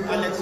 Alex,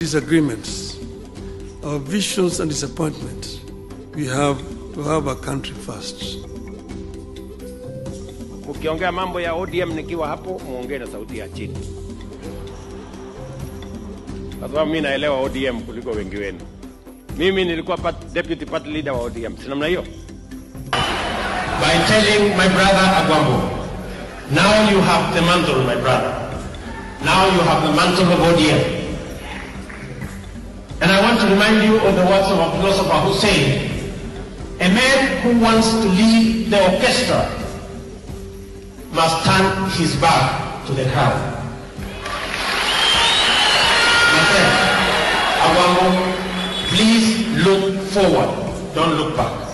disagreements, our visions and disappointments, we have to have a country first. Ukiongea mambo ya ODM nikiwa hapo, muongee na sauti ya chini. Kwa sababu mimi naelewa ODM kuliko wengi wenu. Mimi nilikuwa deputy party leader wa ODM. Si namna hiyo? By telling my brother Agwambo, now you have the mantle, my brother. Now you have the mantle of ODM. And I want to remind you of the words of a philosopher who said, a man who wants to lead the orchestra must turn his back to the crowd. My friend, Agwambo, please look forward, don't look back.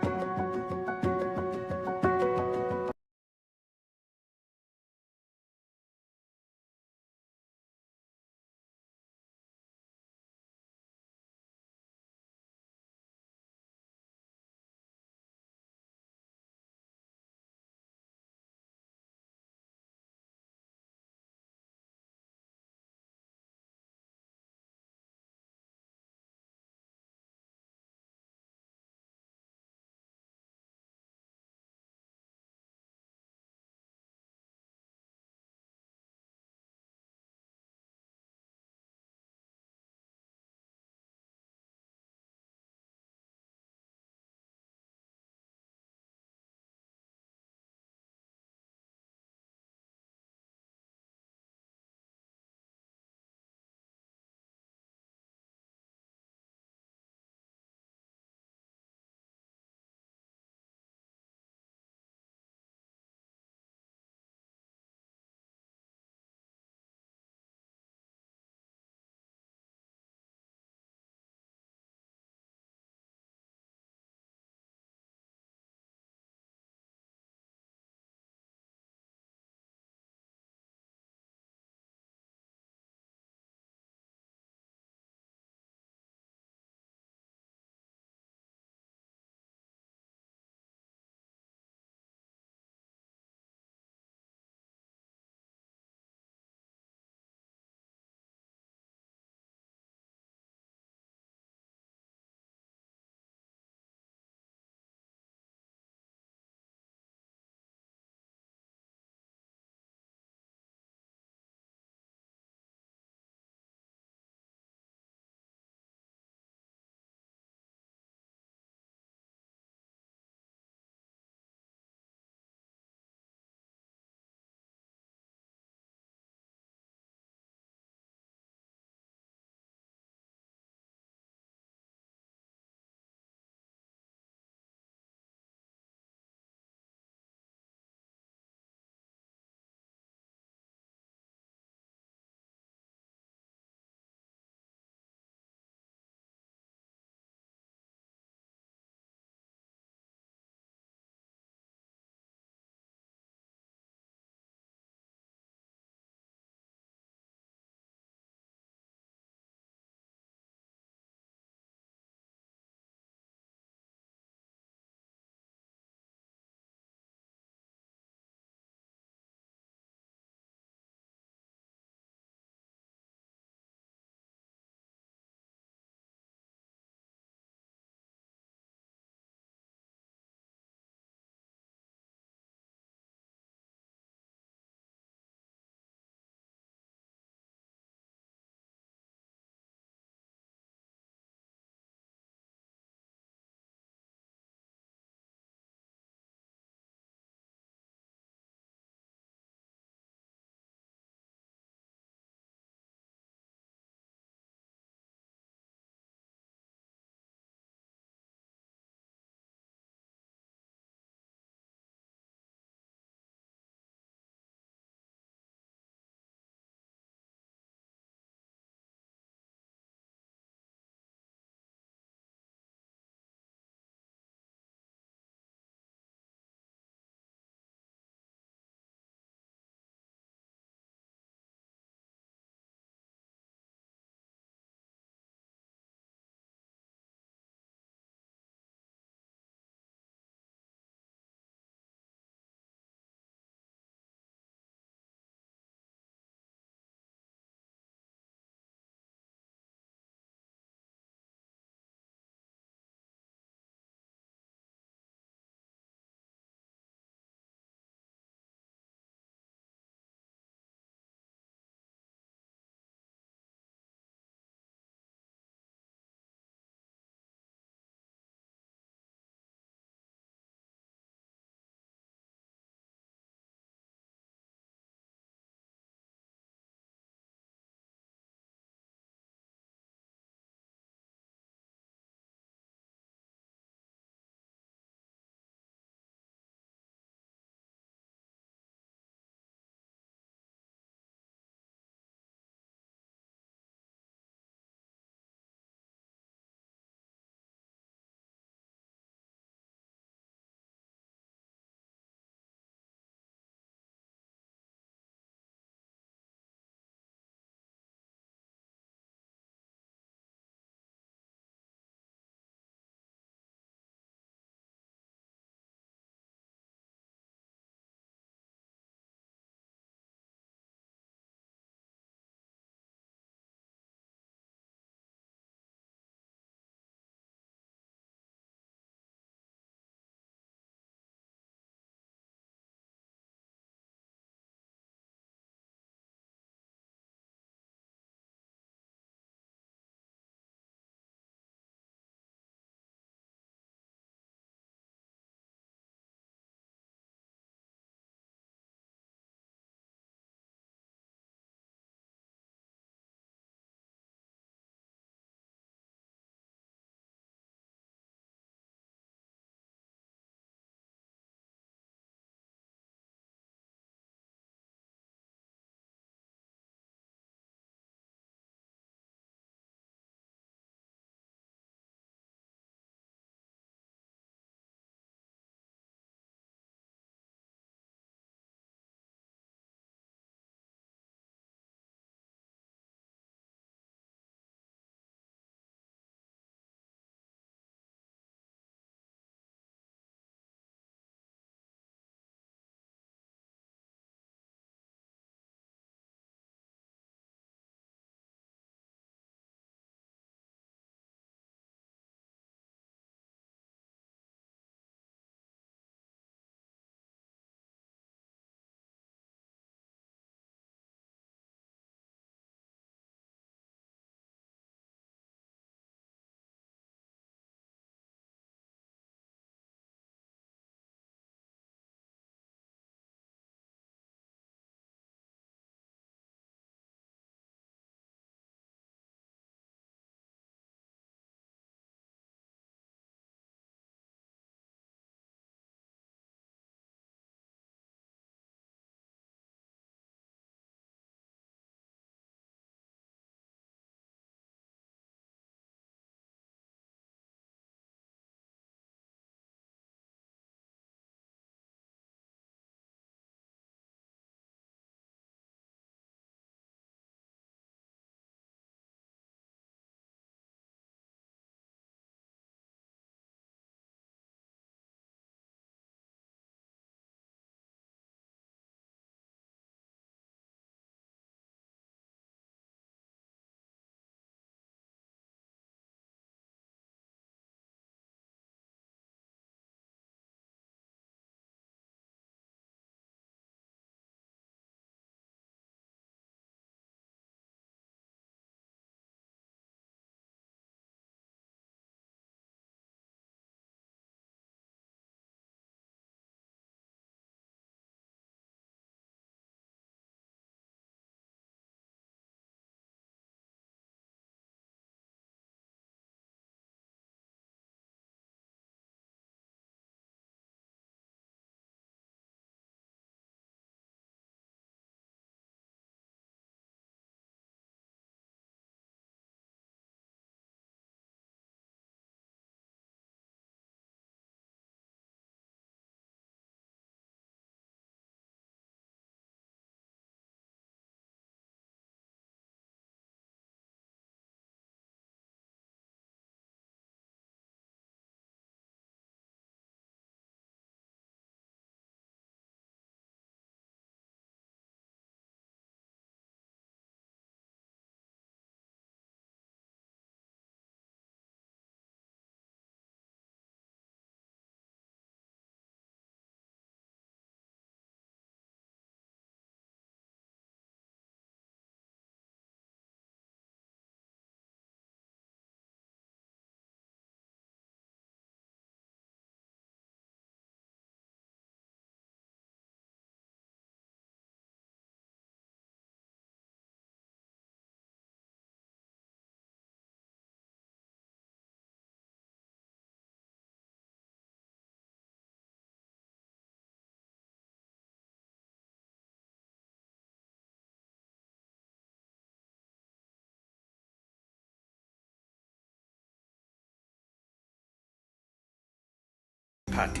party,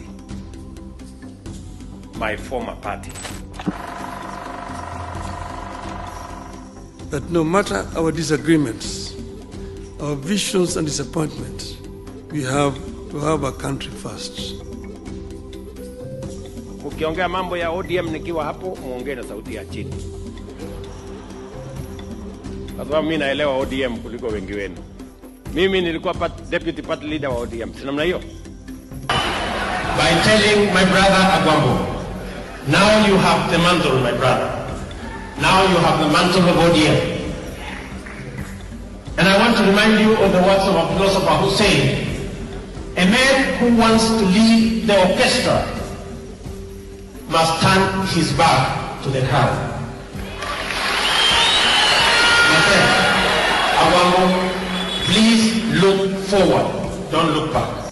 my former party. That no matter our disagreements, our visions and disappointments, we have to have a country first. Ukiongea mambo ya ODM nikiwa hapo, muongee na sauti ya chini. Kwa sababu mimi naelewa ODM kuliko wengi wenu. Mimi nilikuwa deputy party leader wa ODM. Si namna hiyo? By telling my brother Agwambo, now you have the mantle, my brother. Now you have the mantle of ODM. And I want to remind you of the words of a philosopher who said, a man who wants to lead the orchestra must turn his back to the crowd. My friend, Agwambo, please look forward, don't look back.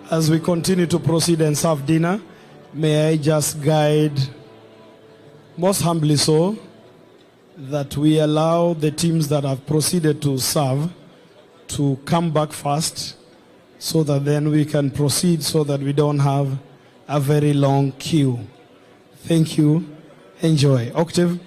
As we continue to proceed and serve dinner, may I just guide, most humbly so, that we allow the teams that have proceeded to serve to come back first, so that then we can proceed, so that we don't have a very long queue. Thank you. Enjoy. Octave.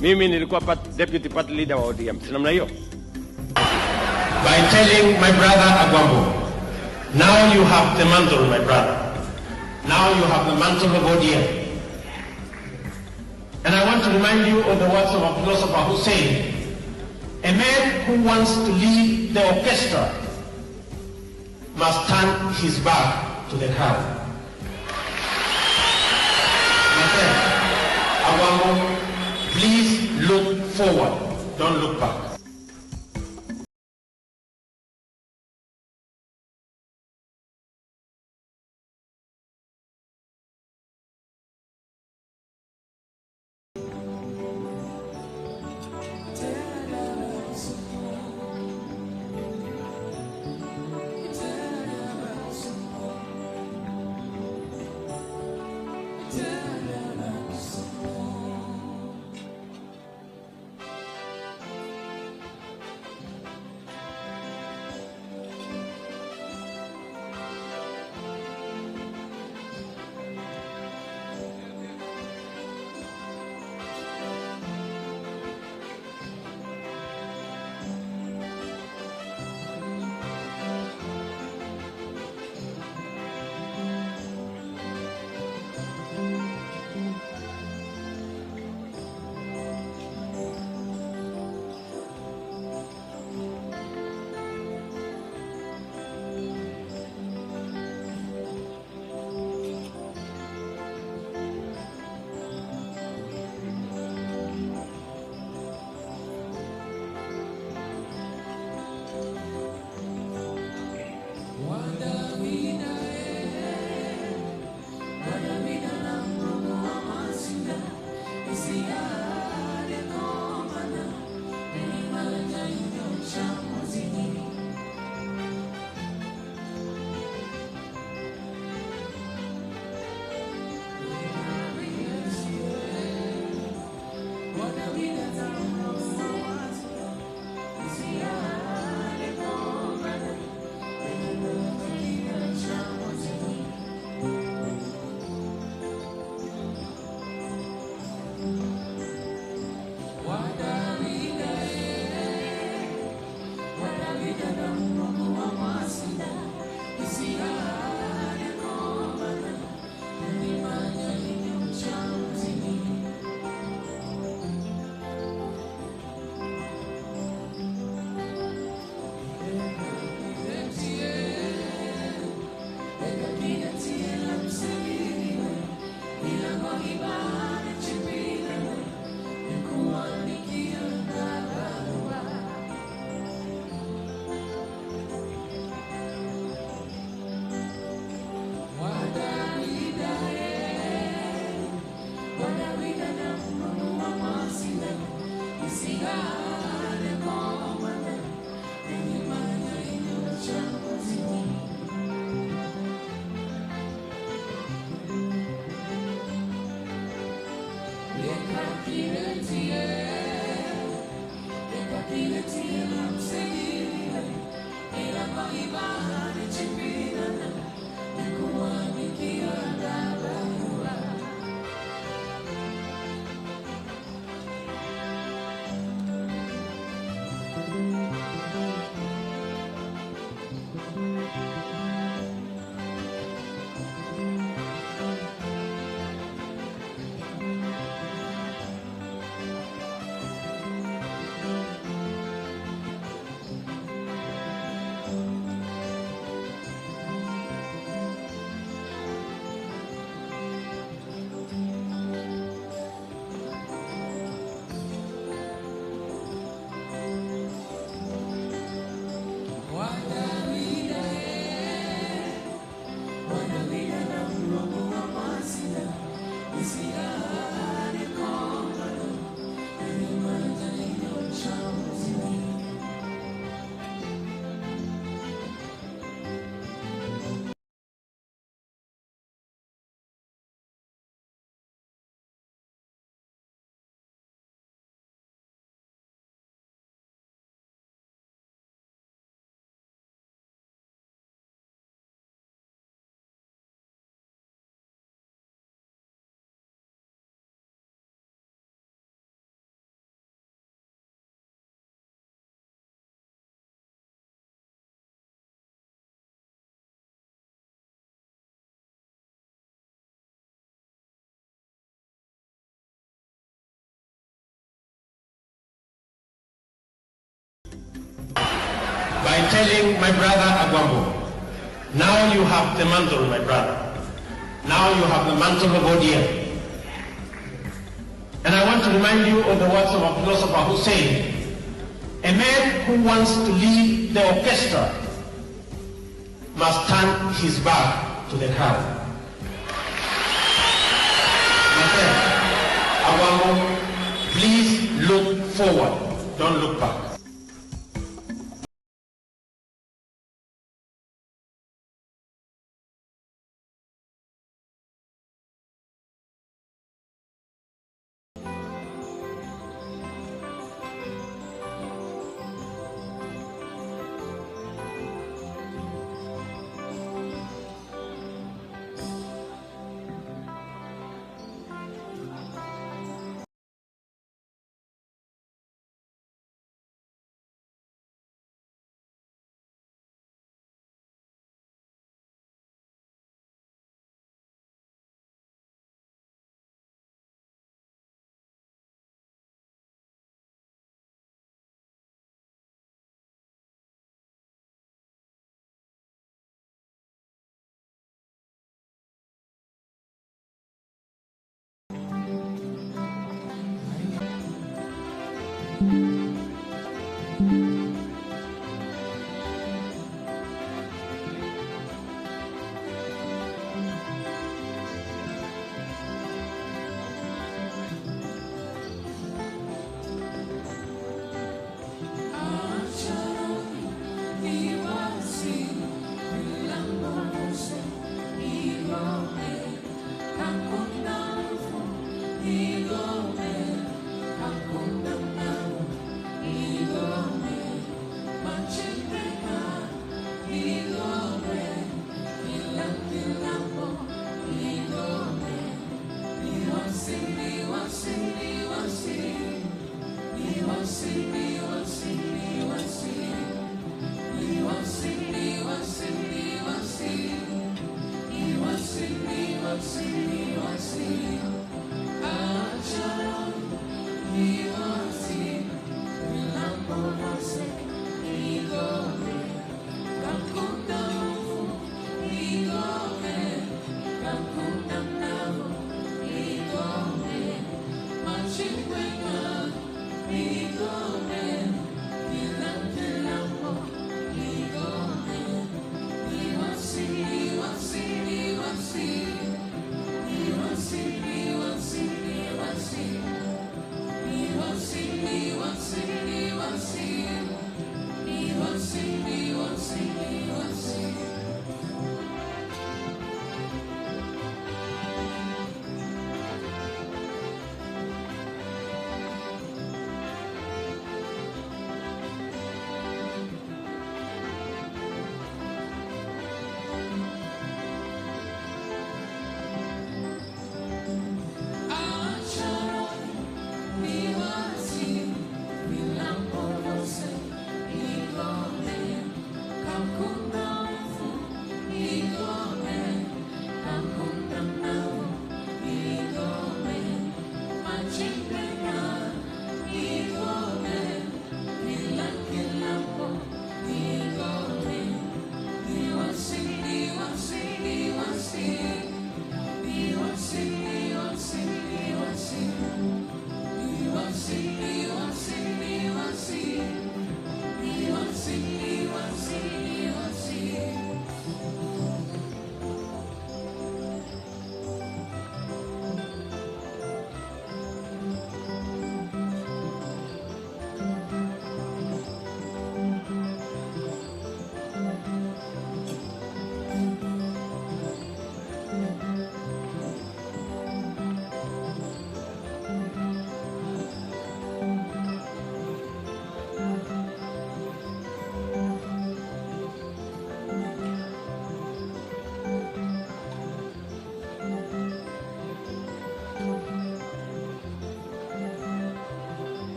Mimi nilikuwa deputy party leader wa ODM. Si namna hiyo? By telling my brother Agwambo, now you have the mantle, my brother. Now you have the mantle of ODM. And I want to remind you of the words of a philosopher who said, a man who wants to lead the orchestra must turn his back to the crowd. My friend, Agwambo, please look forward, don't look back. by telling my brother Agwambo, now you have the mantle, my brother. Now you have the mantle of ODM. And I want to remind you of the words of a philosopher who said, a man who wants to lead the orchestra must turn his back to the crowd. My friend, Agwambo, please look forward, don't look back.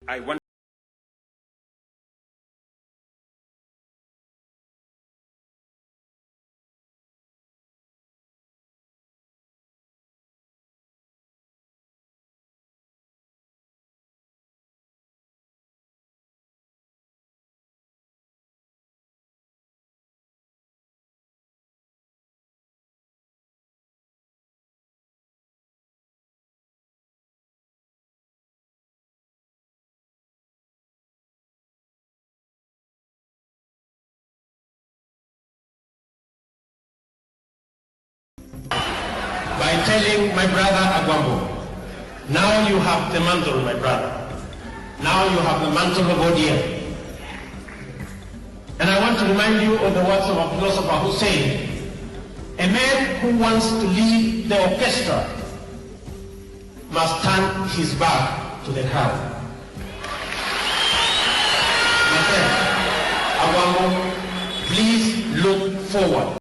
I want by telling my brother Agwambo, now you have the mantle, my brother. Now you have the mantle of ODM. And I want to remind you of the words of a philosopher who said, a man who wants to lead the orchestra must turn his back to the crowd. My friend, Agwambo, please look forward.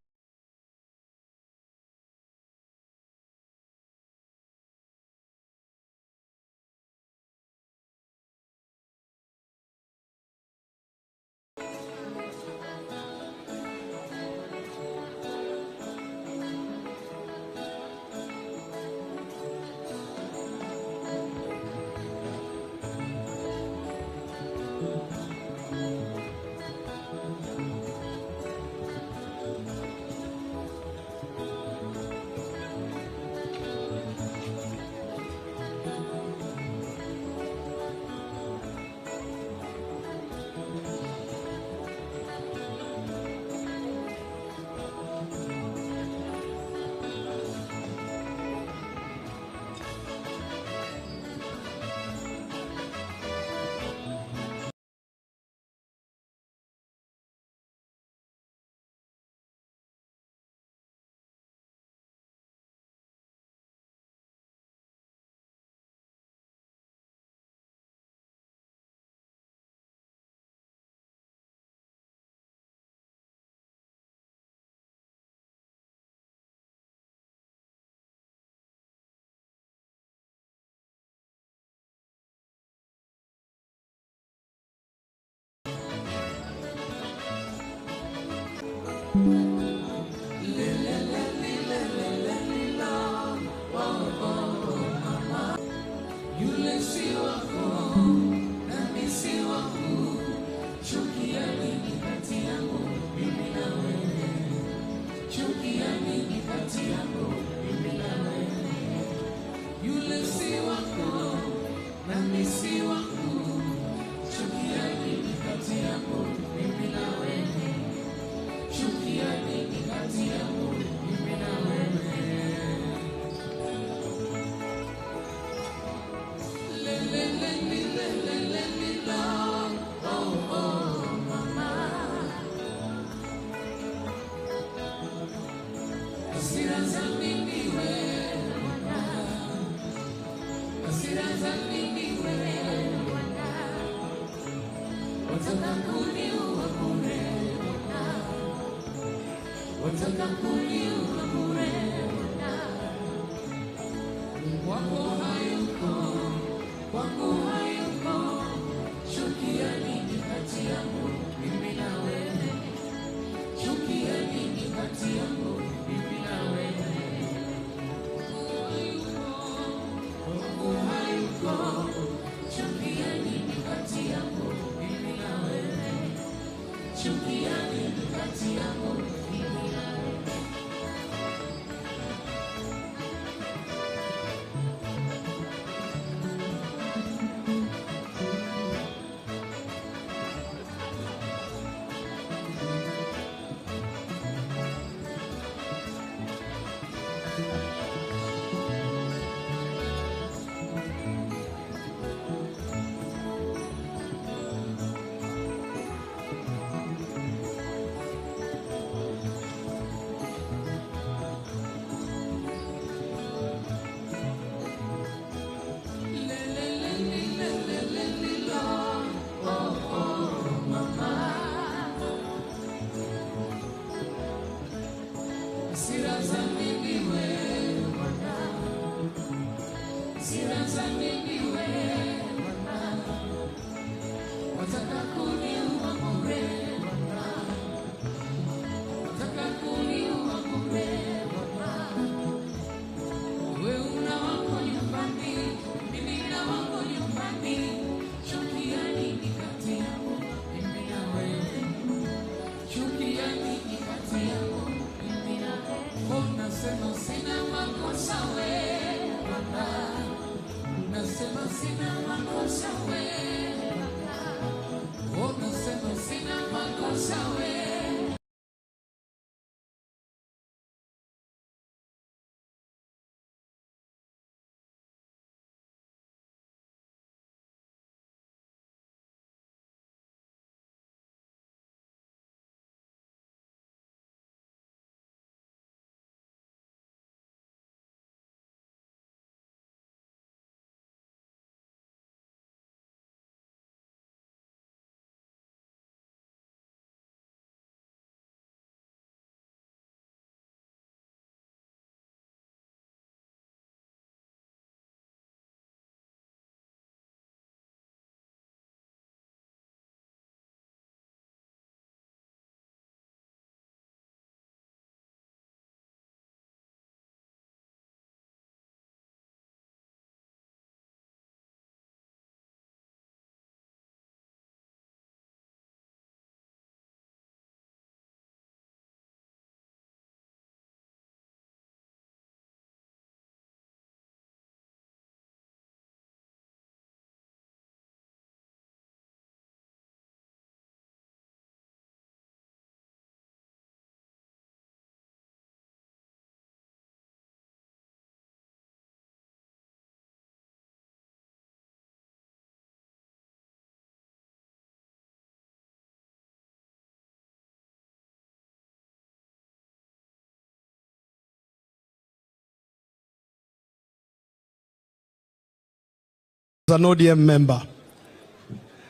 An ODM member.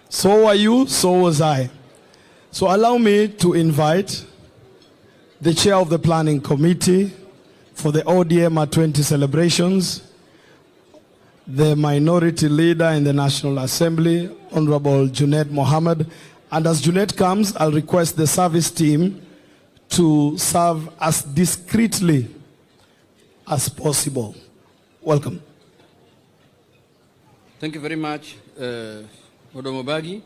So were you, so was I. So allow me to invite the chair of the planning committee for the ODM at 20 celebrations, the minority leader in the National Assembly, Honorable Junaid Mohammed. And as Junaid comes, I'll request the service team to serve as discreetly as possible. Welcome. Thank you very much, Odomobagi.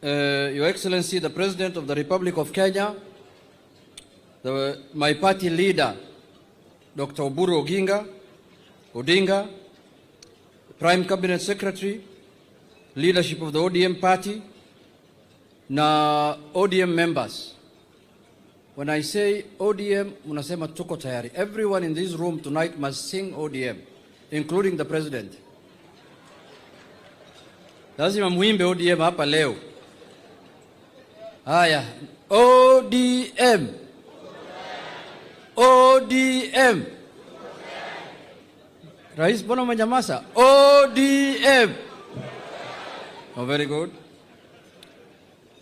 Your Excellency, the President of the Republic of Kenya, my party leader, Dr. Oburu Odinga, Prime Cabinet Secretary, leadership of the ODM party, na ODM members. When I say ODM, munasema tuko tayari. Everyone in this room tonight must sing ODM, including the President. Lazima muimbe ODM hapa leo. Haya, ODM. ODM. Rais, mbona umenyamaza? ODM. Oh, very good.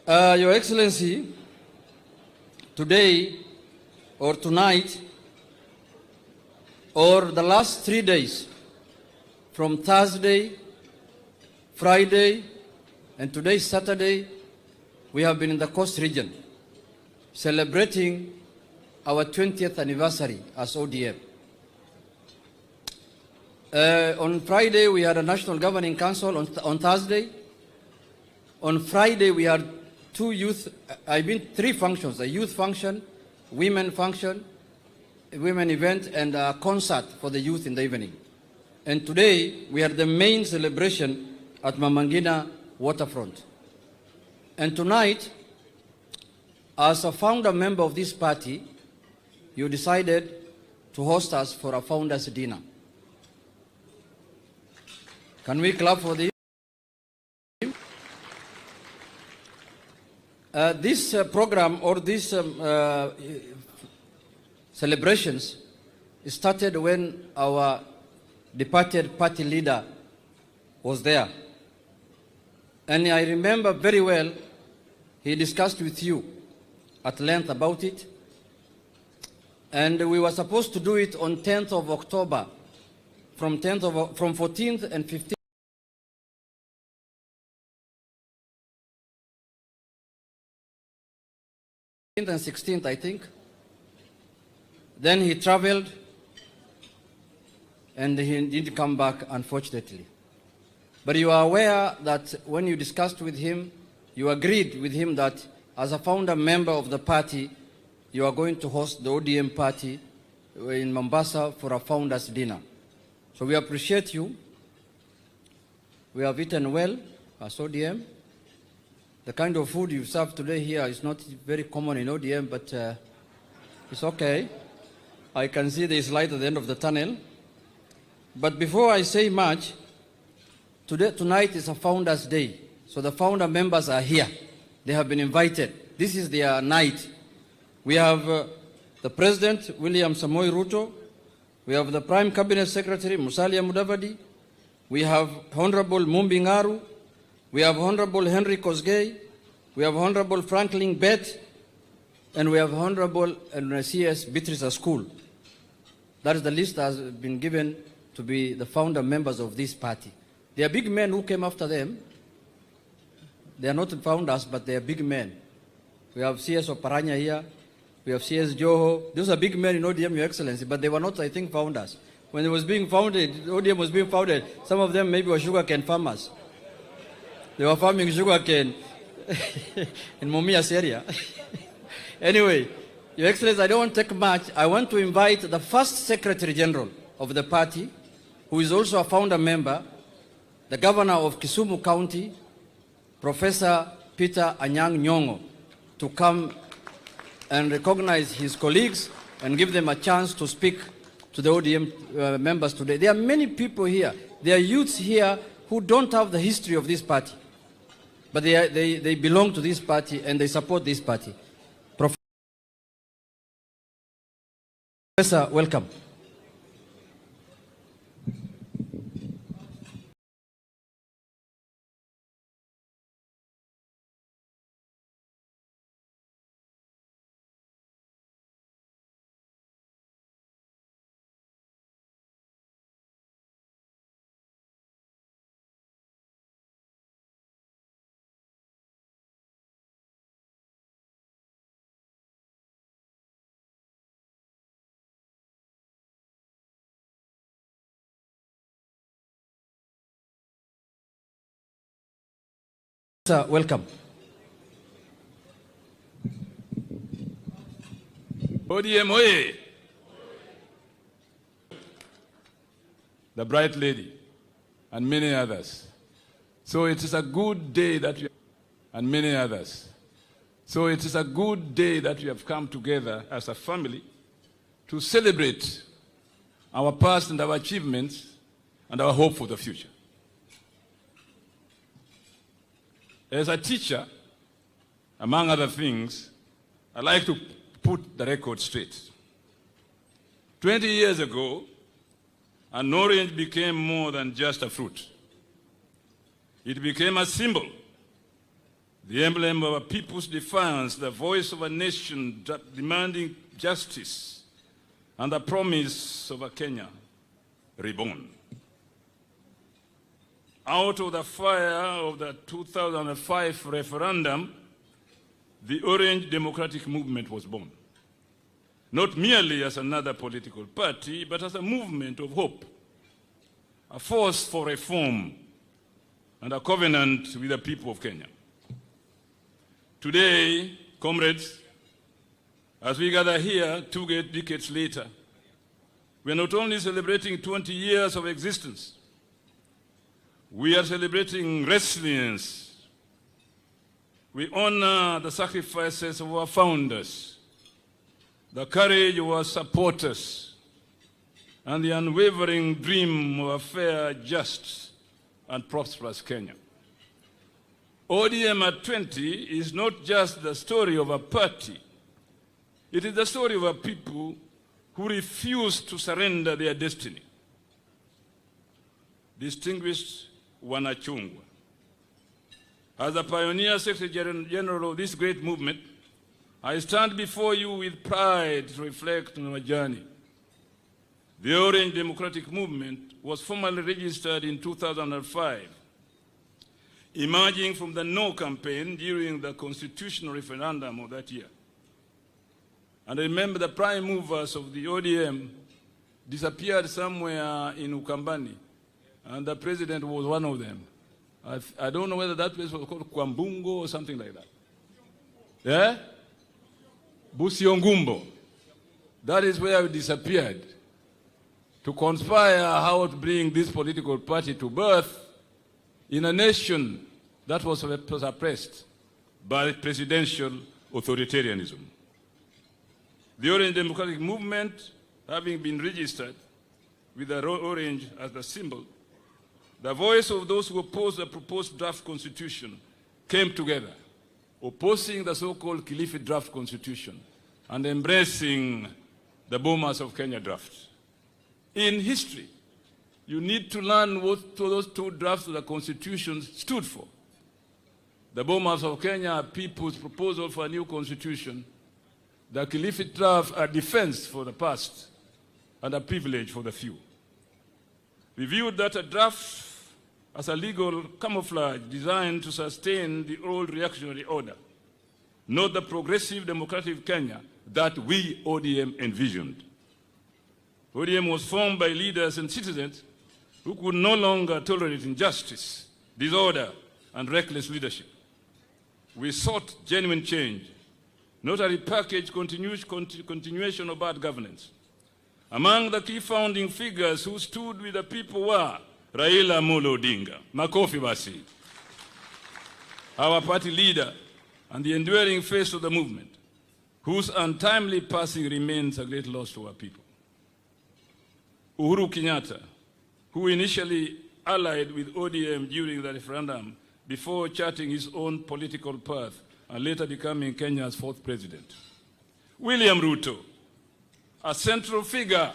Your Excellency, today or tonight or the last 3 days, from Thursday, Friday, and today Saturday, we have been in the Coast region celebrating our 20th anniversary as ODM. On Friday, we had a National Governing Council. On Thursday, on Friday, we had three functions: a youth function, women function, a women event, and a concert for the youth in the evening. And today, we had the main celebration at Mamangina waterfront. And tonight, as a founder member of this party, you decided to host us for a founders dinner. Can we clap for this? This program or these celebrations started when our departed party leader was there. And I remember very well, he discussed with you at length about it. And we were supposed to do it on 10th of October from 14th and 15th and 16th, I think. Then he traveled and he didn't come back, unfortunately. But you are aware that when you discussed with him, you agreed with him that as a founder member of the party, you are going to host the ODM party in Mombasa for a founders dinner. So we appreciate you. We have eaten well as ODM. The kind of food you served today here is not very common in ODM, but it's okay. I can see there is light at the end of the tunnel. But before I say much, tonight is a Founders Day. So the founder members are here. They have been invited. This is their night. We have the President, William Ruto. We have the Prime Cabinet Secretary, Musalia Mudavadi. We have Honorable Mumbi Ngaru. We have Honorable Henry Kosgei. We have Honorable Franklin Bet. And we have Honorable CS Beatrice School. That is the list that has been given to be the founder members of this party. They are big men who came after them. They are not founders, but they are big men. We have CS Oparanya here. We have CS Joho. Those are big men in ODM, Your Excellency, but they were not, I think, founders. When it was being founded, ODM was being founded, some of them maybe were sugarcane farmers. They were farming sugarcane in Mumias area. Anyway, Your Excellency, I don't want to take much. I want to invite the first Secretary General of the party, who is also a founder member, the Governor of Kisumu County, Professor Peter Anyang' Nyong'o, to come and recognize his colleagues and give them a chance to speak to the ODM members today. There are many people here. There are youths here who don't have the history of this party, but they belong to this party and they support this party. Professor, welcome. Sir, welcome. ODM, oye! The Bright Lady, and many others. So it is a good day that we and many others. So it is a good day that we have come together as a family to celebrate our past and our achievements and our hope for the future. As a teacher, among other things, I like to put the record straight. 20 years ago, an orange became more than just a fruit. It became a symbol, the emblem of a people's defiance, the voice of a nation demanding justice, and the promise of a Kenya reborn. Out of the fire of the 2005 referendum, the Orange Democratic Movement was born. Not merely as another political party, but as a movement of hope, a force for reform, and a covenant with the people of Kenya. Today, comrades, as we gather here 2 decades later, we are not only celebrating 20 years of existence, we are celebrating resilience. We honor the sacrifices of our founders, the courage of our supporters, and the unwavering dream of a fair, just, and prosperous Kenya. ODM at 20 is not just the story of a party. It is the story of a people who refuse to surrender their destiny. Distinguished Wanachungwa, as the pioneer Secretary General of this great movement, I stand before you with pride to reflect on our journey. The Orange Democratic Movement was formally registered in 2005, emerging from the No campaign during the constitutional referendum of that year. And I remember the prime movers of the ODM disappeared somewhere in Ukambani, and the president was one of them. I don't know whether that place was called Kwambungo or something like that. Yeah? Busiongumbo. That is where we disappeared to conspire how to bring this political party to birth in a nation that was suppressed by presidential authoritarianism. The Orange Democratic Movement, having been registered with the orange as the symbol, the voice of those who opposed the proposed draft constitution came together, opposing the so-called Kilifi draft constitution and embracing the Bomas of Kenya draft. In history, you need to learn what those two drafts of the constitution stood for. The Bomas of Kenya are people's proposal for a new constitution. The Kilifi draft are defense for the past and a privilege for the few. We viewed that a draft as a legal camouflage designed to sustain the old reactionary order, not the progressive democratic Kenya that we ODM envisioned. ODM was formed by leaders and citizens who could no longer tolerate injustice, disorder, and reckless leadership. We sought genuine change, not a repackaged continuation of bad governance. Among the key founding figures who stood with the people were Raila Amolo Odinga, Makofi Basi, our party leader and the enduring face of the movement, whose untimely passing remains a great loss to our people. Uhuru Kenyatta, who initially allied with ODM during the referendum before charting his own political path and later becoming Kenya's fourth president. William Ruto, a central figure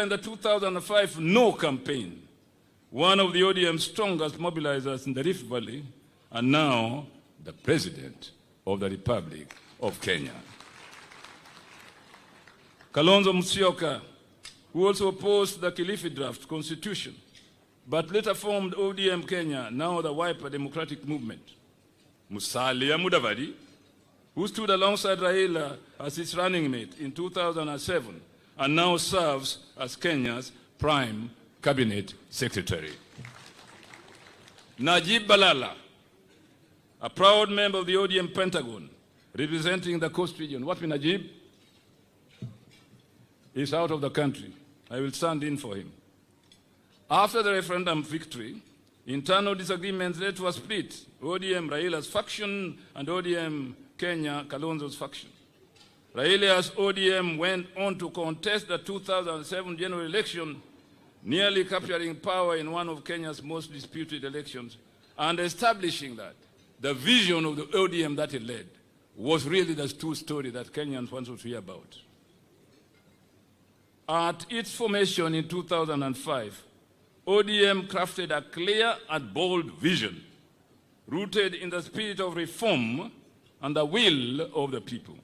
in the 2005 No campaign, one of the ODM's strongest mobilizers in the Rift Valley, and now the President of the Republic of Kenya. Kalonzo Musyoka, who also opposed the Kilifi draft constitution, but later formed ODM Kenya, now the Wiper Democratic Movement. Musalia Mudavadi, who stood alongside Raila as his running mate in 2007, and now serves as Kenya's Prime Cabinet Secretary. Najib Balala, a proud member of the ODM Pentagon, representing the Coast region. What Najib? He's out of the country. I will stand in for him. After the referendum victory, internal disagreements led to a split. ODM Raila's faction and ODM Kenya Kalonzo's faction. Raila's ODM went on to contest the 2007 general election, nearly capturing power in one of Kenya's most disputed elections, and establishing that the vision of the ODM that it led was really the true story that Kenyans wanted to hear about. At its formation in 2005, ODM crafted a clear and bold vision, rooted in the spirit of reform and the will of the people.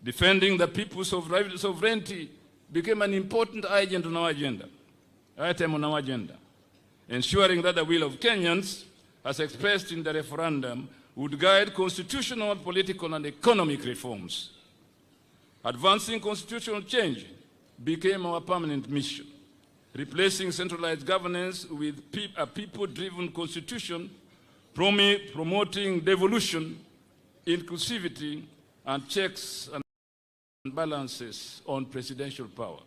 Defending the people's sovereignty became an important item on our agenda, ensuring that the will of Kenyans, as expressed in the referendum, would guide constitutional, political, and economic reforms. Advancing constitutional change became our permanent mission, replacing centralized governance with a people-driven constitution, promoting devolution, inclusivity, and checks and balances on presidential power.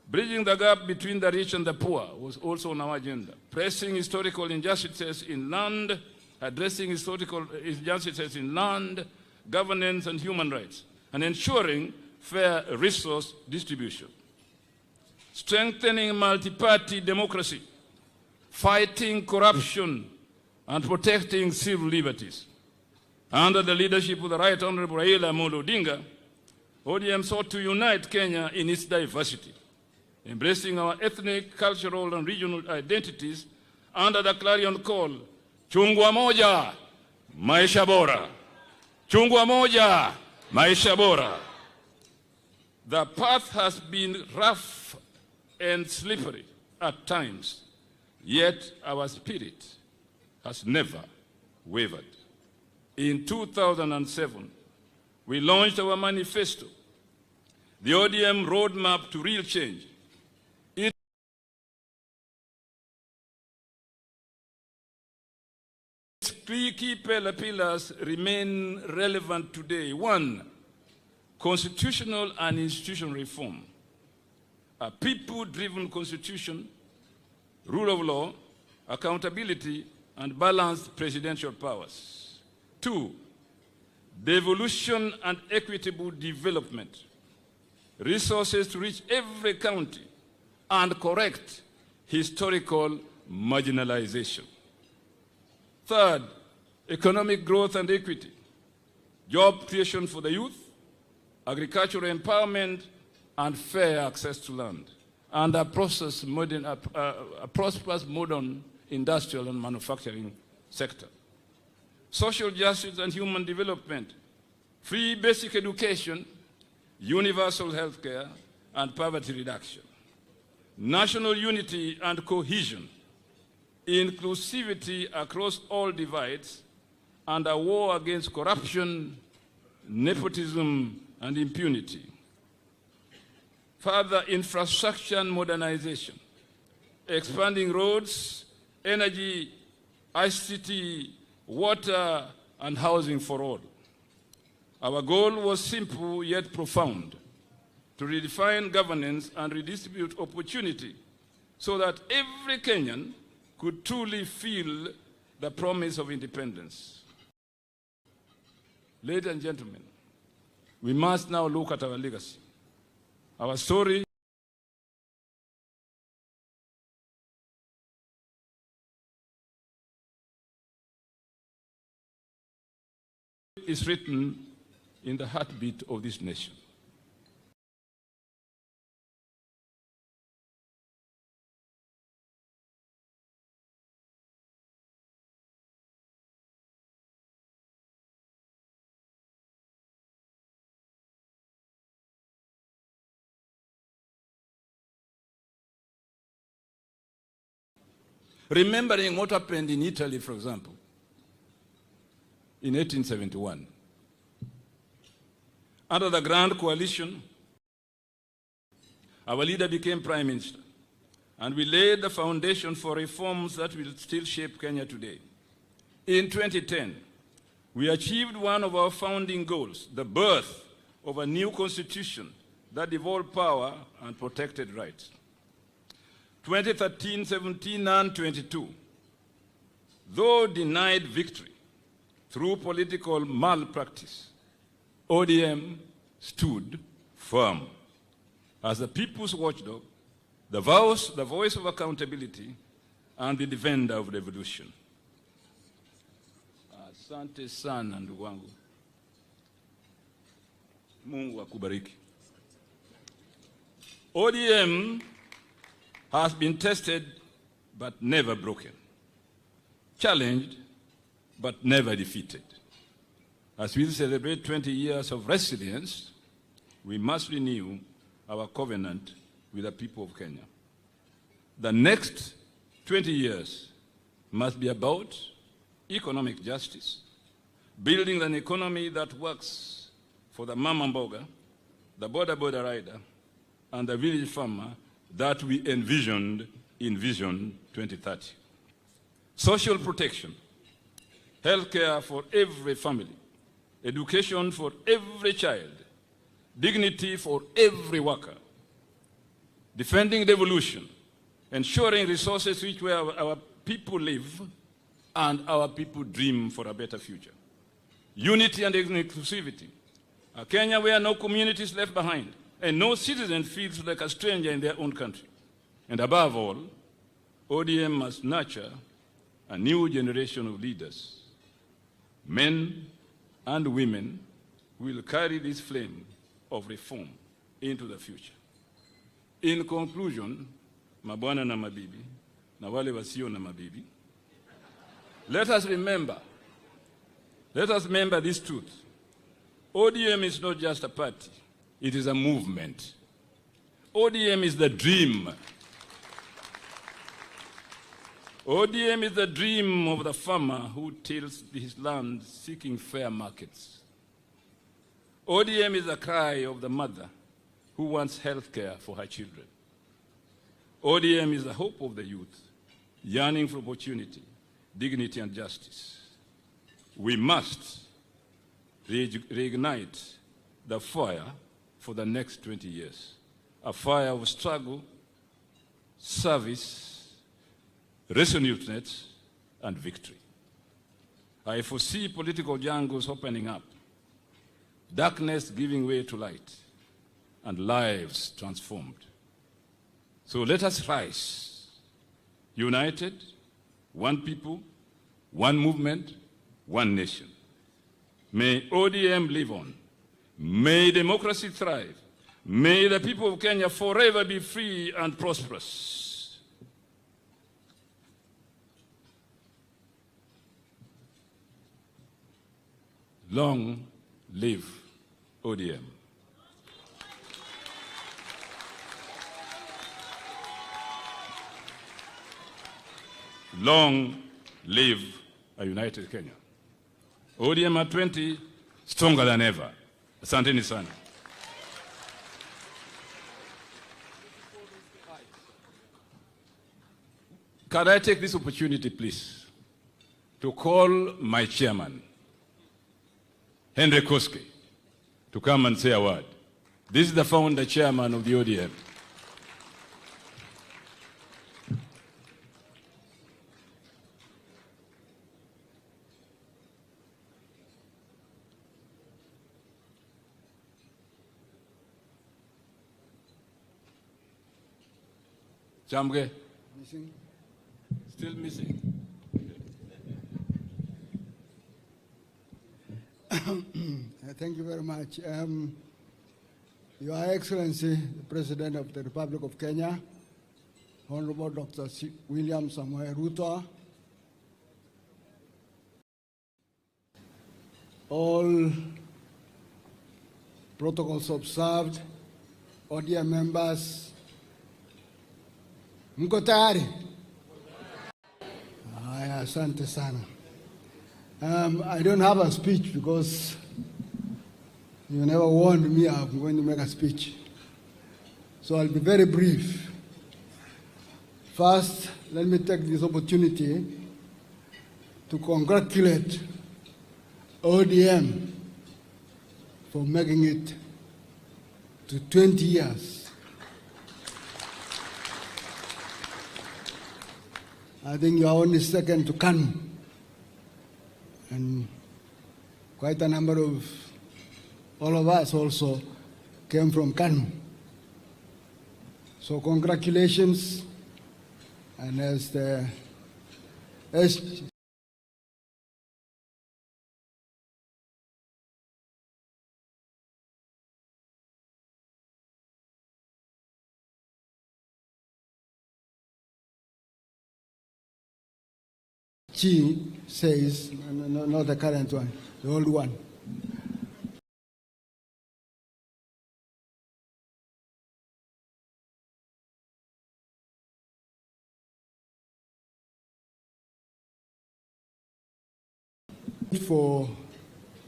Bridging the gap between the rich and the poor was also on our agenda. Pressing historical injustices in land, addressing historical injustices in land, governance, and human rights, and ensuring fair resource distribution. Strengthening multi-party democracy, fighting corruption, and protecting civil liberties. Under the leadership of the Right Honorable Raila Amolo Odinga, ODM sought to unite Kenya in its diversity, embracing our ethnic, cultural, and regional identities under the clarion call, Chungwa Moja, Maisha Bora. Chungwa Moja, Maisha Bora. The path has been rough and slippery at times, yet our spirit has never wavered. In 2007, we launched our manifesto, the ODM Roadmap to Real Change. Its key pillars remain relevant today. 1, constitutional and institutional reform. A people-driven constitution, rule of law, accountability, and balanced presidential powers. 2, devolution and equitable development. Resources to reach every county and correct historical marginalization. 3rd, economic growth and equity. Job creation for the youth, agricultural empowerment, and fair access to land, and a prosperous modern industrial and manufacturing sector. Social justice and human development, free basic education, universal health care, and poverty reduction. National unity and cohesion, inclusivity across all divides, and a war against corruption, nepotism, and impunity. Further infrastructure and modernization, expanding roads, energy, ICT, water, and housing for all. Our goal was simple yet profound: to redefine governance and redistribute opportunity so that every Kenyan could truly feel the promise of independence. Ladies and gentlemen, we must now look at our legacy. Our story is written in the heartbeat of this nation. Remembering what happened in Italy, for example, in 1871. Under the Grand Coalition, our leader became Prime Minister, and we laid the foundation for reforms that will still shape Kenya today. In 2010, we achieved one of our founding goals, the birth of a new constitution that devolved power and protected rights. 2013, 17, and 22, though denied victory through political malpractice, ODM stood firm as the people's watchdog, the voice of accountability, and the defender of revolution. Asante sana ndugu wangu. Mungu akubariki. ODM has been tested but never broken, challenged but never defeated. As we celebrate 20 years of resilience, we must renew our covenant with the people of Kenya. The next 20 years must be about economic justice, building an economy that works for the mama mboga, the border rider, and the village farmer that we envisioned in Vision 2030. Social protection, healthcare for every family, education for every child, dignity for every worker, defending devolution, ensuring resources reach where our people live and our people dream for a better future. Unity and inclusivity, a Kenya where no community is left behind and no citizen feels like a stranger in their own country. And above all, ODM must nurture a new generation of leaders, men and women who will carry this flame of reform into the future. In conclusion, mabwana na mabibi, na wale wasio na mabibi, let us remember this truth. ODM is not just a party. It is a movement. ODM is the dream. ODM is the dream of the farmer who tills his land seeking fair markets. ODM is the cry of the mother who wants health care for her children. ODM is the hope of the youth, yearning for opportunity, dignity, and justice. We must reignite the fire for the next 20 years, a fire of struggle, service, resoluteness, and victory. I foresee political jungles opening up, darkness giving way to light, and lives transformed. So let us rise, united, one people, one movement, one nation. May ODM live on. May democracy thrive. May the people of Kenya forever be free and prosperous. Long live ODM. Long live a united Kenya. ODM at 20, stronger than ever. Asanteni sana. Can I take this opportunity, please, to call my chairman, Henry Koske, to come and say a word. This is the founder chairman of the ODM. Chamge? Missing? Still missing. Thank you very much. Your Excellency, the President of the Republic of Kenya, Honorable Dr. William Ruto, all protocols observed, ODM members, mko tayari? Haya, asante sana. I don't have a speech because you never warned me I'm going to make a speech. So I'll be very brief. First, let me take this opportunity to congratulate ODM for making it to 20 years. I think you are only second to KANU, and quite a number of all of us also came from KANU. So congratulations, and as the Chi says, no, not the current one, the old one.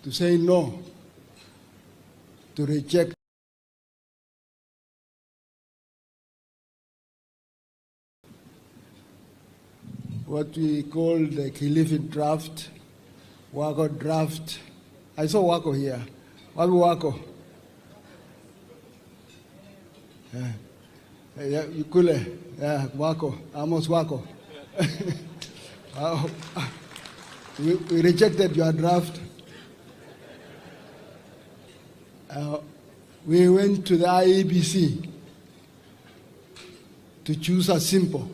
To say no, to reject what we call the Kilifi draft, Wako draft. I saw Wako here. Wapi Wako? Yeah, Kule, yeah, Wako, Amos Wako. We rejected your draft. We went to the IEBC to choose a simple.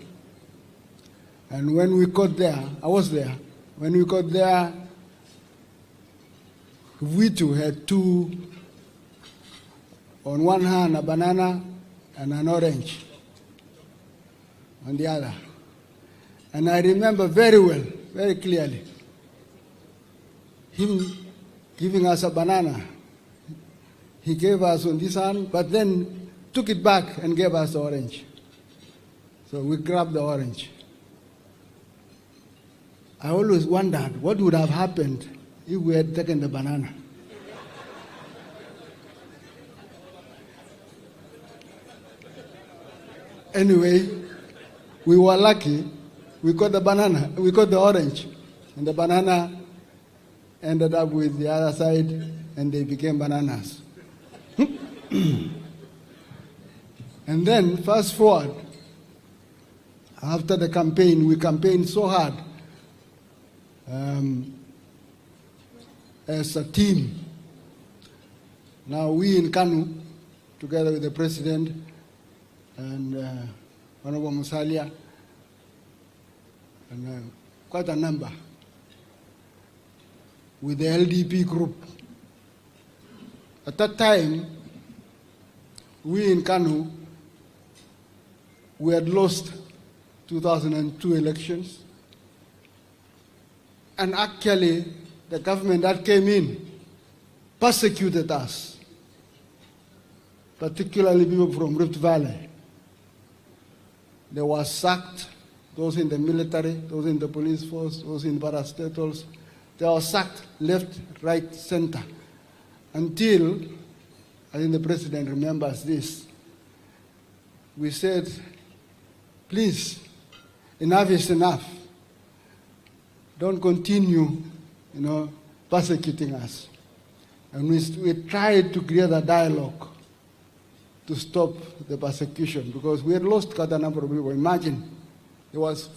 And when we got there, I was there, when we got there, we too had two, on one hand a banana and an orange on the other. And I remember very well, very clearly, him giving us a banana. he gave us on this hand, but then took it back and gave us the orange. So we grabbed the orange. I always wondered what would have happened if we had taken the banana. Anyway, we were lucky. We got the banana, we got the orange, and the banana ended up with the other side, and they became bananas. And then, fast forward, after the campaign, we campaigned so hard as a team. Now we in Kanu, together with the president and Honorable Musalia, and quite a number, with the LDP group. At that time, we in Kanu, we had lost 2002 elections, and actually the government that came in persecuted us, particularly people from Rift Valley. They were sacked, those in the military, those in the police force, those in parastatals. They were sacked left, right, center, until, I think the president remembers this, we said, please, enough is enough. Don't continue, persecuting us. And we tried to create a dialogue to stop the persecution, because we had lost quite a number of people. Imagine, there was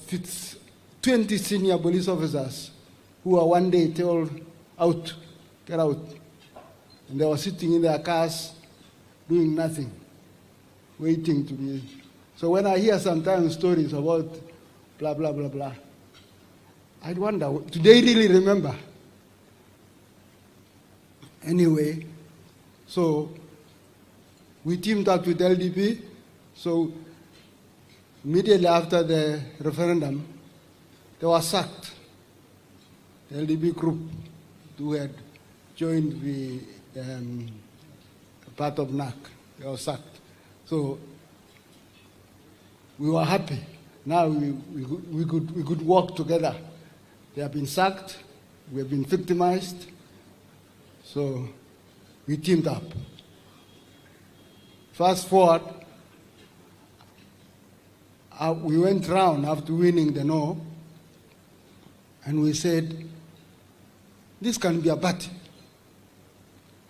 20 senior police officers who were one day told, out, get out. And they were sitting in their cars doing nothing, waiting to be. So when I hear sometimes stories about blah, blah, blah, blah, I wonder, do they really remember? Anyway, so we teamed up with LDP. So immediately after the referendum, they were sacked. The LDP group who had joined the part of NAC, they were sacked. So we were happy. Now we could work together. They have been sacked, we have been victimized, so we teamed up. Fast forward, we went round after winning the no, and we said, this can be a party,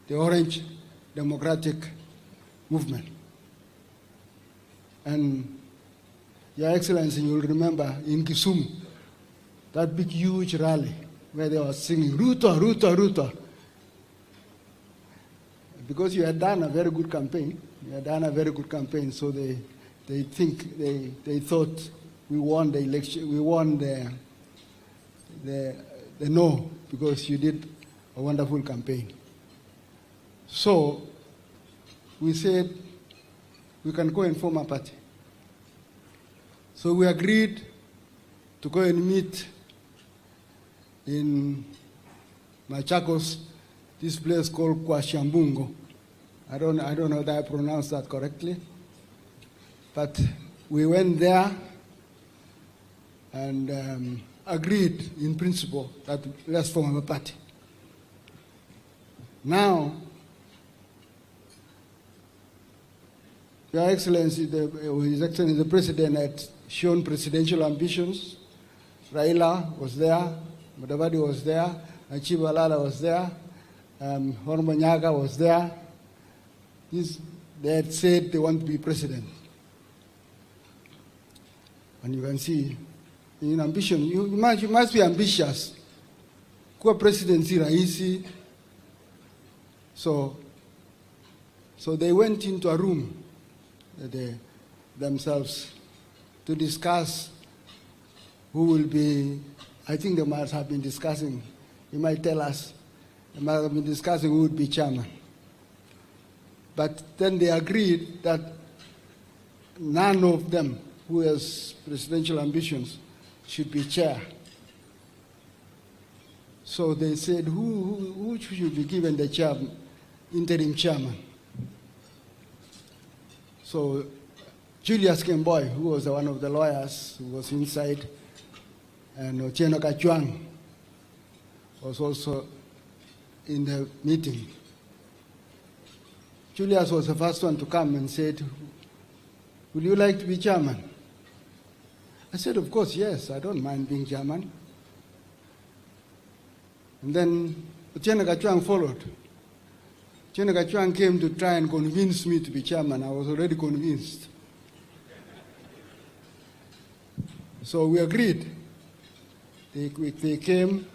the Orange Democratic Movement. And Your Excellency, you'll remember in Kisumu, that big, huge rally where they were singing, Ruto, Ruto, Ruto. Because you had done a very good campaign, so they thought we won the election, we won the no, because you did a wonderful campaign. So we said we can go and form a party. So we agreed to go and meet in Machakos, this place called Kwashambungo. I don't know if I pronounced that correctly, but we went there and agreed in principle that let's form a party. Now, Your Excellency, His Excellency the President had shown presidential ambitions. Raila was there, Mudavadi was there, Achib Alala was there, Hormonyaga was there. They had said they want to be president. And you can see, in ambition, you must be ambitious. Kuwa presidency rahisi. So they went into a room themselves to discuss who will be. I think they might have been discussing, you might tell us, they might have been discussing who would be chairman. But then they agreed that none of them who has presidential ambitions should be chair. So they said, who should be given the interim chairman? So Julius Kemboy, who was one of the lawyers who was inside, and Otieno Kachwang was also in the meeting. Julius was the first one to come and said, "Would you like to be chairman?" I said, "Of course, yes, I don't mind being chairman." And then Otieno Kachwang followed. Otieno Kachwang came to try and convince me to be chairman. I was already convinced. So we agreed. They came.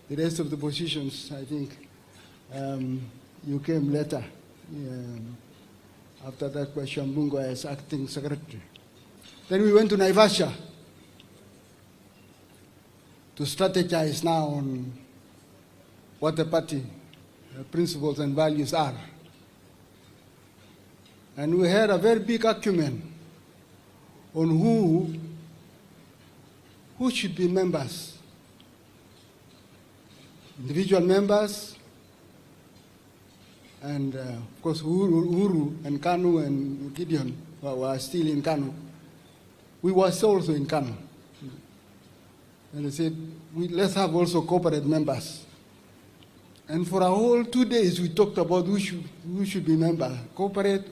The rest of the positions, I think, you came later. After that, Shambungo as acting secretary. Then we went to Naivasha to strategize now on what the party principles and values are. And we had a very big argument on who should be members. Individual members, and of course Uhuru and Kanu and Gideon were still in Kanu. We were also in Kanu. And they said, let's have also corporate members. And for a whole 2 days, we talked about who should be member, corporate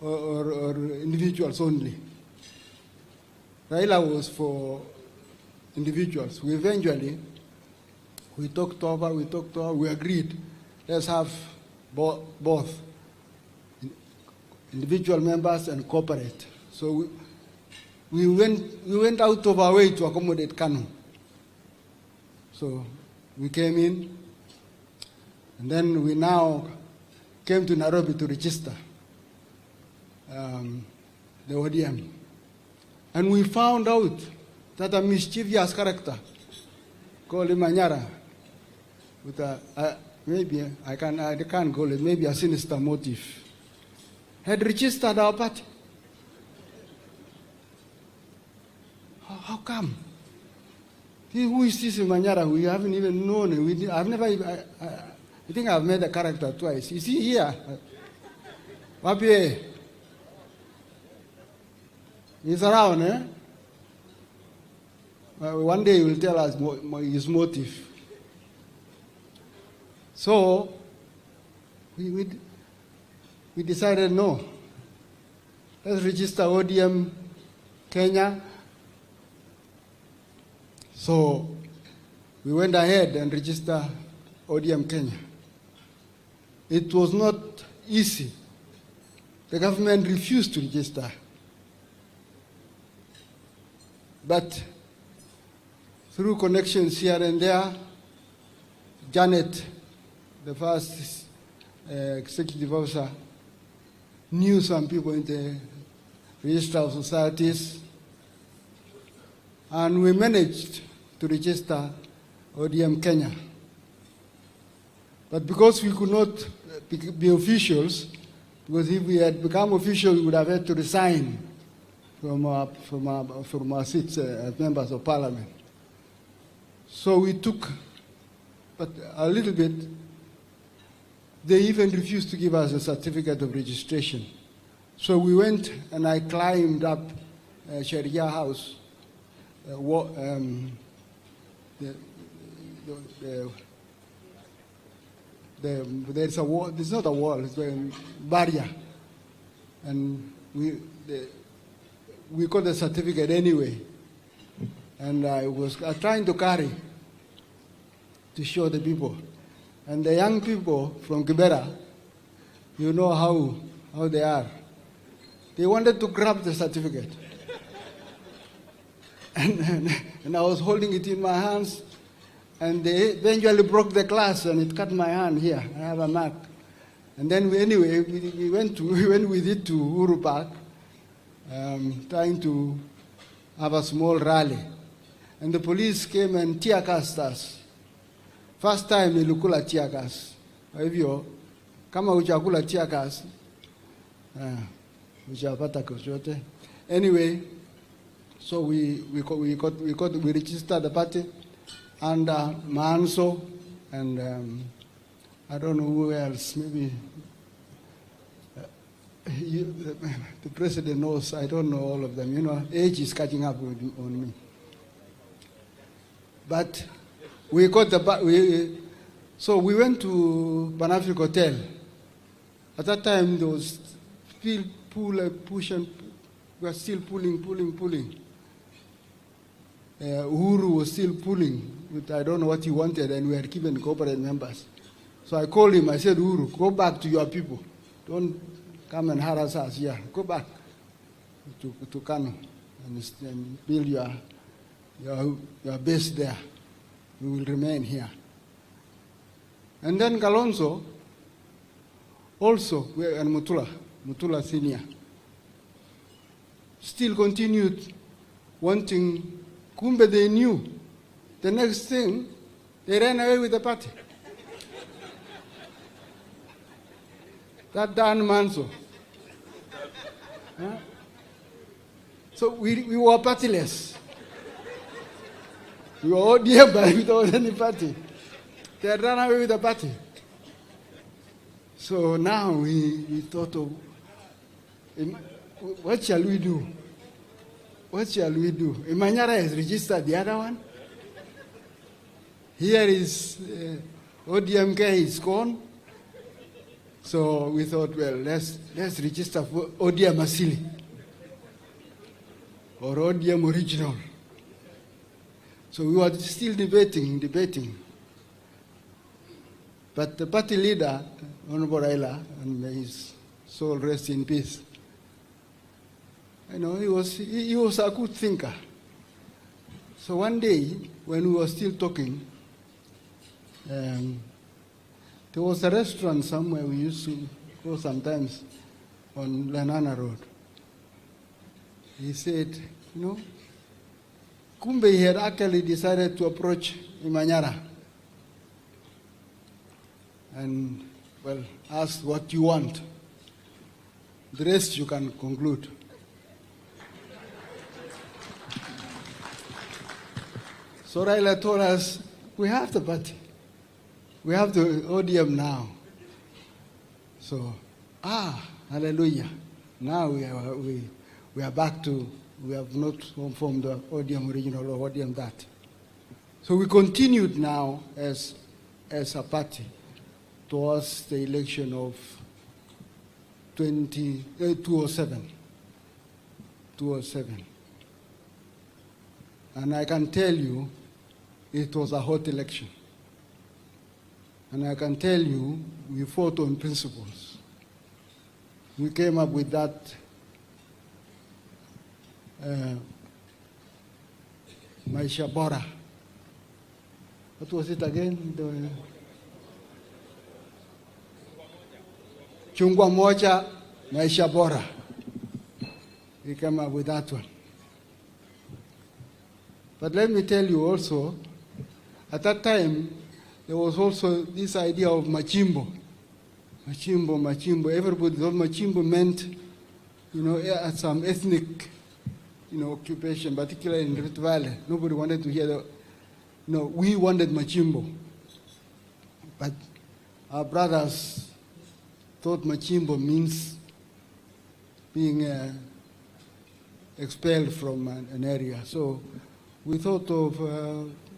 or individuals only. Raila was for individuals. We talked over, we agreed, let's have both individual members and corporate. So we went out of our way to accommodate Kanu. So we came in, and then we now came to Nairobi to register the ODM. And we found out that a mischievous character called Imanyara, with maybe I can't call it, maybe a sinister motive, had registered our party. How come? Who is this Imanyara? We haven't even known him. I think I've met the character twice. Is he here? Papi, he's around, eh? One day he will tell us his motive. So we decided, no, let's register ODM Kenya. So we went ahead and registered ODM Kenya. It was not easy. The government refused to register. But through connections here and there, Janet, the first executive officer, knew some people in the register of societies, and we managed to register ODM Kenya. But because we could not be officials, because if we had become officials, we would have had to resign from our seats as members of parliament. So we took, but a little bit, they even refused to give us a certificate of registration. So we went and I climbed up Sharia House, there's a wall, it's not a wall, it's a barrier. And we got the certificate anyway. And I was trying to carry to show the people. And the young people from Kibera, you know how they are. They wanted to grab the certificate. And I was holding it in my hands, and they eventually broke the glass, and it cut my hand here. I have a mark. And then we went with it to Uhuru Park, trying to have a small rally. And the police came and tear gassed us. First time nilikula tear gas. Kwa hivyo kama hujakula tear gas, hujapata chochote. Anyway, so we registered the party under Manso and I don't know who else, maybe the president knows, I don't know all of them. You know, age is catching up on me. But we got so we went to Banafric Hotel. At that time, there was still push and we were still pulling. Uhuru was still pulling. I don't know what he wanted, and we had given corporate members. So I called him. I said, Uhuru, go back to your people. Don't come and harass us here. Go back to Kano and build your base there. We will remain here. And then Kalonzo also, and Mutula Senior, still continued wanting. Kumbe they knew. The next thing, they ran away with the party. That Dan Manso. Huh? So we were partyless. We were ODM but without any party. They had run away with the party. So now we thought of, what shall we do? What shall we do? Imanyara has registered the other one. Here is ODMK is gone. So we thought, well, let's register for ODM Asili or ODM Original. So we were still debating. But the party leader, Honorable Raila, and may his soul rest in peace, you know, he was a good thinker. So one day, when we were still talking, there was a restaurant somewhere we used to go sometimes on Lanana Road. He said, you know, Kumbe he had actually decided to approach Imanyara and, well, ask what you want. The rest you can conclude. So Raila told us, we have the party. We have the ODM now. So, hallelujah. Now we are back to, we have not formed the ODM Original or ODM that. So we continued now as a party towards the election of 2007. And I can tell you, it was a hot election. And I can tell you, we fought on principles. We came up with that Maisha Bora. What was it again? Chungwa Moja, Maisha Bora. We came up with that one. But let me tell you also, at that time, there was also this idea of Machimbo. Machimbo. Everybody thought Machimbo meant, you know, some ethnic, you know, occupation, particularly in Rift Valley. Nobody wanted to hear that. No, we wanted Machimbo. But our brothers thought Machimbo means being expelled from an area. So we thought of,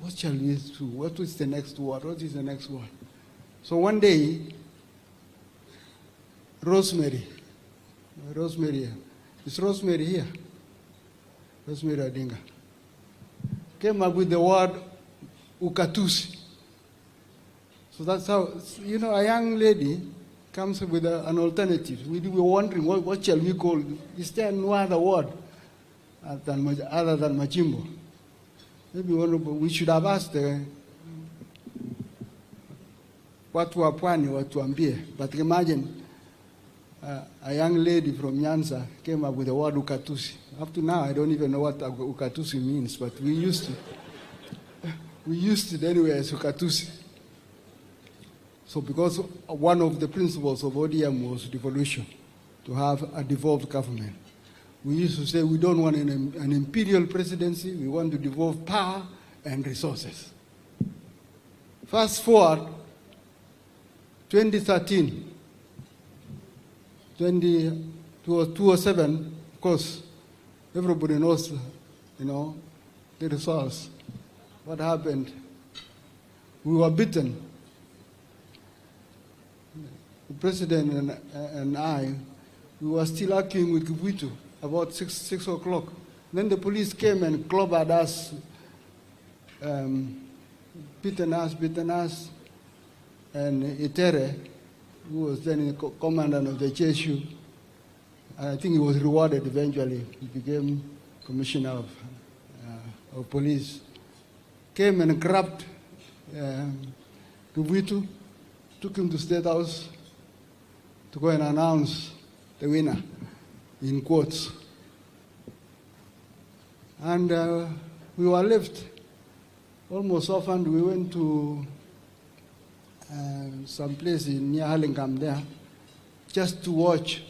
what shall we do? What is the next word? What is the next word? So one day, Rosemary, is Rosemary here? Rosemary Adinga came up with the word ukatusi. So that's how, you know, a young lady comes with an alternative. We were wondering, what shall we call it? Is there no other word other than Machimbo? Maybe we should have asked watu wa pwani watuambie. But imagine a young lady from Nyanza came up with the word ukatusi. Up to now, I don't even know what ukatusi means, but we used it anyway as ukatusi. So because one of the principles of ODM was devolution, to have a devolved government. We used to say we don't want an imperial presidency, we want to devolve power and resources. Fast forward, 2013, 207, of course, everybody knows, the results. What happened? We were beaten. The president and I, we were still arguing with Kibuitu about 6 o'clock. Then the police came and clobbered us, beaten us, and Itere, who was then the commandant of the JSU, I think he was rewarded eventually. He became commissioner of police. Came and grabbed Kibuitu, took him to State House to go and announce the winner, in quotes. And we were left almost orphaned. We went to some place near Hurlingham there, just to watch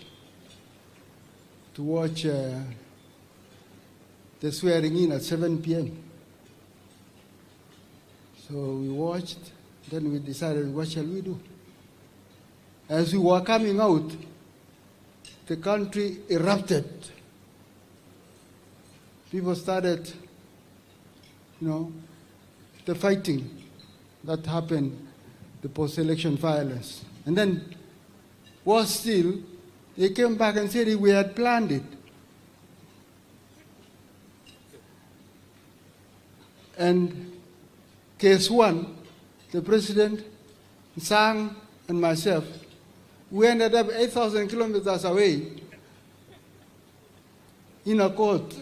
the swearing in at 7 p.m. So we watched, then we decided, what shall we do? As we were coming out, the country erupted. People started, the fighting that happened, the post-election violence. And then, worse still, they came back and said we had planned it. And case one, the president, Sang, and myself, we ended up 8,000 kilometers away in a court.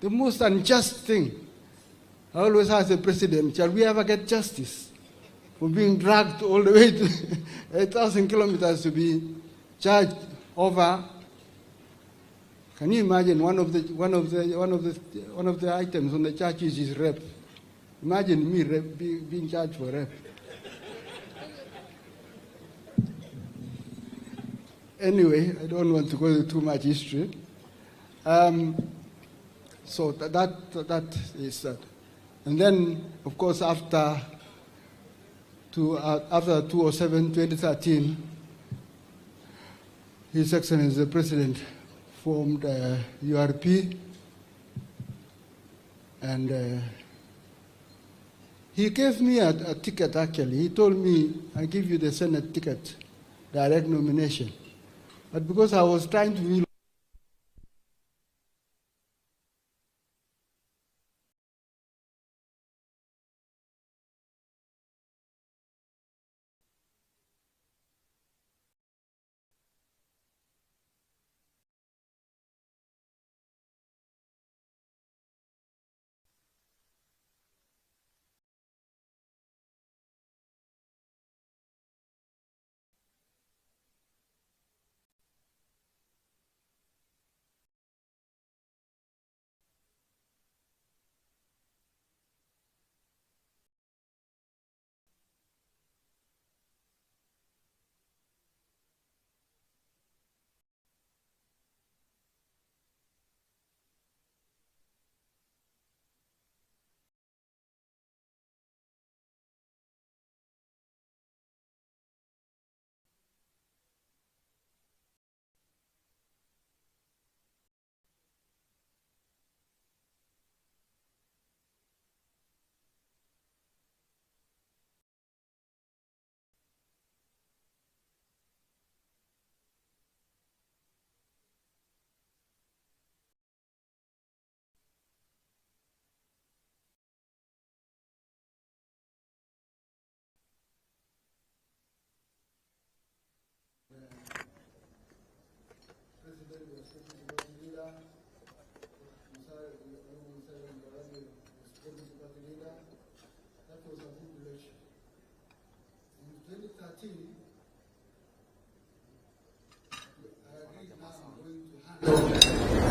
The most unjust thing, I always ask the president, shall we ever get justice for being dragged all the way to 8,000 kilometers to be charged over? Can you imagine one of the items on the charges is rape? Imagine me being charged for rape. Anyway, I don't want to go into too much history. So that is that. And then, of course, after 2007, 2013, His Excellency the President formed URP, and he gave me a ticket, actually. He told me, I give you the Senate ticket, direct nomination. But because I was trying to be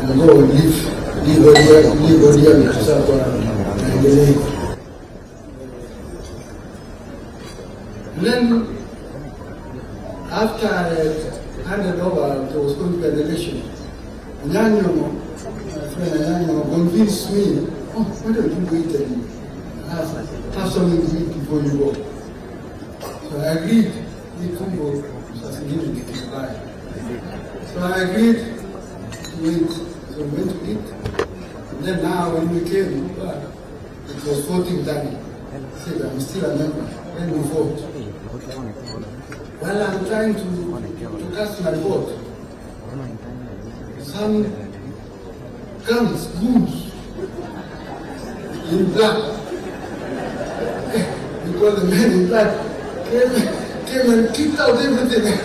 and go leave ODM to serve and leave. And then, after I handed over, there was going to be an election. Nyanyo, my friend Nyanyo, convinced me, oh, why don't you wait and have something to eat before you go? So I agreed, we could go, so I needed to buy. So So I agreed to eat. So we went to eat. And then now when we came back, it was voting time. I said, I'm still a member. Let me vote. While I'm trying to cast my vote, some goons in black, because the men in black came and kicked out everything.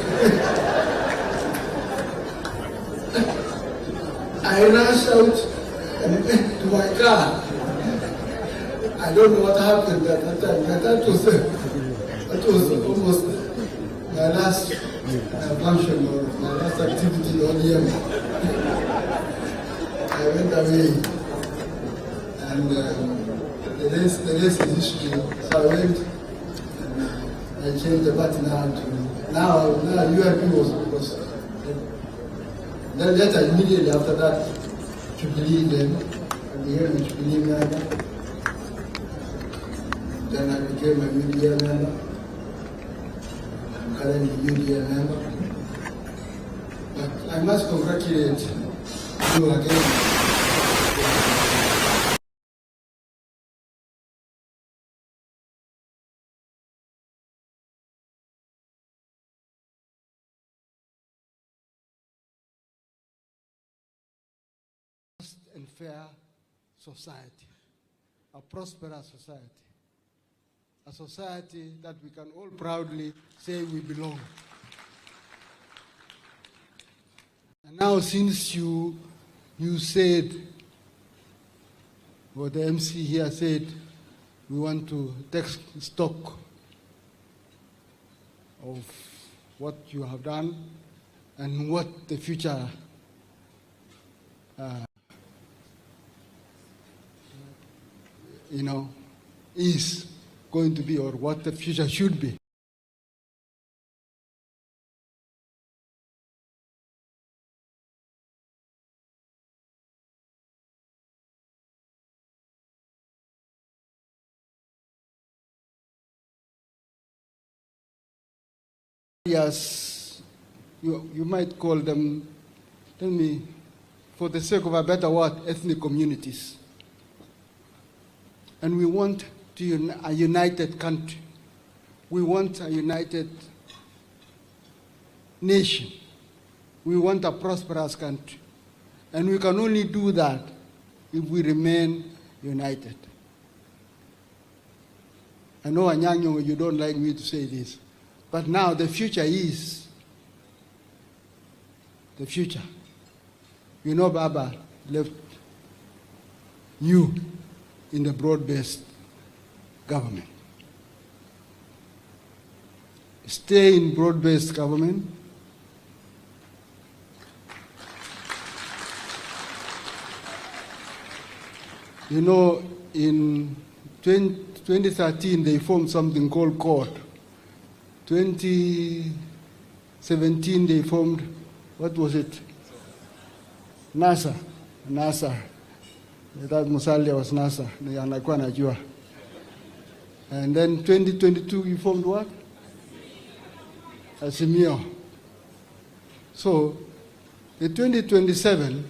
I rushed out to my car. I don't know what happened at that time, but that was almost my last function or my last activity in ODM. I went away, and the rest is history. So I went, and I changed the party now UIP was then later immediately after that, Jubilee then, I became a Jubilee member. Then I became a UDA member. I'm currently UDA member. But I must congratulate you again. And fair society, a prosperous society, a society that we can all proudly say we belong. And now since you said, or the MC here said, we want to take stock of what you have done and what the future is going to be, or what the future should be. Yes, you might call them, tell me, for the sake of a better word, ethnic communities. And we want a united country. We want a united nation. We want a prosperous country. And we can only do that if we remain united. I know, Anyang, you don't like me to say this, but now the future is the future. You know, Baba left you in the broad-based government. Stay in broad-based government. You know, in 2013, they formed something called CORD. 2017, they formed, what was it? NASA. That Musalia was NASA, and then 2022 we formed what? Asimio. So the 2027,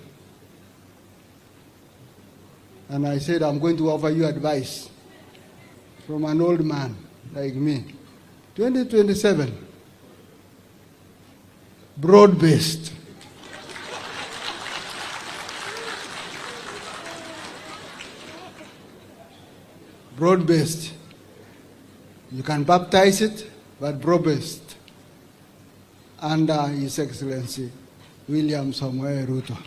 and I said I'm going to offer you advice from an old man like me. 2027, broad-based. Broad-based. You can baptize it, but broad-based. Under His Excellency, William Ruto.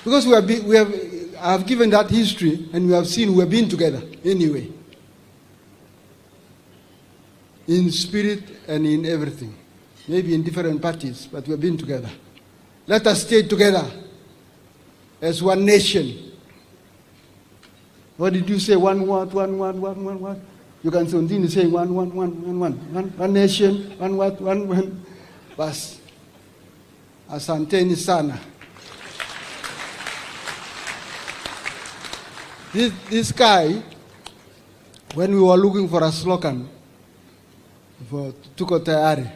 Because I have given that history, and we have seen we have been together anyway. In spirit and in everything. Maybe in different parties, but we have been together. Let us stay together as one nation. What did you say? One what? You can continue saying one nation, one what, one. Bas. Asanteni sana. This guy, when we were looking for a slogan for Tuko Tayari,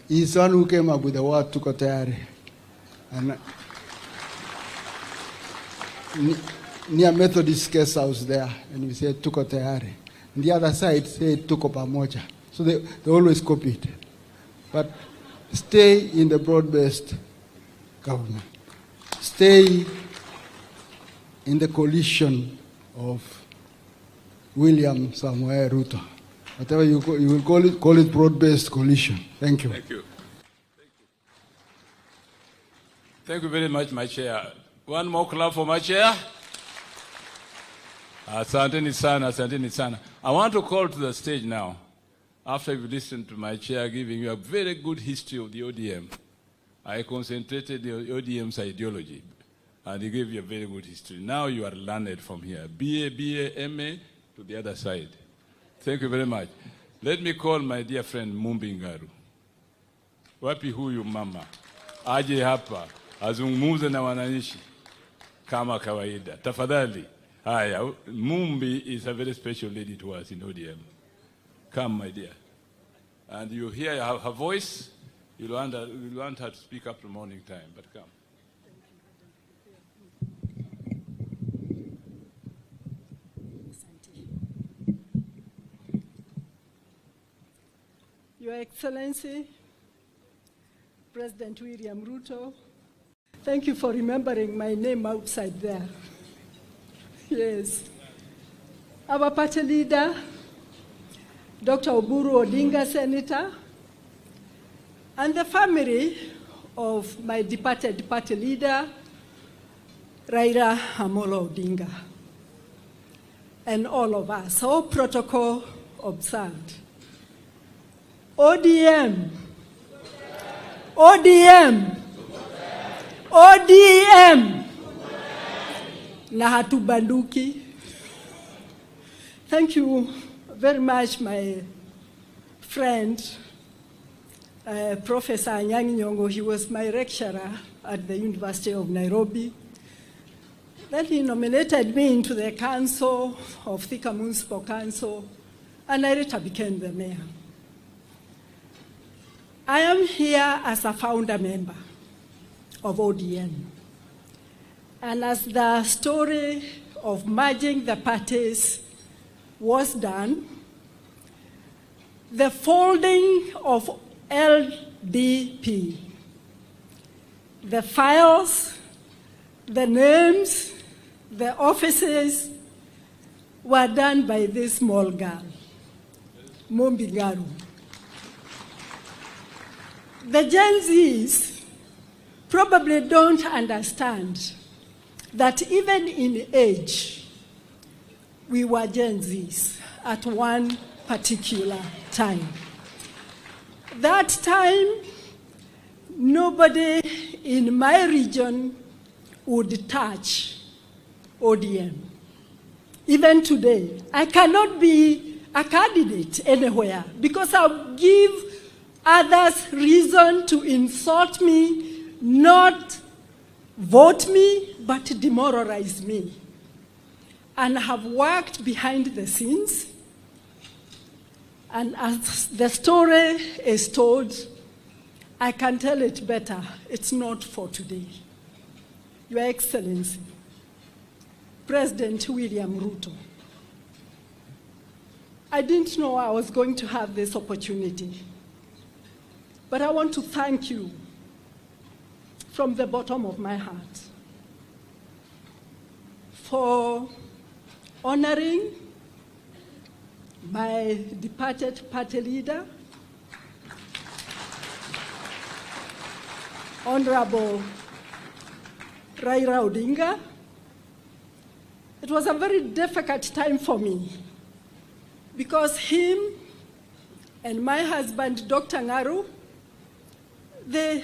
He's the one who came up with the word tuko tayari. And near Methodist guest house there, and we said tuko tayari. And the other side said tuko pamoja. So they always copied. But stay in the broad-based government. Stay in the coalition of William Ruto. Whatever you will call it broad-based coalition. Thank you. Thank you. Thank you very much, my chair. One more clap for my chair. Asanteni sana, asanteni sana. I want to call to the stage now, after you've listened to my chair giving you a very good history of the ODM. I concentrated on ODM's ideology, and he gave you a very good history. Now you are learned from here. BA, MA, to the other side. Thank you very much. Let me call my dear friend Mumbi Ngaru. Wapi huyu mama? Aje hapa, azungumuze na wananchi kama kawaida. Tafadhali. Haya, Mumbi is a very special lady to us in ODM. Come, my dear. And you hear her voice, you'll want her to speak up the morning time, but come. Your Excellency, President William Ruto, thank you for remembering my name outside there. Yes. Our party leader, Dr. Oburu Odinga, Senator, and the family of my departed party leader, Raila Amolo Odinga, and all of us, all protocol observed. ODM, ODM, ODM, na hatubanduki. Thank you very much, my friend, Professor Anyang' Nyong'o. He was my lecturer at the University of Nairobi. Then he nominated me into the council of Thika Municipal Council, and I later became the mayor. I am here as a founder member of ODM. And as the story of merging the parties was done, the folding of LDP, the files, the names, the offices were done by this small girl, Mumbi Ngaru. The Gen Zs probably don't understand that even in age, we were Gen Zs at one particular time. That time, nobody in my region would touch ODM. Even today, I cannot be a candidate anywhere because I'll give others reason to insult me, not vote me, but demoralize me. And have worked behind the scenes. And as the story is told, I can tell it better. It's not for today. Your Excellency, President William Ruto, I didn't know I was going to have this opportunity, but I want to thank you from the bottom of my heart for honoring my departed party leader, Honorable Raila Odinga. It was a very difficult time for me because him and my husband, Dr. Ngaru, they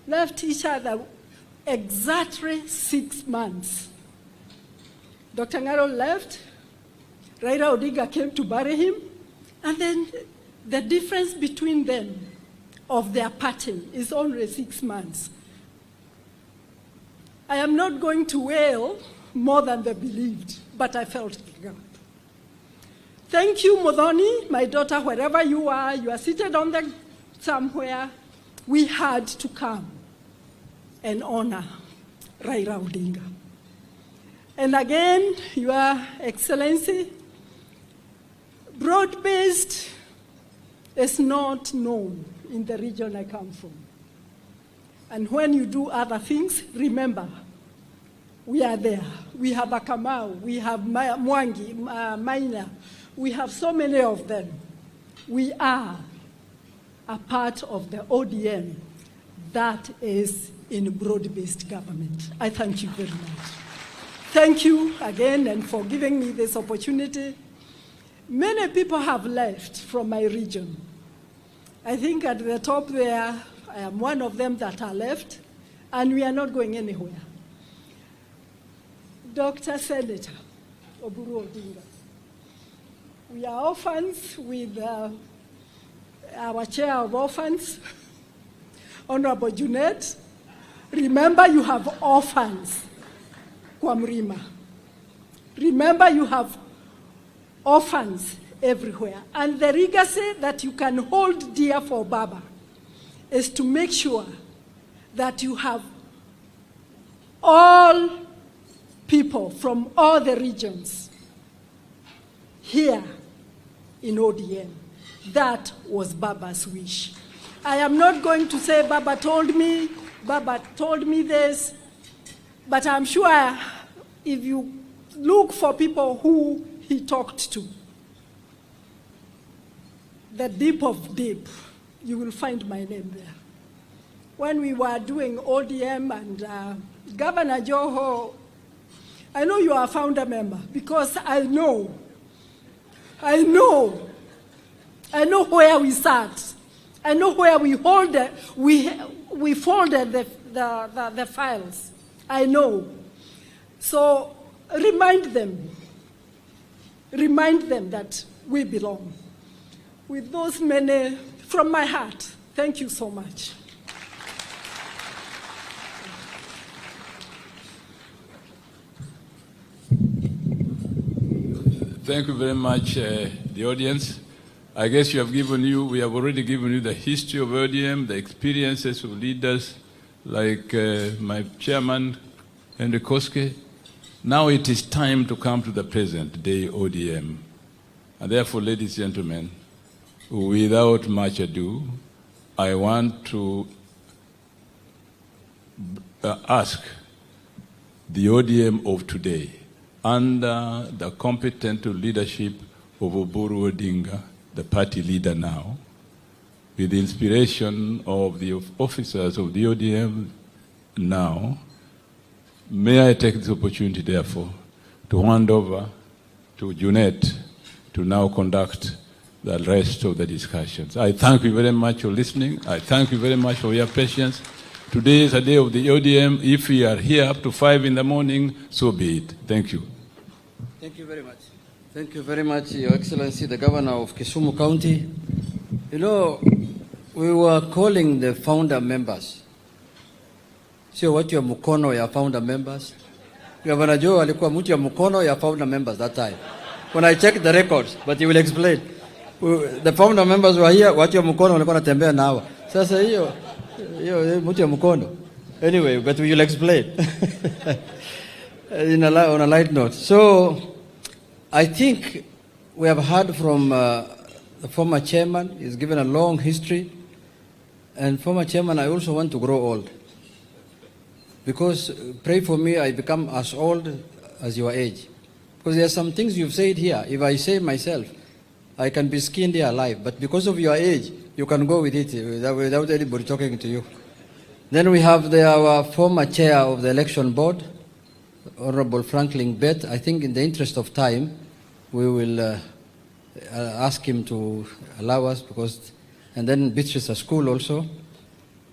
left each other exactly 6 months. Dr. Ngaru left, Raila Odinga came to bury him, and then the difference between them of their parting is only 6 months. I am not going to wail more than they believed, but I felt God. Thank you, Modoni, my daughter, wherever you are seated on the somewhere, we had to come and honor Raila Odinga. And again, Your Excellency, broad-based is not known in the region I come from. And when you do other things, remember, we are there. We have Akamau, we have Mwangi, Maina, we have so many of them. We are a part of the ODM that is in broad-based government. I thank you very much. Thank you again and for giving me this opportunity. Many people have left from my region. I think at the top there, I am one of them that are left, and we are not going anywhere. Dr. Senator Oburu Odinga, we are orphans with our chair of orphans, Honorable Junet. Remember, you have orphans, Kwamrima. Remember, you have orphans everywhere. And the legacy that you can hold dear for Baba is to make sure that you have all people from all the regions here in ODM. That was Baba's wish. I am not going to say Baba told me this, but I'm sure if you look for people who he talked to, the deep of deep, you will find my name there. When we were doing ODM and Governor Joho, I know you are a founder member because I know where we sat. I know where we folded the files. I know. So remind them that we belong. With those many, from my heart, thank you so much. Thank you very much, the audience. I guess we have already given you the history of ODM, the experiences of leaders like my chairman, Henry Koske. Now it is time to come to the present day ODM. And therefore, ladies and gentlemen, without much ado, I want to ask the ODM of today, under the competent leadership of Oburu Odinga, the party leader now, with the inspiration of the officers of the ODM now, may I take this opportunity, therefore, to hand over to Junet to now conduct the rest of the discussions. I thank you very much for listening. I thank you very much for your patience. Today is a day of the ODM. If we are here up to 5 in the morning, so be it. Thank you. Thank you very much. Thank you very much, Your Excellency, the Governor of Kisumu County. You know, we were calling the founder members. Sio watu ya mkono ya founder members. Governor Joe alikuwa mtu ya mkono ya founder members that time. When I checked the records, but he will explain. The founder members were here, watu ya mkono walikuwa natembea nao. Sasa hiyo mtu ya mkono. Anyway, but we will explain. On a light note. So, I think we have heard from the former chairman. He's given a long history. And former chairman, I also want to grow old. Because pray for me, I become as old as your age. Because there are some things you've said here. If I say myself, I can be skinned here alive. But because of your age, you can go with it without anybody talking to you. Then we have our former chair of the election board, Honorable Franklin Bett. I think in the interest of time, we will ask him to allow us, and then Beatrice School also.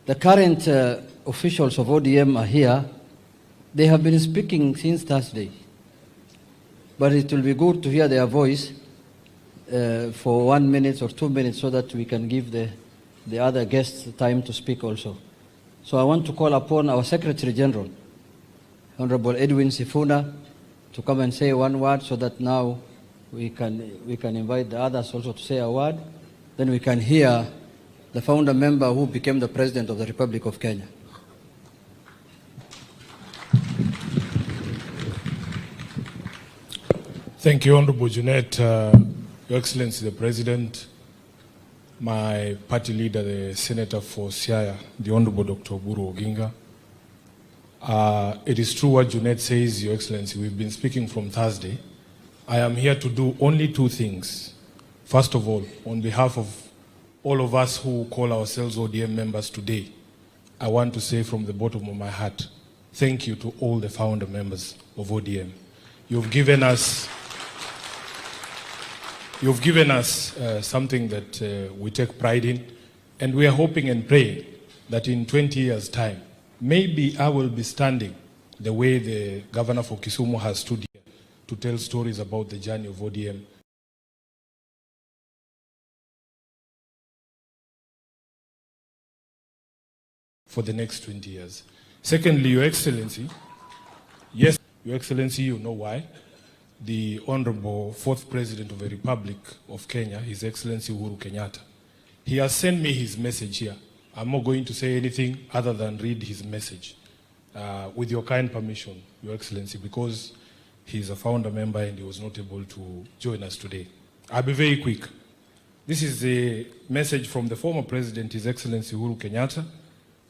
The current officials of ODM are here. They have been speaking since Thursday. But it will be good to hear their voice for 1 minute or 2 minutes so that we can give the other guests time to speak also. So I want to call upon our Secretary General, Honorable Edwin Sifuna, to come and say one word so that now we can invite the others also to say a word. Then we can hear the founder member who became the President of the Republic of Kenya. Thank you, Honorable Junet, Your Excellency the President, my party leader, the Senator for Siaya, the Honorable Dr. Oburu Oginga. It is true what Junet says, Your Excellency. We've been speaking from Thursday. I am here to do only two things. First of all, on behalf of all of us who call ourselves ODM members today, I want to say from the bottom of my heart, thank you to all the founder members of ODM. You've given us something that we take pride in, and we are hoping and praying that in 20 years' time, maybe I will be standing the way the governor for Kisumu has stood here to tell stories about the journey of ODM. For the next 20 years. Secondly, Your Excellency, yes, Your Excellency, you know why. The Honorable Fourth President of the Republic of Kenya, His Excellency Uhuru Kenyatta, he has sent me his message here. I'm not going to say anything other than read his message. With your kind permission, Your Excellency, because he's a founder member and he was not able to join us today. I'll be very quick. This is a message from the former President, His Excellency Uhuru Kenyatta,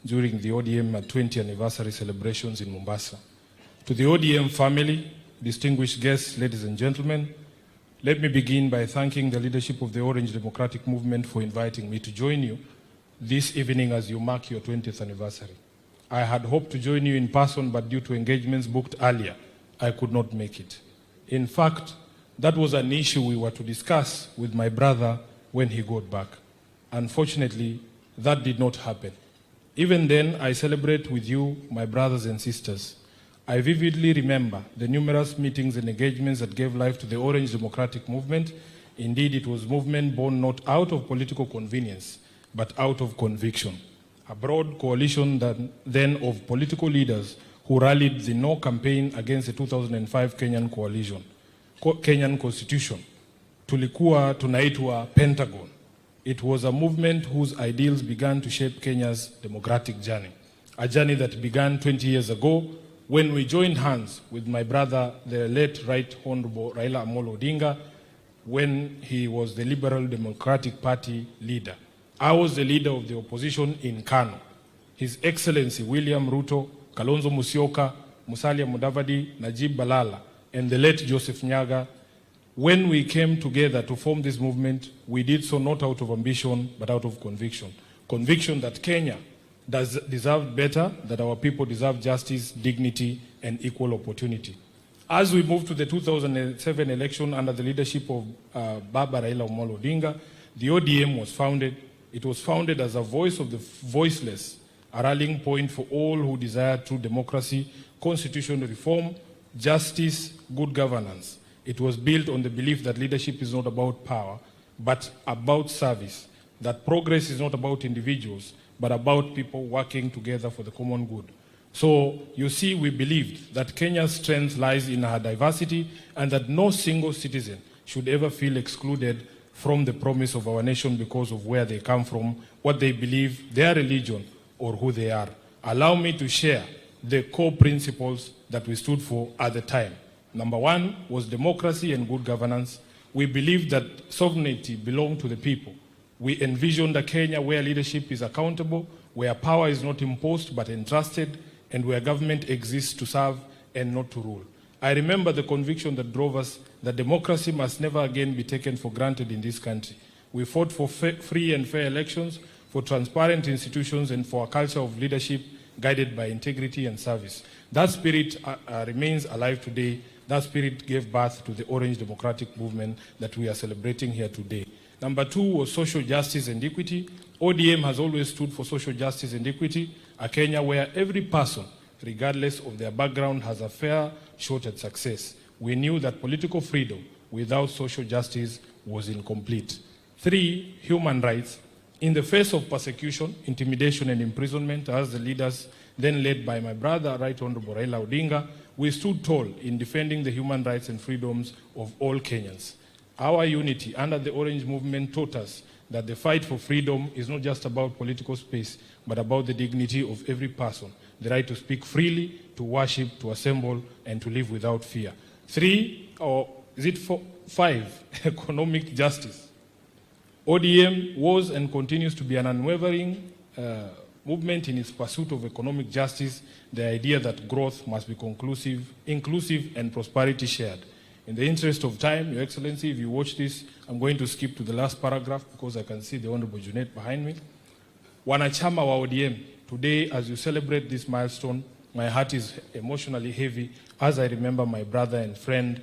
during the ODM 20 anniversary celebrations in Mombasa. To the ODM family, distinguished guests, ladies and gentlemen, let me begin by thanking the leadership of the Orange Democratic Movement for inviting me to join you this evening as you mark your 20th anniversary. I had hoped to join you in person, but due to engagements booked earlier, I could not make it. In fact, that was an issue we were to discuss with my brother when he got back. Unfortunately, that did not happen. Even then, I celebrate with you, my brothers and sisters. I vividly remember the numerous meetings and engagements that gave life to the Orange Democratic Movement. Indeed, it was a movement born not out of political convenience, but out of conviction. A broad coalition then of political leaders who rallied the No campaign against the 2005 Kenyan Constitution. Tulikuwa tunaitwa Pentagon. It was a movement whose ideals began to shape Kenya's democratic journey. A journey that began 20 years ago when we joined hands with my brother, the late Right Honorable Raila Amolo Odinga, when he was the Liberal Democratic Party leader. I was the leader of the opposition in Kano. His Excellency William Ruto, Kalonzo Musyoka, Musalia Mudavadi, Najib Balala, and the late Joseph Nyaga. When we came together to form this movement, we did so not out of ambition, but out of conviction. Conviction that Kenya does deserve better, that our people deserve justice, dignity, and equal opportunity. As we moved to the 2007 election under the leadership of Baba Raila Amolo Odinga, the ODM was founded. It was founded as a voice of the voiceless, a rallying point for all who desire true democracy, constitutional reform, justice, good governance. It was built on the belief that leadership is not about power, but about service, that progress is not about individuals, but about people working together for the common good. So, you see, we believed that Kenya's strength lies in her diversity and that no single citizen should ever feel excluded from the promise of our nation because of where they come from, what they believe, their religion, or who they are. Allow me to share the core principles that we stood for at the time. Number one was democracy and good governance. We believed that sovereignty belonged to the people. We envisioned a Kenya where leadership is accountable, where power is not imposed but entrusted, and where government exists to serve and not to rule. I remember the conviction that drove us that democracy must never again be taken for granted in this country. We fought for free and fair elections, for transparent institutions, and for a culture of leadership guided by integrity and service. That spirit remains alive today. That spirit gave birth to the Orange Democratic Movement that we are celebrating here today. Number two was social justice and equity. ODM has always stood for social justice and equity, a Kenya where every person, regardless of their background, has a fair shot at success. We knew that political freedom without social justice was incomplete. Three, human rights. In the face of persecution, intimidation, and imprisonment, as the leaders then led by my brother, Right Honorable Raila Odinga, we stood tall in defending the human rights and freedoms of all Kenyans. Our unity under the Orange Movement taught us that the fight for freedom is not just about political space, but about the dignity of every person, the right to speak freely, to worship, to assemble, and to live without fear. 3, or is it 5, economic justice. ODM was and continues to be an unwavering movement in its pursuit of economic justice, the idea that growth must be inclusive, and prosperity shared. In the interest of time, Your Excellency, if you watch this, I'm going to skip to the last paragraph because I can see the Honorable Junet behind me. Wanachama wa ODM, today as you celebrate this milestone, my heart is emotionally heavy as I remember my brother and friend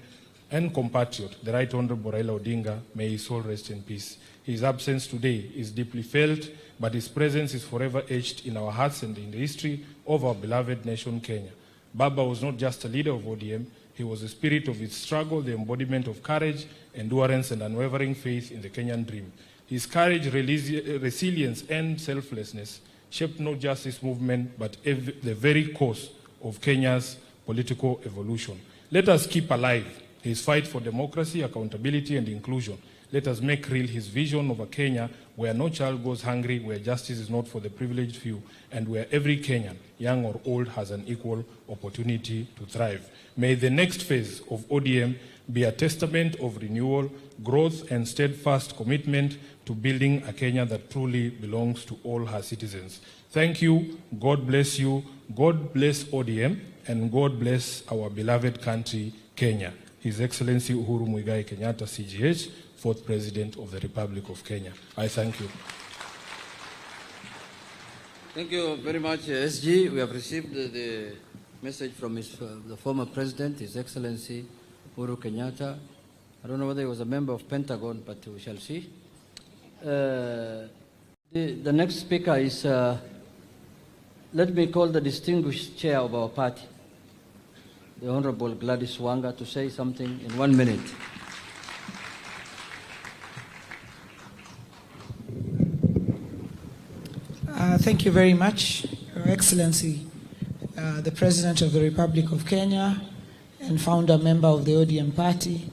and compatriot, the Right Honorable Raila Odinga, may his soul rest in peace. His absence today is deeply felt, but his presence is forever etched in our hearts and in the history of our beloved nation, Kenya. Baba was not just a leader of ODM, he was the spirit of its struggle, the embodiment of courage, endurance, and unwavering faith in the Kenyan dream. His courage, resilience, and selflessness shaped not just this movement, but the very course of Kenya's political evolution. Let us keep alive his fight for democracy, accountability, and inclusion. Let us make real his vision of a Kenya where no child goes hungry, where justice is not for the privileged few, and where every Kenyan, young or old, has an equal opportunity to thrive. May the next phase of ODM be a testament of renewal, growth, and steadfast commitment to building a Kenya that truly belongs to all her citizens. Thank you, God bless you, God bless ODM, and God bless our beloved country, Kenya. His Excellency Uhuru Muigai Kenyatta, CGH, 4th President of the Republic of Kenya. I thank you. Thank you very much, SG. We have received the message from the former President, His Excellency Uhuru Kenyatta. I don't know whether he was a member of Pentagon, but we shall see. The next speaker is, let me call the distinguished chair of our party, the Honorable Gladys Wanga, to say something in 1 minute. Thank you very much, Your Excellency, the President of the Republic of Kenya and founder member of the ODM party,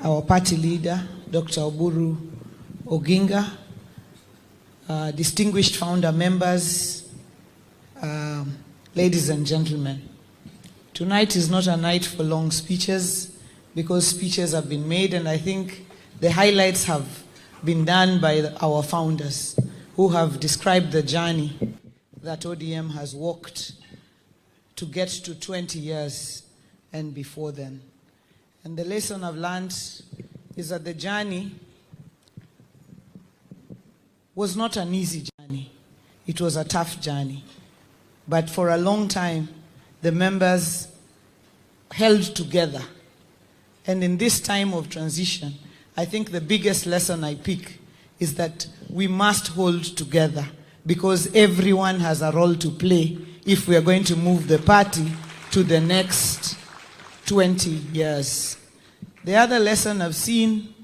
our party leader, Dr. Oburu Oginga, distinguished founder members, ladies and gentlemen. Tonight is not a night for long speeches because speeches have been made, and I think the highlights have been done by our founders who have described the journey that ODM has walked to get to 20 years and before then. And the lesson I've learned is that the journey was not an easy journey. It was a tough journey. But for a long time, the members held together. And in this time of transition, I think the biggest lesson I pick is that we must hold together because everyone has a role to play if we are going to move the party to the next 20 years. The other lesson I've seen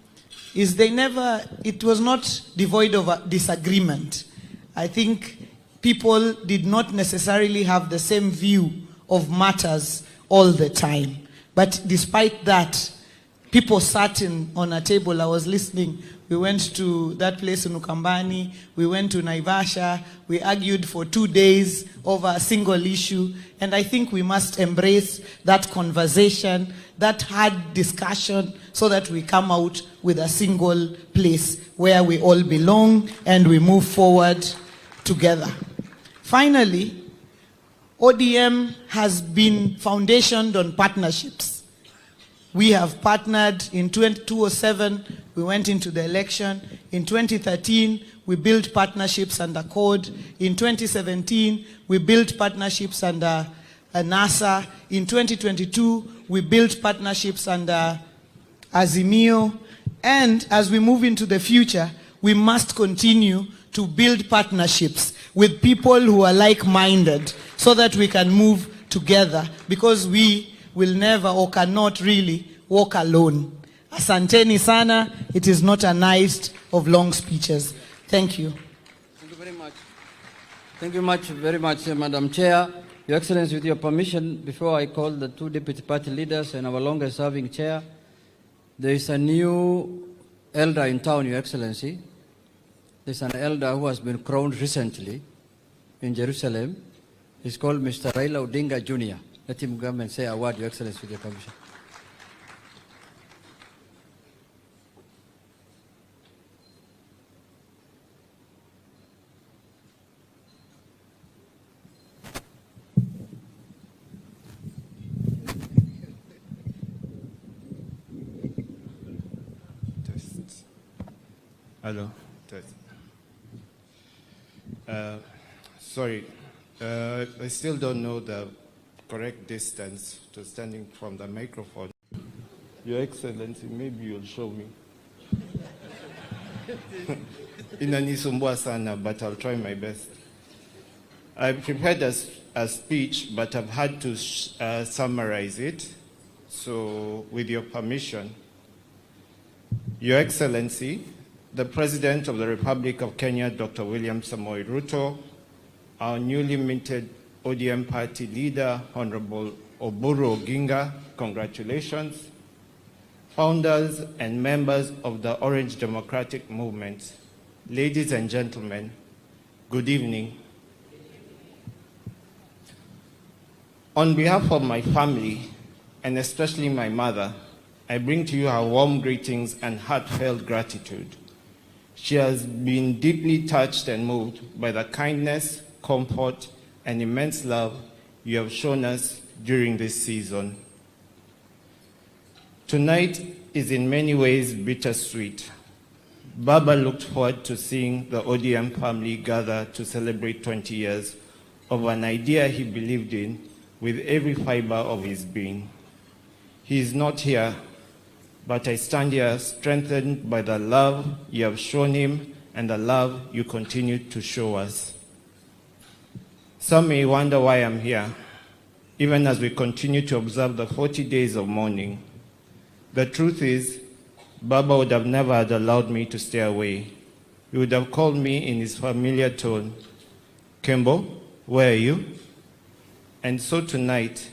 is it was not devoid of disagreement. I think people did not necessarily have the same view of matters all the time. But despite that, people sat on a table. I was listening. We went to that place in Ukambani. We went to Naivasha. We argued for 2 days over a single issue. And I think we must embrace that conversation, that hard discussion, so that we come out with a single place where we all belong and we move forward together. Finally, ODM has been foundationed on partnerships. We have partnered in 2007, we went into the election. In 2013, we built partnerships under CORD. In 2017, we built partnerships under NASA. In 2022, we built partnerships under Azimio. And as we move into the future, we must continue to build partnerships with people who are like-minded so that we can move together, because we will never or cannot really walk alone. Asanteni sana. It is not a night of long speeches. Thank you. Thank you very much. Thank you very much, Madam Chair. Your Excellency, with your permission, before I call the two deputy party leaders and our longest-serving chair, there is a new elder in town, Your Excellency. There's an elder who has been crowned recently in Jerusalem. He's called Mr. Raila Odinga Jr. Let him come and say a word, Your Excellency, with your permission. Hello. Sorry, I still don't know the correct distance to standing from the microphone. Your Excellency, maybe you'll show me. Inanisumbua sana, but I'll try my best. I prepared a speech, but I've had to summarize it. So, with your permission, Your Excellency, the President of the Republic of Kenya, Dr. William Ruto, our newly minted ODM party leader, Honorable Oburu Oginga, congratulations. Founders and members of the Orange Democratic Movement, ladies and gentlemen, good evening. On behalf of my family, and especially my mother, I bring to you our warm greetings and heartfelt gratitude. She has been deeply touched and moved by the kindness, comfort, and immense love you have shown us during this season. Tonight is in many ways bittersweet. Baba looked forward to seeing the ODM family gather to celebrate 20 years of an idea he believed in with every fiber of his being. He is not here, but I stand here strengthened by the love you have shown him and the love you continue to show us. Some may wonder why I'm here, even as we continue to observe the 40 days of mourning. The truth is, Baba would have never had allowed me to stay away. He would have called me in his familiar tone, Kembo, where are you? And so tonight,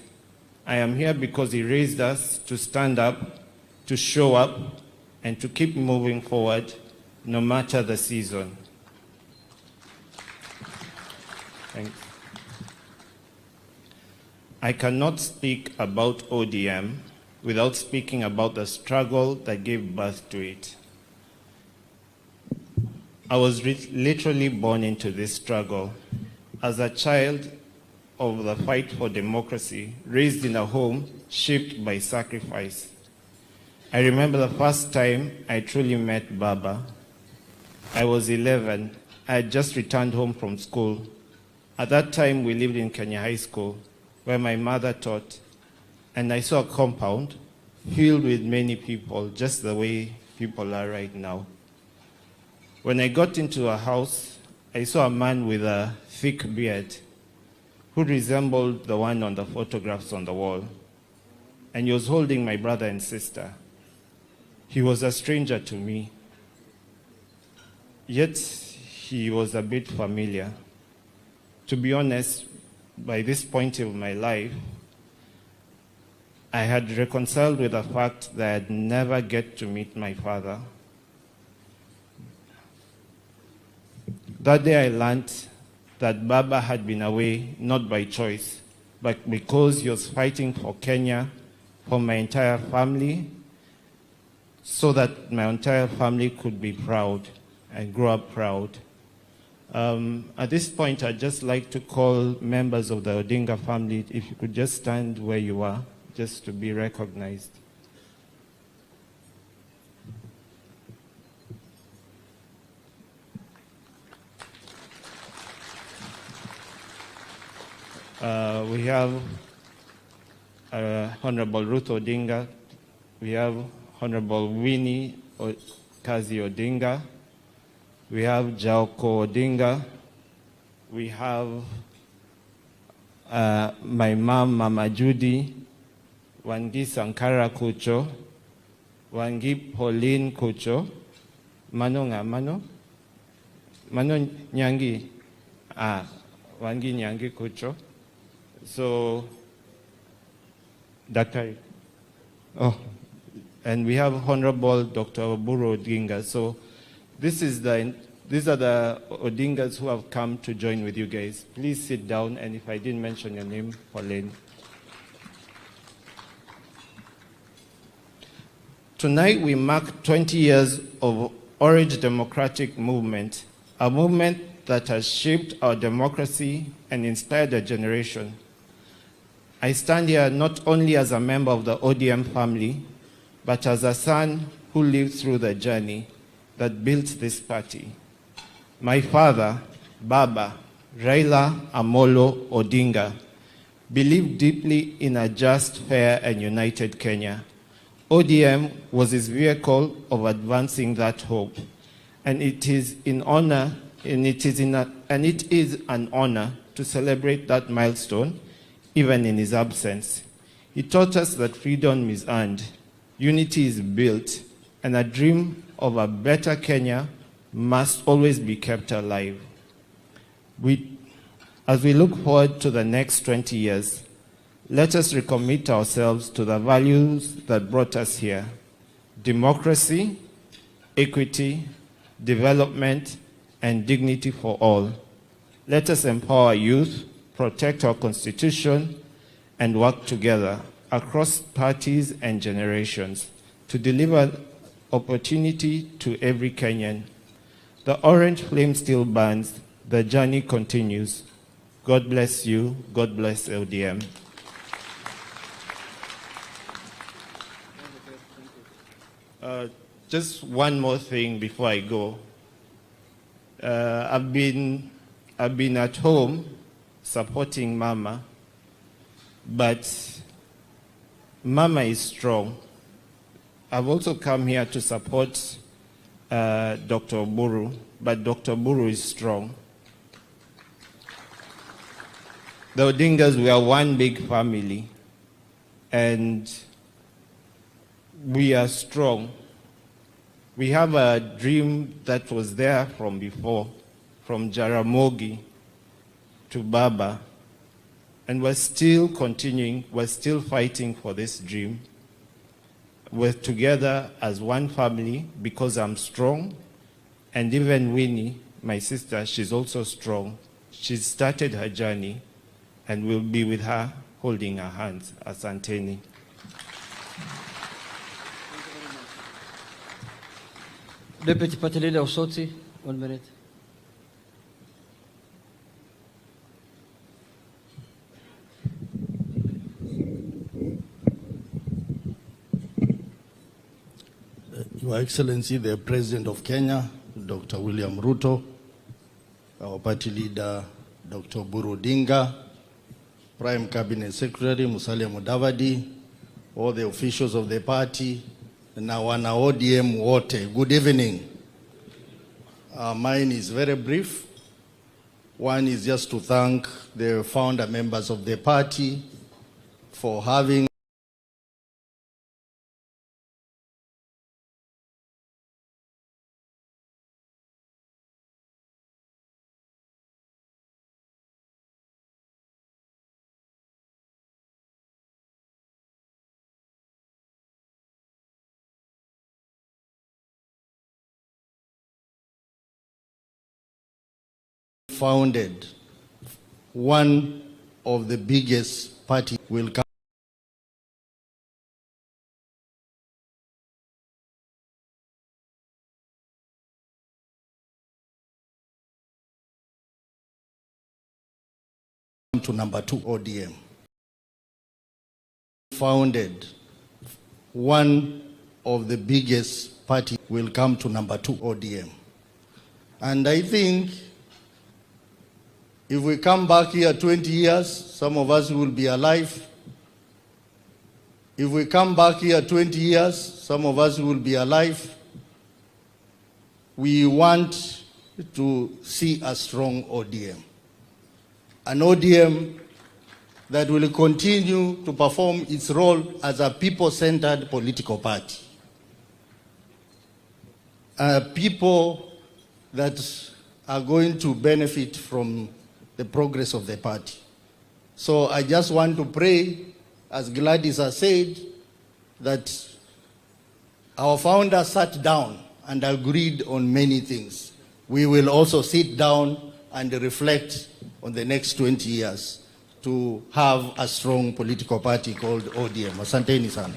I am here because he raised us to stand up, to show up, and to keep moving forward, no matter the season. Thanks. I cannot speak about ODM without speaking about the struggle that gave birth to it. I was literally born into this struggle. As a child of the fight for democracy, raised in a home shaped by sacrifice. I remember the first time I truly met Baba. I was 11. I had just returned home from school. At that time, we lived in Kenya High School, where my mother taught, and I saw a compound filled with many people, just the way people are right now. When I got into a house, I saw a man with a thick beard who resembled the one on the photographs on the wall, and he was holding my brother and sister. He was a stranger to me, yet he was a bit familiar. To be honest, by this point of my life, I had reconciled with the fact that I'd never get to meet my father. That day I learned that Baba had been away not by choice, but because he was fighting for Kenya, for my entire family, so that my entire family could be proud and grow up proud. At this point, I'd just like to call members of the Odinga family, if you could just stand where you are, just to be recognized. We have Honorable Ruto Odinga. We have Honorable Winnie Kazi Odinga. We have Jaoko Odinga. We have my mom, Mama Judy, Wangi Sankara Kucho, Wangi Pauline Kucho, Mano Nyangi, Wangi Nyangi Kucho. So, Dr. And we have Honorable Dr. Oburu Oginga. So, this is the These are the Odingas who have come to join with you guys. Please sit down, and if I didn't mention your name, Pauline. Tonight we mark 20 years of Orange Democratic Movement, a movement that has shaped our democracy and inspired a generation. I stand here not only as a member of the ODM family, but as a son who lived through the journey that built this party. My father, Baba, Raila Amolo Odinga, believed deeply in a just, fair, and united Kenya. ODM was his vehicle of advancing that hope, and it is an honor to celebrate that milestone, even in his absence. He taught us that freedom is earned, unity is built, and a dream of a better Kenya must always be kept alive. As we look forward to the next 20 years, let us recommit ourselves to the values that brought us here: democracy, equity, development, and dignity for all. Let us empower youth, protect our constitution, and work together across parties and generations to deliver opportunity to every Kenyan. The orange flame still burns. The journey continues. God bless you. God bless LDM. Just one more thing before I go. I've been at home supporting Mama, but Mama is strong. I've also come here to support Dr. Oburu, but Dr. Oburu is strong. The Odingas, we are one big family, and we are strong. We have a dream that was there from before, from Jaramogi to Baba, and we're still continuing, we're still fighting for this dream. We're together as one family because I'm strong, and even Winnie, my sister, she's also strong. She's started her journey, and we'll be with her, holding her hands. Asanteni. Deputy Party Leader Osoti, 1 minute. Your Excellency, the President of Kenya, Dr. William Ruto, our party leader, Dr. Oburu Odinga, Prime Cabinet Secretary, Musalia Mudavadi, all the officials of the party, and our ODM wote. Good evening. Mine is very brief. One is just to thank the founder members of the party for having founded one of the biggest parties will come to number 2, ODM. Founded one of the biggest parties will come to number 2, ODM. And I think if we come back here 20 years, some of us will be alive. If we come back here 20 years, some of us will be alive. We want to see a strong ODM. An ODM that will continue to perform its role as a people-centered political party. People that are going to benefit from the progress of the party. So I just want to pray, as Gladys has said, that our founder sat down and agreed on many things. we will also sit down and reflect on the next 20 years to have a strong political party called ODM. Asanteni sana.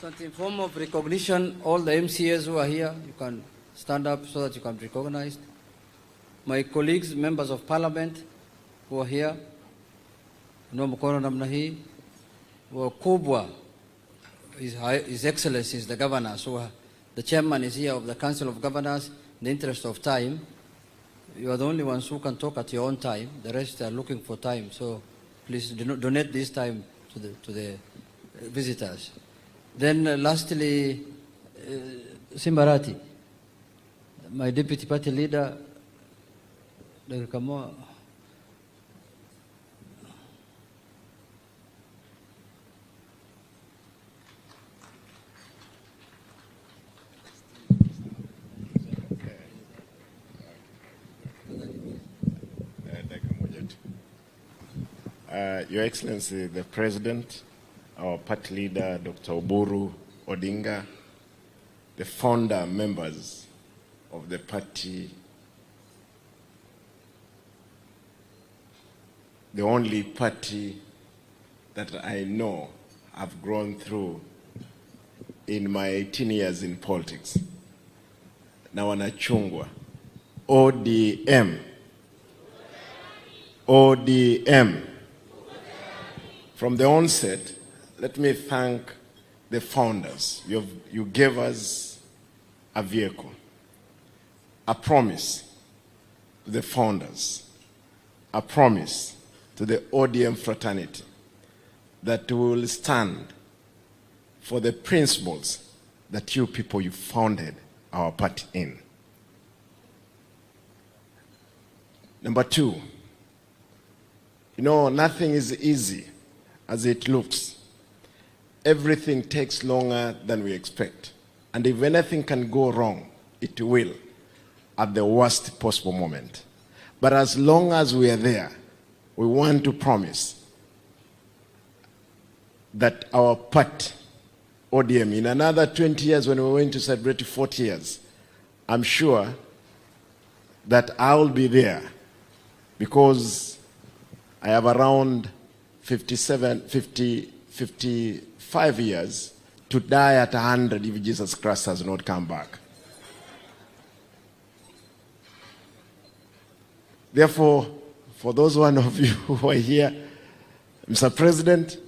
So in form of recognition, all the MCAs who are here, you can stand up so that you can be recognized. My colleagues, members of parliament who are here, mkono namna hii, wakubwa, His Excellency is the governor, so the chairman is here of the Council of Governors. In the interest of time, you are the only ones who can talk at your own time. The rest are looking for time, so please donate this time to the visitors. Then lastly, Simbarati, my deputy party leader, Dr. Kamoa. Your Excellency, the President, our party leader, Dr. Oburu Odinga, the founder members of the party, the only party that I know I've grown through in my 18 years in politics. Now wanachungwa. ODM. ODM. From the onset, let me thank the founders. You gave us a vehicle, a promise to the founders, a promise to the ODM fraternity that we will stand for the principles that you people you founded our party in. Number two, you know, nothing is easy as it looks. Everything takes longer than we expect. And if anything can go wrong, it will at the worst possible moment. But as long as we are there, we want to promise that our party, ODM, in another 20 years when we're going to celebrate 40 years, I'm sure that I'll be there because I have around 55 years to die at 100 if Jesus Christ has not come back. Therefore, for those one of you who are here, Mr. President,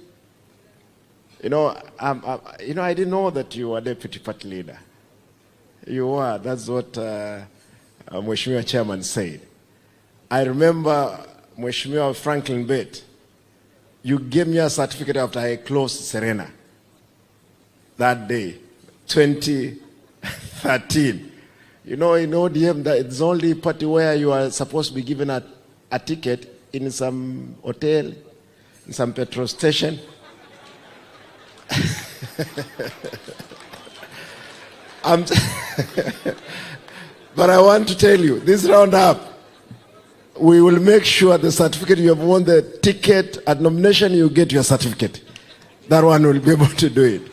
you know, I didn't know that you were deputy party leader. You were. That's what Mheshimiwa Chairman said. I remember Mheshimiwa Franklin Bett, you gave me a certificate after I closed Serena that day, 2013. You know, in ODM, it's the only party where you are supposed to be given a ticket in some hotel, in some petrol station. But I want to tell you, this roundup, we will make sure the certificate you have won, the ticket at nomination, you get your certificate. That one will be able to do it.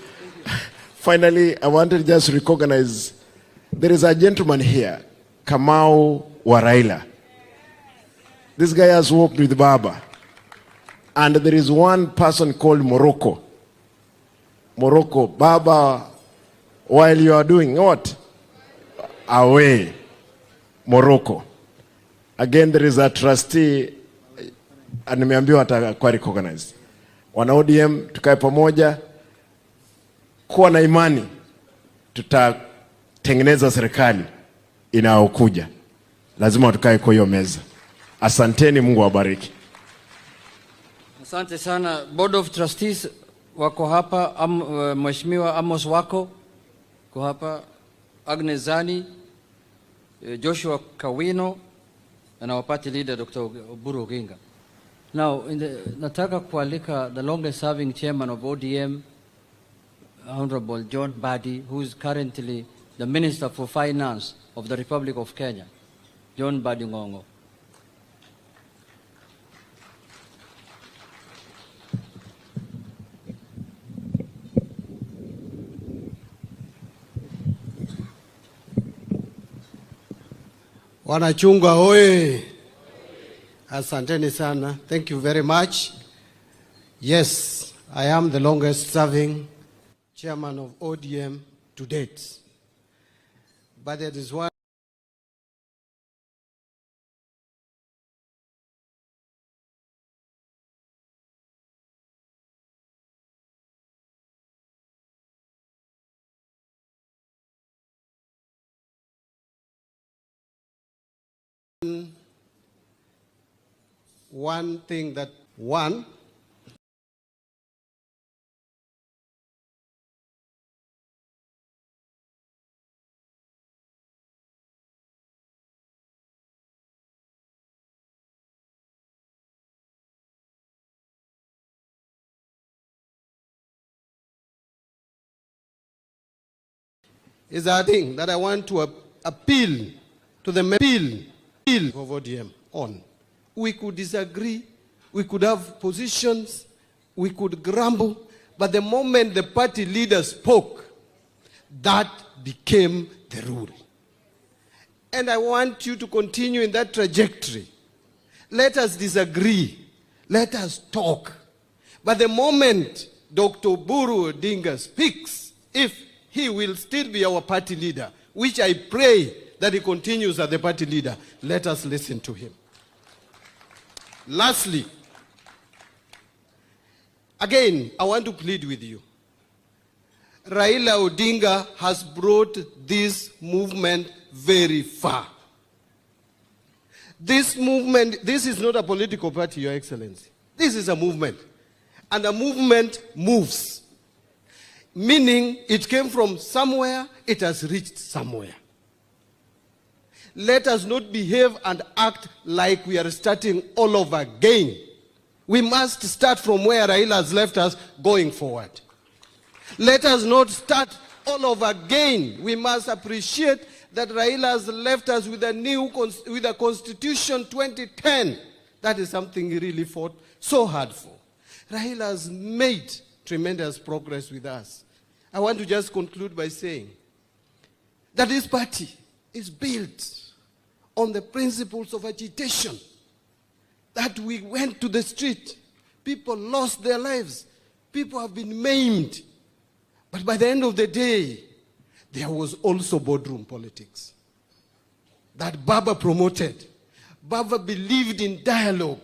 Finally, I want to just recognize, there is a gentleman here, Kamau Waraila. This guy has worked with Baba. And there is one person called Morocco. Morocco, Baba, while you are doing what? Away. Morocco. Again, there is a trustee, and nimeambiwa atakuwa recognized. Wana ODM, tukae pamoja, kuwa na imani, tutatengeneza serikali inayokuja. Lazima tukae kwa hiyo meza. Asanteni, Mungu awabariki. Asante sana. Board of Trustees wako hapa, Mheshimiwa Amos wako hapa, Agnes Zani, Joshua Kawino, and our party leader, Dr. Oburu Odinga. Now, nataka kualika the longest serving chairman of ODM, Honorable John Badi, who is currently the Minister for Finance of the Republic of Kenya. John Badi Ngongo. Wanachungwa hoye. Asanteni sana. Thank you very much. Yes, I am the longest serving chairman of ODM to date. But there is one thing that is a thing that I want to appeal to the appeal of ODM on. We could disagree, we could have positions, we could grumble, but the moment the party leader spoke, that became the rule. And I want you to continue in that trajectory. Let us disagree, let us talk. But the moment Dr. Buru Odinga speaks, if he will still be our party leader, which I pray that he continues as the party leader, let us listen to him. Lastly, again, I want to plead with you. Raila Odinga has brought this movement very far. This movement, this is not a political party, Your Excellency. This is a movement. And a movement moves. Meaning it came from somewhere, it has reached somewhere. Let us not behave and act like we are starting all over again. We must start from where Raila has left us going forward. Let us not start all over again. We must appreciate that Raila has left us with a constitution 2010. That is something he really fought so hard for. Raila has made tremendous progress with us. I want to just conclude by saying that this party is built on the principles of agitation. That we went to the street, people lost their lives, people have been maimed. But by the end of the day, there was also boardroom politics that Baba promoted. Baba believed in dialogue.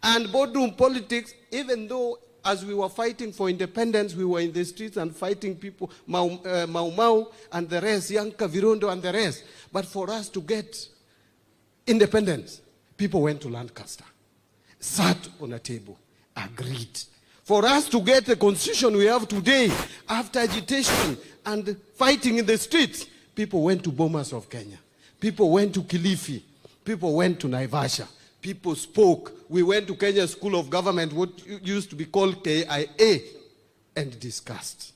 And boardroom politics, even though as we were fighting for independence, we were in the streets and fighting people, Mau Mau and the rest, Yanka Virondo and the rest. But for us to get independence, people went to Lancaster, sat on a table, agreed. For us to get the constitution we have today, after agitation and fighting in the streets, people went to Bomas of Kenya. People went to Kilifi. People went to Naivasha. People spoke. We went to Kenya School of Government, what used to be called KIA, and discussed.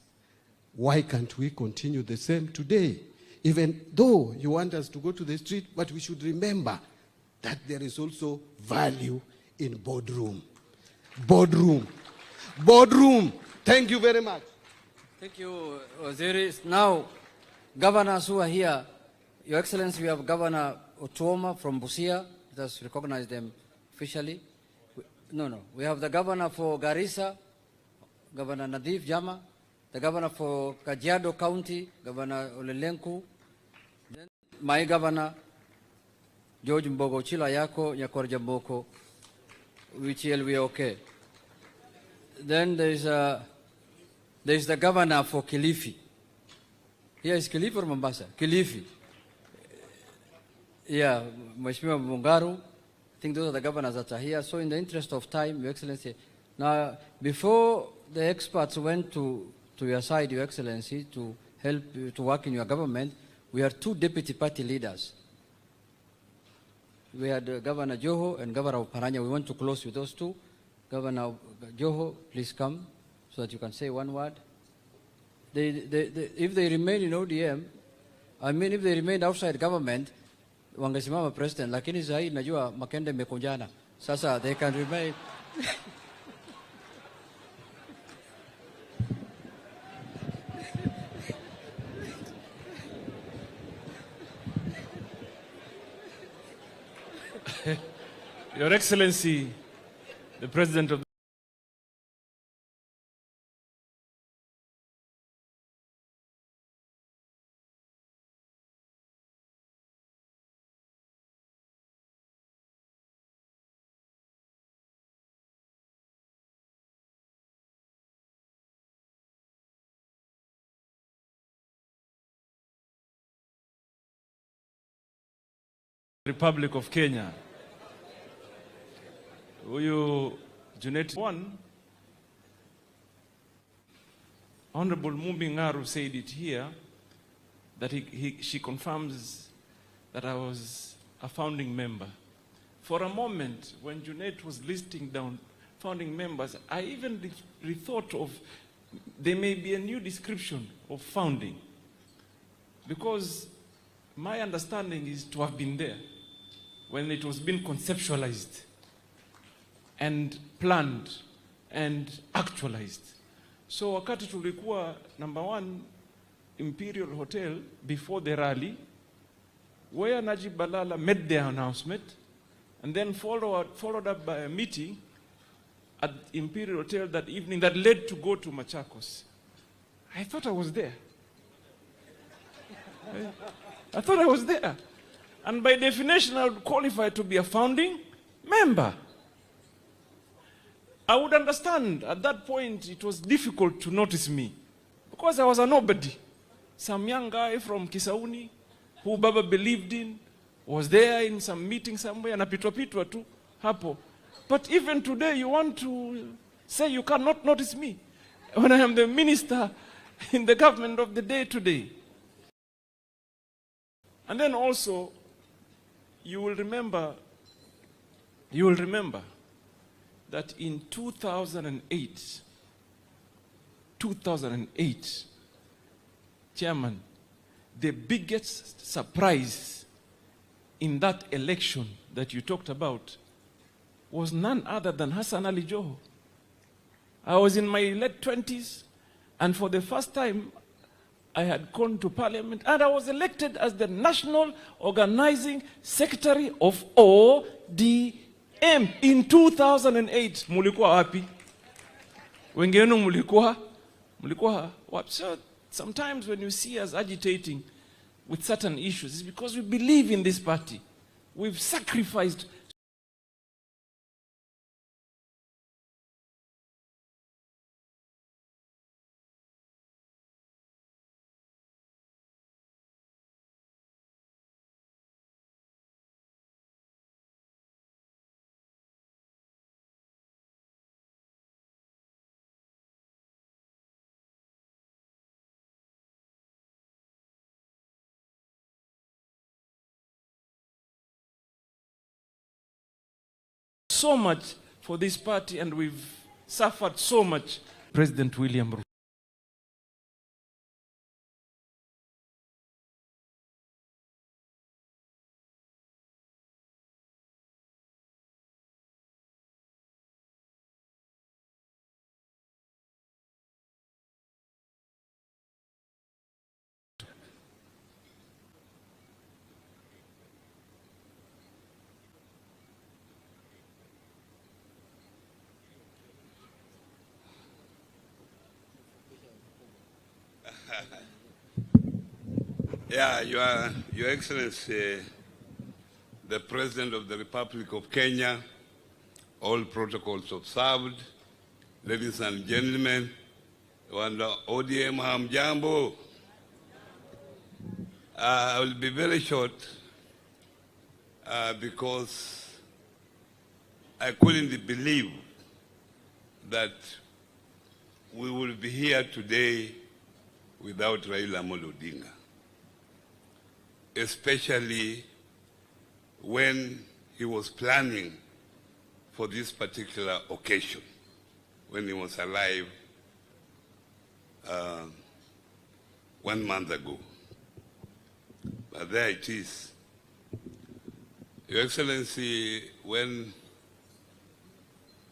Why can't we continue the same today? Even though you want us to go to the street, but we should remember that there is also value in boardroom. Boardroom. Boardroom. Thank you very much. Thank you, Waziri. Now, governors who are here, Your Excellency, we have Governor Otuoma from Busia. Let us recognize them officially. We have the governor for Garissa, Governor Nadif Jama, the governor for Kajiado County, Governor Olelenku, then my governor, George Mbogo Chila Yako, Nyakorja Mboko, which will be okay. Then there is the governor for Kilifi. Here is Kilifi or Mombasa? Kilifi. Yeah, Mheshimiwa Mungaru. I think those are the governors that are here. So in the interest of time, Your Excellency, now before the experts went to your side, Your Excellency, to help you to work in your government, we had two deputy party leaders. We had Governor Joho and Governor Paranya. We want to close with those two. Governor Joho, please come so that you can say one word. If they remain in ODM, I mean if they remain outside government, wangesimama president, lakini zaidi najua Makende mekunjana. Sasa they can remain. Your Excellency, the President of the Republic of Kenya, huyu Junet one, Honorable Mumbi Ngaru said it here, that she confirms that I was a founding member. For a moment, when Junet was listing down founding members, I even rethought of there may be a new description of founding, because my understanding is to have been there when it was being conceptualized and planned and actualized. So wakati tulikuwa number 1 Imperial Hotel before the rally, where Najib Balala made the announcement and then followed up by a meeting at Imperial Hotel that evening that led to go to Machakos. I thought I was there. I thought I was there. And by definition, I would qualify to be a founding member. I would understand at that point it was difficult to notice me because I was a nobody. Some young guy from Kisauni who Baba believed in was there in some meeting somewhere, napitwa tu hapo. But even today you want to say you cannot notice me when I am the minister in the government of the day today. And then also, you will remember that in 2008, Chairman, the biggest surprise in that election that you talked about was none other than Hassan Ali Joho. I was in my late 20s, and for the first time, I had gone to Parliament, and I was elected as the National Organizing Secretary of ODM in 2008. Mulikuwa wapi? Wengine mulikuwa wapi? So sometimes when you see us agitating with certain issues, it's because we believe in this party. We've sacrificed so much for this party, and we've suffered so much. President William Ruto. Yeah, Your Excellency, the President of the Republic of Kenya, all protocols observed, ladies and gentlemen, wanda ODM hamjambo. I will be very short because I couldn't believe that we will be here today without Raila Amolo Odinga, especially when he was planning for this particular occasion, when he was alive 1 month ago. But there it is. Your Excellency, when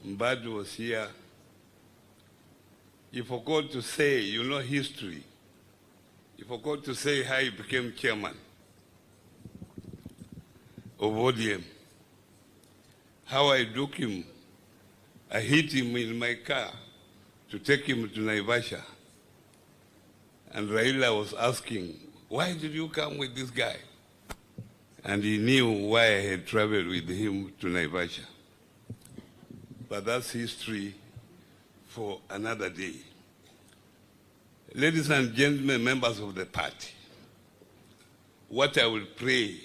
Mbadu was here, you forgot to say, you know history. You forgot to say how he became chairman of ODM. how I took him. I hit him in my car to take him to Naivasha. And Raila was asking, why did you come with this guy? And he knew why I had traveled with him to Naivasha. But that's history for another day. Ladies and gentlemen, members of the party, what I will pray,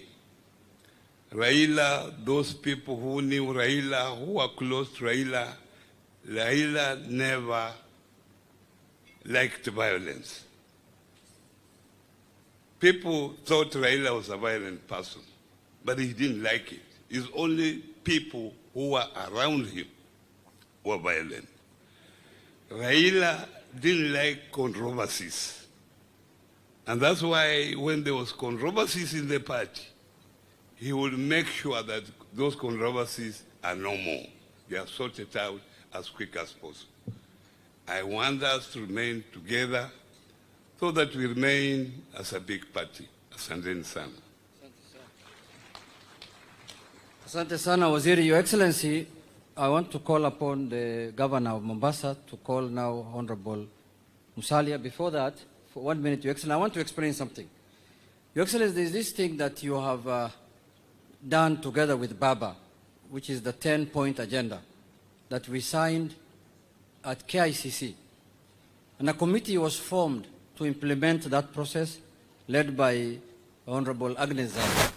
Raila, those people who knew Raila, who are close to Raila, Raila never liked violence. People thought Raila was a violent person, but he didn't like it. It's only people who were around him who were violent. Raila didn't like controversies. And that's why when there was controversies in the party, he would make sure that those controversies are no more. They are sorted out as quick as possible. I want us to remain together so that we remain as a big party. Asante sana. Asante sana, Waziri. Your Excellency, I want to call upon the Governor of Mombasa to call now Honorable Musalia. Before that, for 1 minute, Your Excellency, I want to explain something. Your Excellency, there is this thing that you have done together with Baba, which is the 10-point agenda that we signed at KICC. And a committee was formed to implement that process, led by Honorable Agnes Zani.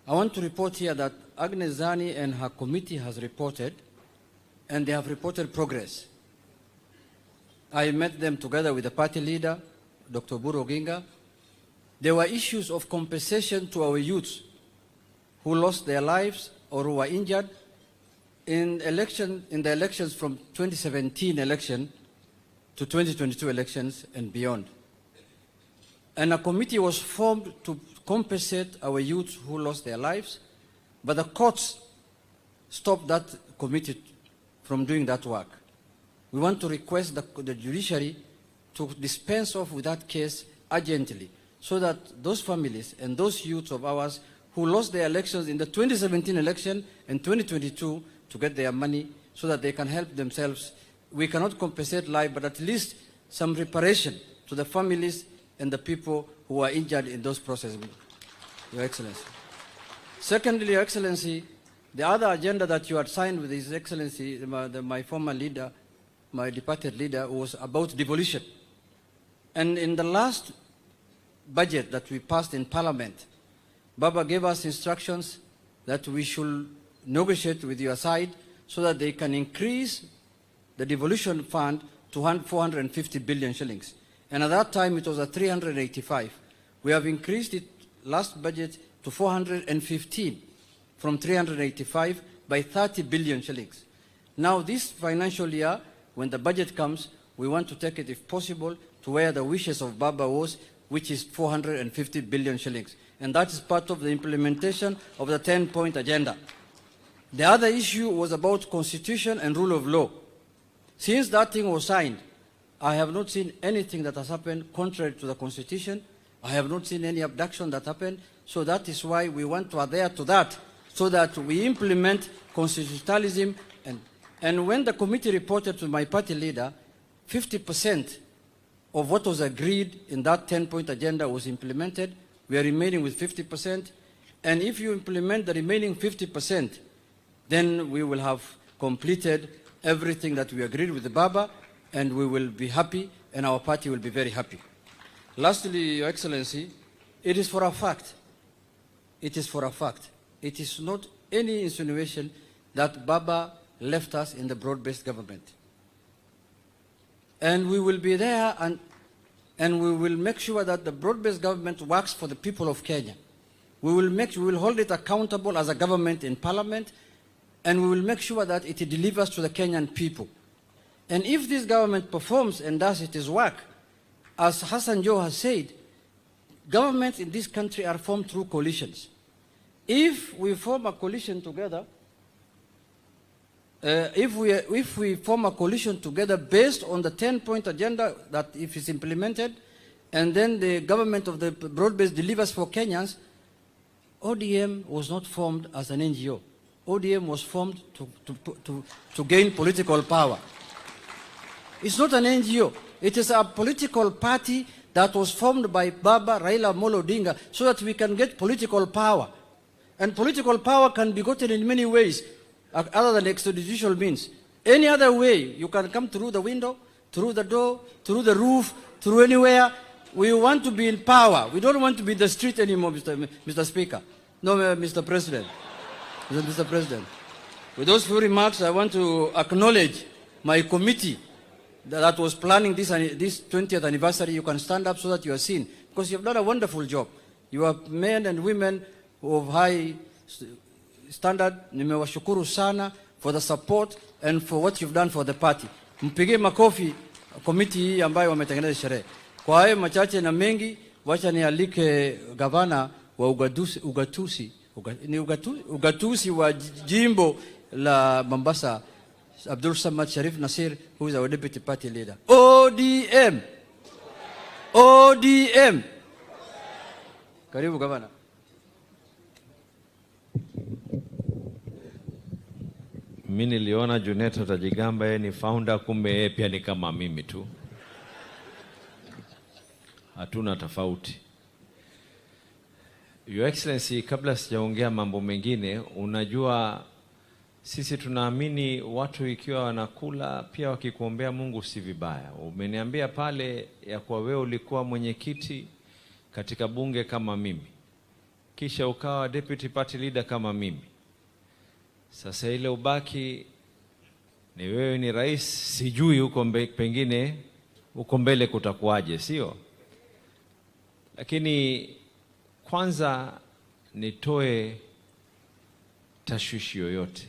I want to report here that Agnes Zani and her committee has reported, and they have reported progress. I met them together with the party leader, Dr. Buru Oginga. There were issues of compensation to our youths who lost their lives or who were injured in the elections from 2017 election to 2022 elections and beyond. And a committee was formed to compensate our youths who lost their lives, but the courts stopped that committee from doing that work. We want to request the judiciary to dispense off with that case urgently, so that those families and those youths of ours who lost their elections in the 2017 election and 2022 to get their money so that they can help themselves. We cannot compensate life, but at least some reparation to the families and the people who are injured in those processes, Your Excellency. Secondly, Your Excellency, the other agenda that you had signed with His Excellency, my former leader, my departed leader, was about devolution. And in the last budget that we passed in Parliament, Baba gave us instructions that we should negotiate with your side so that they can increase the devolution fund to 450 billion shillings. And at that time, it was at 385. We have increased it last budget to 415 from 385 by 30 billion shillings. Now, this financial year, when the budget comes, we want to take it, if possible, to where the wishes of Baba was, which is 450 billion shillings. And that is part of the implementation of the 10-point agenda. The other issue was about constitution and rule of law. Since that thing was signed, I have not seen anything that has happened contrary to the constitution. I have not seen any abduction that happened. So that is why we want to adhere to that, so that we implement constitutionalism. And when the committee reported to my party leader, 50% of what was agreed in that 10-point agenda was implemented. We are remaining with 50%. And if you implement the remaining 50%, then we will have completed everything that we agreed with the Baba, and we will be happy, and our party will be very happy. Lastly, Your Excellency, it is for a fact. It is for a fact. It is not any insinuation that Baba left us in the broad-based government. And we will be there, and we will make sure that the broad-based government works for the people of Kenya. We will hold it accountable as a government in Parliament, and we will make sure that it delivers to the Kenyan people. And if this government performs and does its work, as Hassan Joe has said, governments in this country are formed through coalitions. If we form a coalition together, if we form a coalition together based on the 10-point agenda that if it's implemented, and then the government of the broad-based delivers for Kenyans, ODM was not formed as an NGO. ODM was formed to gain political power. It's not an NGO. It is a political party that was formed by Baba Raila Amolo Odinga so that we can get political power. And political power can be gotten in many ways other than extrajudicial means. Any other way, you can come through the window, through the door, through the roof, through anywhere. We want to be in power. We don't want to be in the street anymore, Mr. Speaker. No, Mr. President. Mr. President. With those few remarks, I want to acknowledge my committee that was planning this 20th anniversary. You can stand up so that you are seen, because you have done a wonderful job. You are men and women of high standard. Nimewashukuru sana for the support and for what you've done for the party. Mpige makofi committee hii ambayo wametengeneza sherehe. Kwa hayo machache na mengi, wacha nialike gavana wa ugatuzi wa jimbo la Mombasa, Abdul Samad Sharif Nasir, who is our deputy party leader. ODM! ODM! Karibu gavana. Mimi niliona Junet atajigamba yeye ni founder, kumbe yeye pia ni kama mimi tu. Hatuna tofauti. Your Excellency, kabla sijaongea mambo mengine, unajua sisi tunaamini watu ikiwa wanakula pia wakikuombea Mungu si vibaya. Umeniambia pale ya kwa wewe ulikuwa mwenyekiti katika bunge kama mimi, kisha ukawa deputy party leader kama mimi. Sasa ile ubaki ni wewe ni rais, sijui huko pengine huko mbele kutakuwaje, sio? Lakini kwanza nitoe tashwishi yoyote.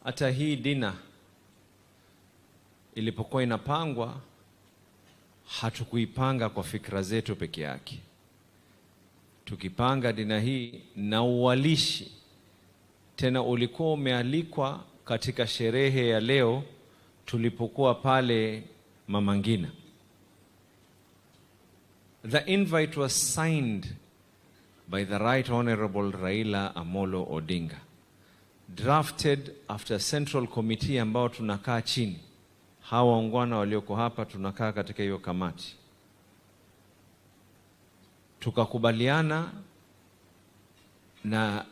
Hata hii dina ilipokuwa inapangwa, hatukuipanga kwa fikra zetu peke yake. Tukipanga dina hii na uwalishi, tena ulikuwa umealikwa katika sherehe ya leo tulipokuwa pale Mama Ngina. The invite was signed by the Right Honorable Raila Amolo Odinga, drafted after Central Committee ambao tunakaa chini. Hawa waungwana walioko hapa tunakaa katika hiyo kamati. Tukakubaliana na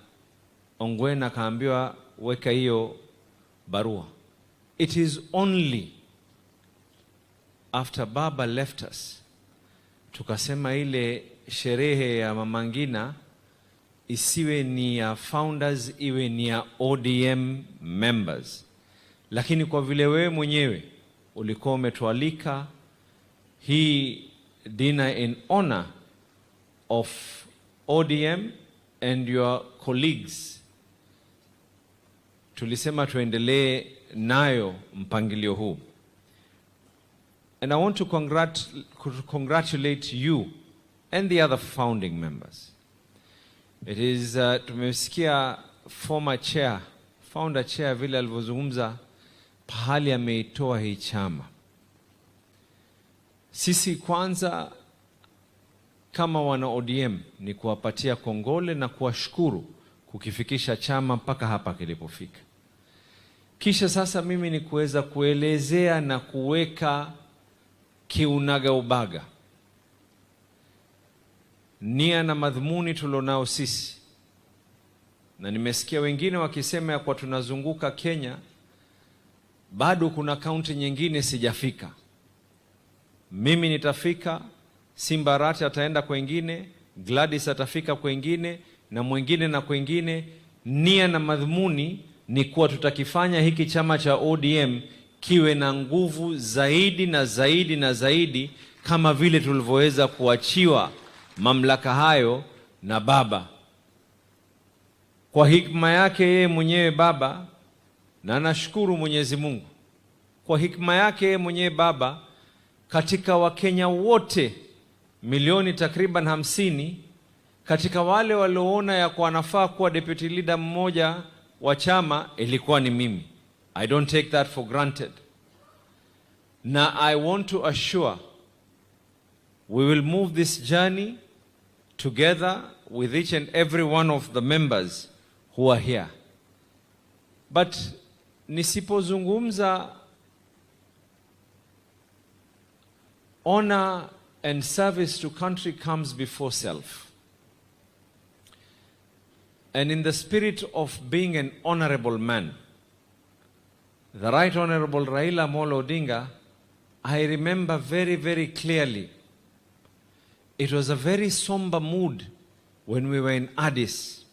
Ongwena kaambiwa weka hiyo barua. It is only after Baba left us tukasema ile sherehe ya Mama Ngina isiwe ni ya founders, iwe ni ya ODM members. Lakini kwa vile wewe mwenyewe ulikuwa umetualika hii dinner in honor of ODM and your colleagues, tulisema tuendelee nayo mpangilio huu. And I want to congratulate you and the other founding members. It is, tumesikia founder chair vile alivyozungumza pahali ameitoa hii chama. Sisi kwanza kama wana ODM ni kuwapatia kongole na kuwashukuru kukifikisha chama mpaka hapa kilipofika. Kisha sasa mimi ni kuweza kuelezea na kuweka kiunaga ubaga nia na madhumuni tulionao sisi. Na nimesikia wengine wakisema ya kwa tunazunguka Kenya, bado kuna kaunti nyingine sijafika. Mimi nitafika, Simbarati ataenda kwengine, Gladys atafika kwengine, na mwingine na kwengine. Nia na madhumuni ni kuwa tutakifanya hiki chama cha ODM kiwe na nguvu zaidi na zaidi na zaidi, kama vile tulivyoweza kuachiwa mamlaka hayo na Baba. Kwa hikma yake yeye mwenyewe Baba, na nashukuru Mwenyezi Mungu kwa hikma yake yeye mwenyewe Baba, katika Wakenya wote milioni takriban 50, katika wale walioona ya kuwa nafaa kuwa deputy leader mmoja wa chama, ilikuwa ni mimi. I don't take that for granted. Na I want to assure we will move this journey together with each and every one of the members who are here. But nisipozungumza honor and service to country comes before self. And in the spirit of being an honorable man, the Right Honorable Raila Amolo Odinga, I remember very, very clearly, it was a very somber mood when we were in Addis.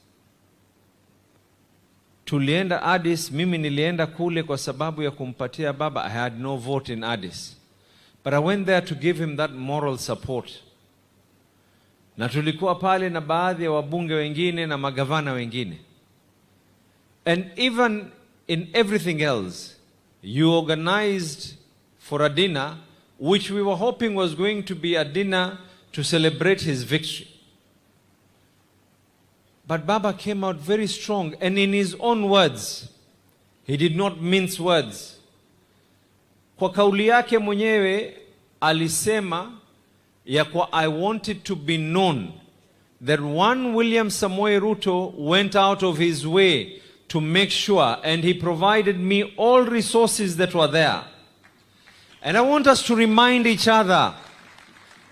Tulienda Addis, mimi nilienda kule kwa sababu ya kumpatia baba. I had no vote in Addis. But I went there to give him that moral support. Na tulikuwa pale na baadhi ya wabunge wengine na magavana wengine. And even in everything else, you organized for a dinner which we were hoping was going to be a dinner to celebrate his victory. But Baba came out very strong, and in his own words, he did not mince words. Kwa kauli yake mwenyewe alisema ya kwa I wanted to be known that one William Samoei Ruto went out of his way to make sure, and he provided me all resources that were there. And I want us to remind each other,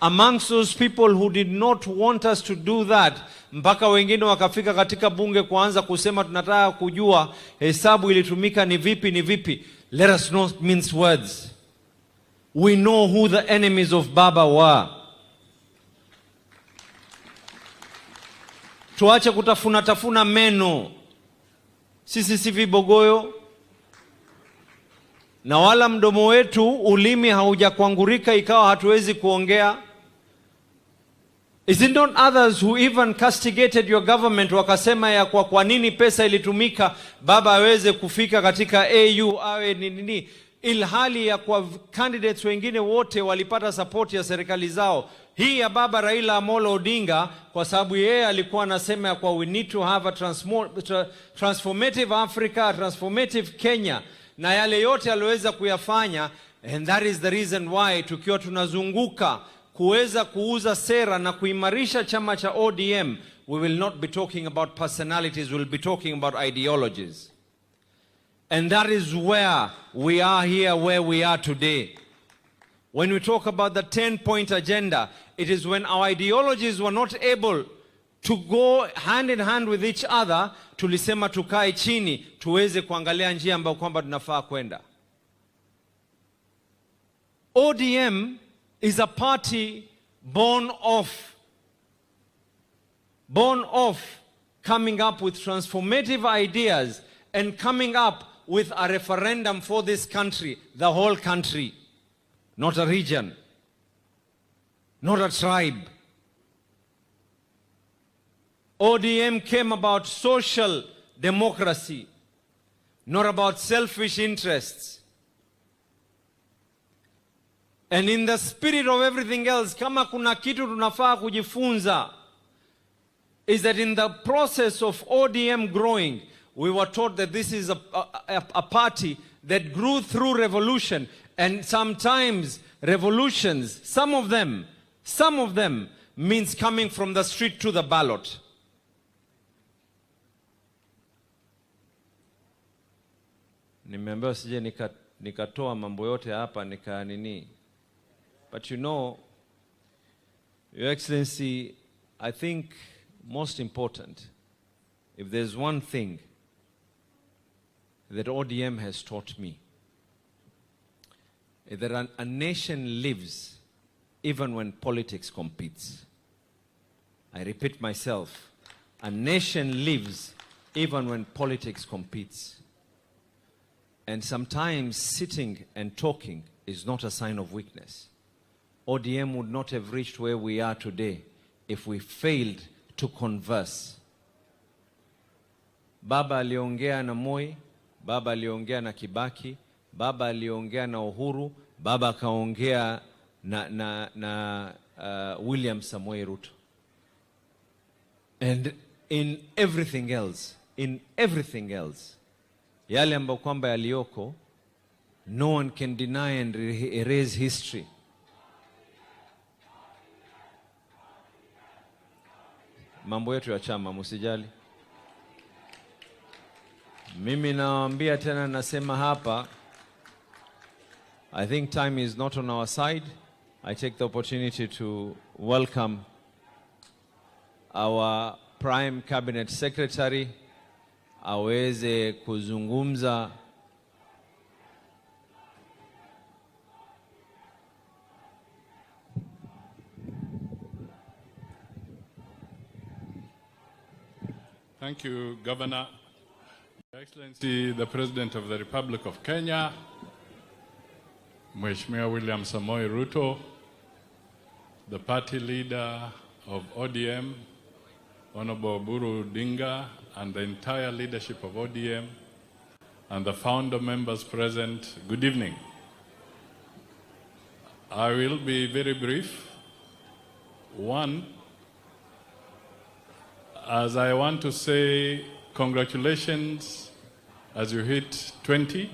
amongst those people who did not want us to do that, mpaka wengine wakafika katika bunge kuanza kusema tunataka kujua hesabu ilitumika ni vipi. Let us not mince words. We know who the enemies of Baba were. Tuache kutafuna meno. Sisi si vibogoyo. Na wala mdomo wetu ulimi haujakwangurika ikawa hatuwezi kuongea. Is it not others who even castigated your government wakasema ya kwa nini pesa ilitumika baba aweze kufika katika AU awe nini, ilhali ya kwa candidates wengine wote walipata support ya serikali zao. Hii ya baba Raila Amolo Odinga kwa sababu yeye alikuwa anasema ya kwa we need to have a transformative Africa, transformative Kenya, na yale yote aliweza kuyafanya. And that is the reason why tukiwa tunazunguka kuweza kuuza sera na kuimarisha chama cha ODM, we will not be talking about personalities, we will be talking about ideologies. And that is where we are here, where we are today. When we talk about the 10-point agenda, it is when our ideologies were not able to go hand in hand with each other, tulisema tukae chini, tuweze kuangalia njia ambayo kwamba tunafaa kwenda. ODM is a party born of coming up with transformative ideas and coming up with a referendum for this country, the whole country, not a region, not a tribe. ODM came about social democracy, not about selfish interests. And in the spirit of everything else, kama kuna kitu tunafaa kujifunza, is that in the process of ODM growing, we were taught that this is a party that grew through revolution, and sometimes revolutions, some of them means coming from the street to the ballot. Nimeambiwa sije nikatoa mambo yote hapa nini. But you know, Your Excellency, I think most important, if there's one thing that ODM has taught me, is that a nation lives even when politics competes. I repeat myself, a nation lives even when politics competes. And sometimes sitting and talking is not a sign of weakness. ODM would not have reached where we are today if we failed to converse. Baba aliongea na Moi, Baba aliongea na Kibaki, Baba aliongea na Uhuru, Baba kaongea na William Samoei Ruto. And in everything else, yale ambayo kwamba yaliyoko, no one can deny and erase history. Mambo yetu ya chama, musijali. Mimi nawaambia tena, nasema hapa, I think time is not on our side. I take the opportunity to welcome our Prime Cabinet Secretary aweze kuzungumza Thank you, Governor. Your Excellency, the President of the Republic of Kenya, Mheshimiwa William Ruto, the party leader of ODM, Honorable Buru Dinga, and the entire leadership of ODM, and the founder members present, good evening. I will be very brief. One, as I want to say congratulations as you hit 20.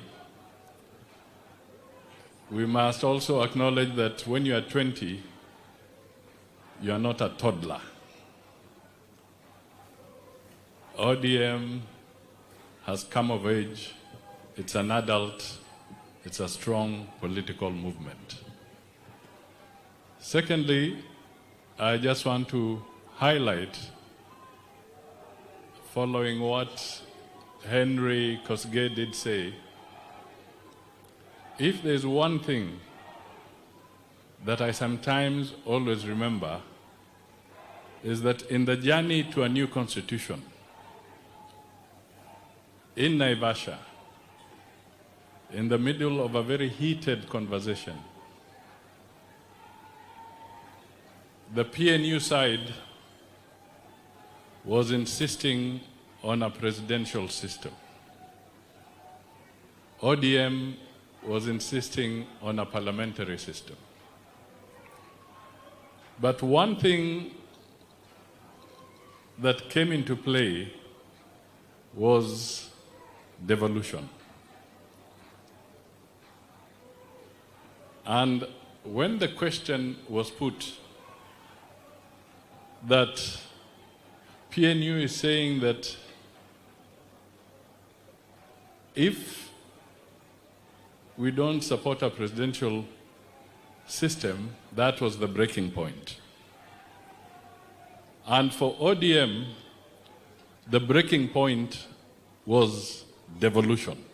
We must also acknowledge that when you are 20, you are not a toddler. ODM has come of age. It's an adult. It's a strong political movement. Secondly, I just want to highlight, following what Henry Kosgei did say, if there's one thing that I sometimes always remember, is that in the journey to a new constitution, in Naivasha, in the middle of a very heated conversation, the PNU side was insisting on a presidential system. ODM was insisting on a parliamentary system. But one thing that came into play was devolution. And when the question was put that PNU is saying that if we don't support a presidential system, that was the breaking point. And for ODM, the breaking point was devolution.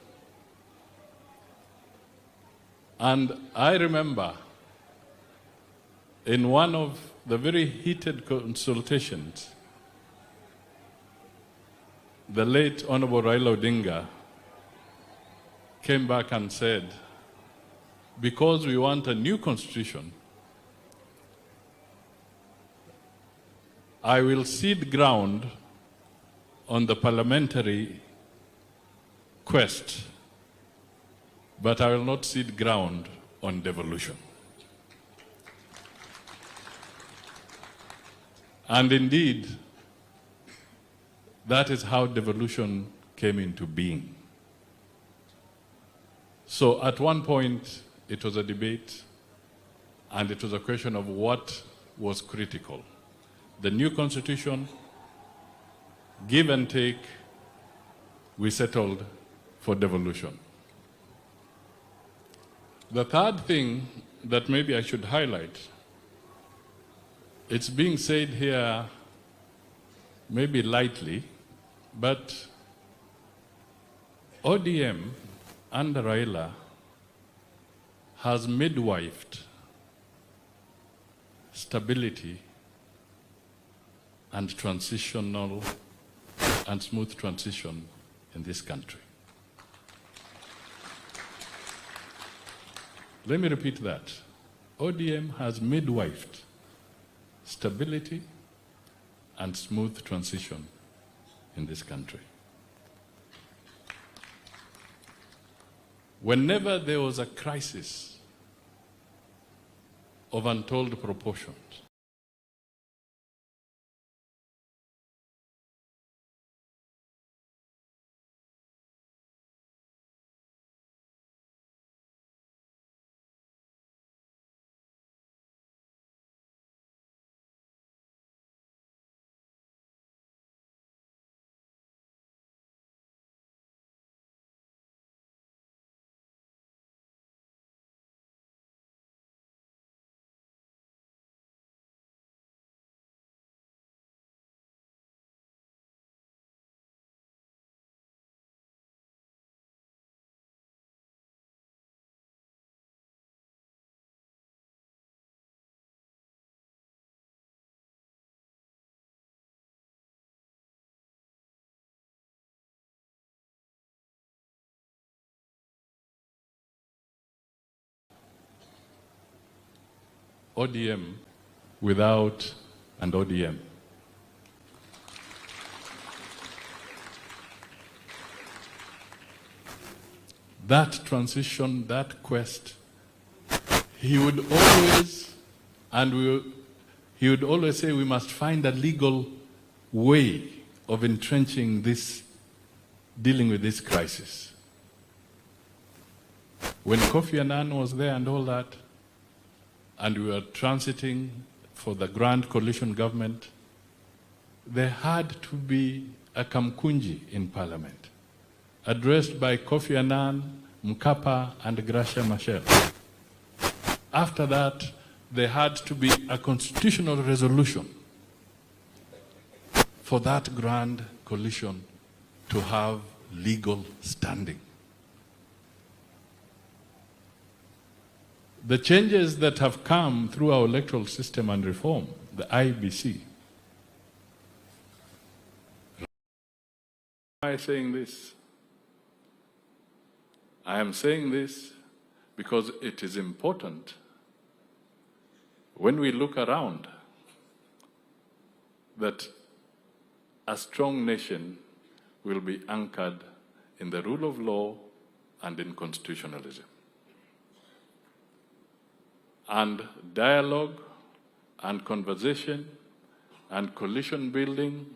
And I remember in one of the very heated consultations, the late Honorable Raila Odinga came back and said, because we want a new constitution, I will cede ground on the parliamentary quest, but I will not cede ground on devolution. And indeed, that is how devolution came into being. So at one point, it was a debate, and it was a question of what was critical. The new constitution, give and take, we settled for devolution. The third thing that maybe I should highlight, it's being said here maybe lightly, but ODM under Raila has midwifed stability and transitional and smooth transition in this country. Let me repeat that. ODM has midwifed stability and smooth transition in this country. Whenever there was a crisis of untold proportions, ODM without an ODM. That transition, that quest, he would always, he would always say we must find a legal way of entrenching this, dealing with this crisis. When Kofi Annan was there and all that, and we were transiting for the grand coalition government, there had to be a Kamkunji in parliament, addressed by Kofi Annan, Mkapa, and Gracia Machel. After that, there had to be a constitutional resolution for that grand coalition to have legal standing. The changes that have come through our electoral system and reform, the IBC. Why am I saying this? I am saying this because it is important when we look around that a strong nation will be anchored in the rule of law and in constitutionalism. And dialogue and conversation and coalition building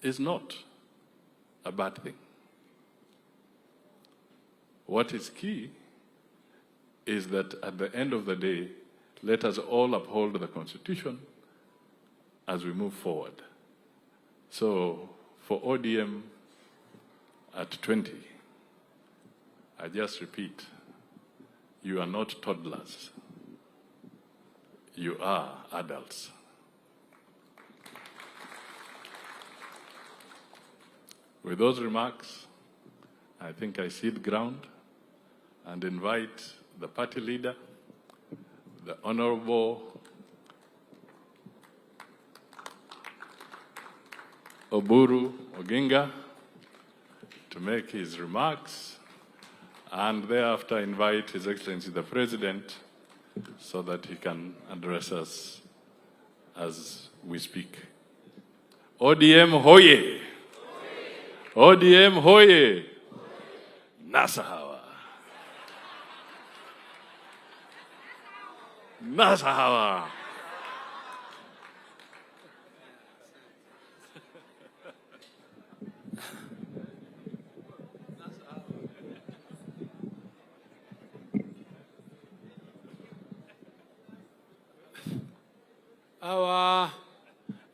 is not a bad thing. What is key is that at the end of the day, let us all uphold the Constitution as we move forward. So for ODM at 20, I just repeat, you are not toddlers. You are adults. With those remarks, I think I cede ground and invite the party leader, the Honorable Oburu Oginga, to make his remarks, and thereafter invite His Excellency the President so that he can address us as we speak. ODM hoye! ODM hoye! Nasahawa! Nasahawa!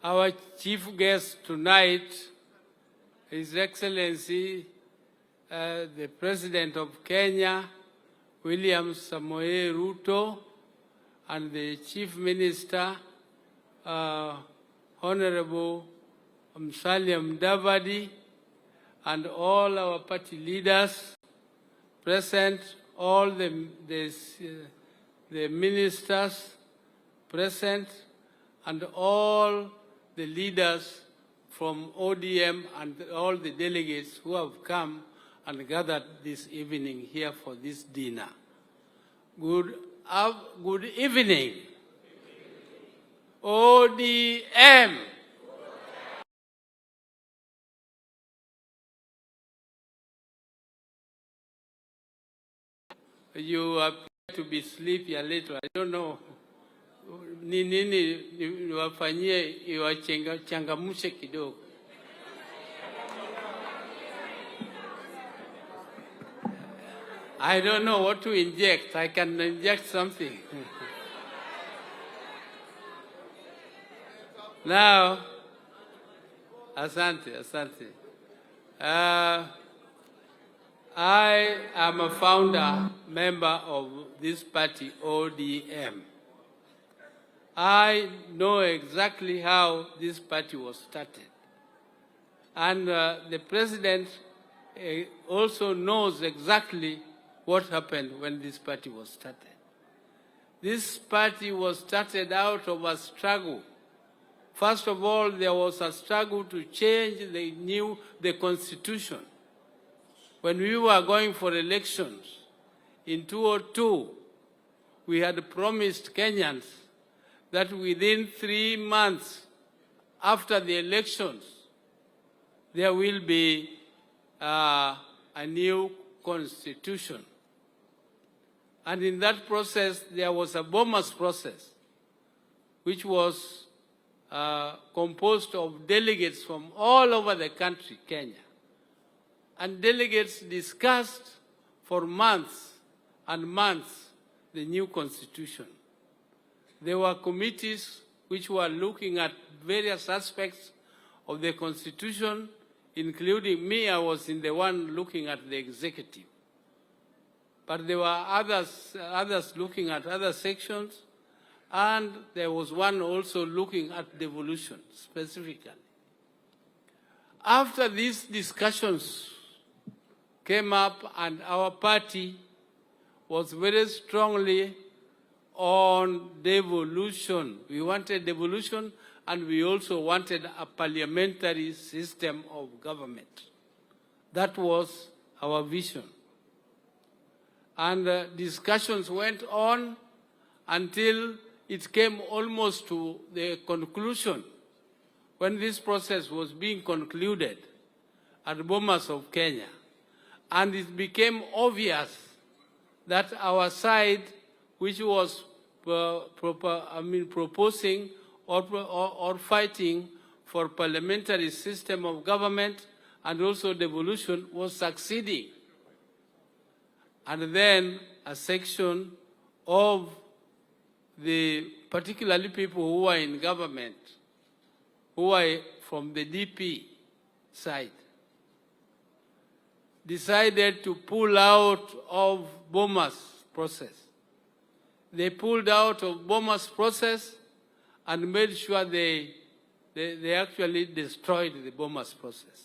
Our chief guest tonight, His Excellency, the President of Kenya, William Ruto, and the Chief Minister, Honorable Musalia Mudavadi, and all our party leaders present, all the ministers present, and all the leaders from ODM and all the delegates who have come and gathered this evening here for this dinner. Good evening. ODM. You appear to be sleepy a little. I don't know. Nini niwafanyie iwachangamshe kidogo. I don't know what to inject. I can inject something. Now, asante. I am a founder member of this party, ODM. I know exactly how this party was started. And the president also knows exactly what happened when this party was started. This party was started out of a struggle. First of all, there was a struggle to change the constitution. When we were going for elections in 2002, we had promised Kenyans that within 3 months after the elections, there will be a new constitution. And in that process, there was a Bomas process, which was composed of delegates from all over the country, Kenya. And delegates discussed for months and months the new constitution. There were committees which were looking at various aspects of the constitution, including me. I was in the one looking at the executive. But there were others looking at other sections, and there was one also looking at devolution specifically. After these discussions came up, and our party was very strongly on devolution. We wanted devolution, and we also wanted a parliamentary system of government. That was our vision. And discussions went on until it came almost to the conclusion when this process was being concluded at Bomas of Kenya. And it became obvious that our side, which was proposing or fighting for parliamentary system of government and also devolution, was succeeding. And then a section of the particularly people who were in government, who were from the DP side, decided to pull out of Bomas process. They pulled out of Bomas process and made sure they actually destroyed the Bomas process.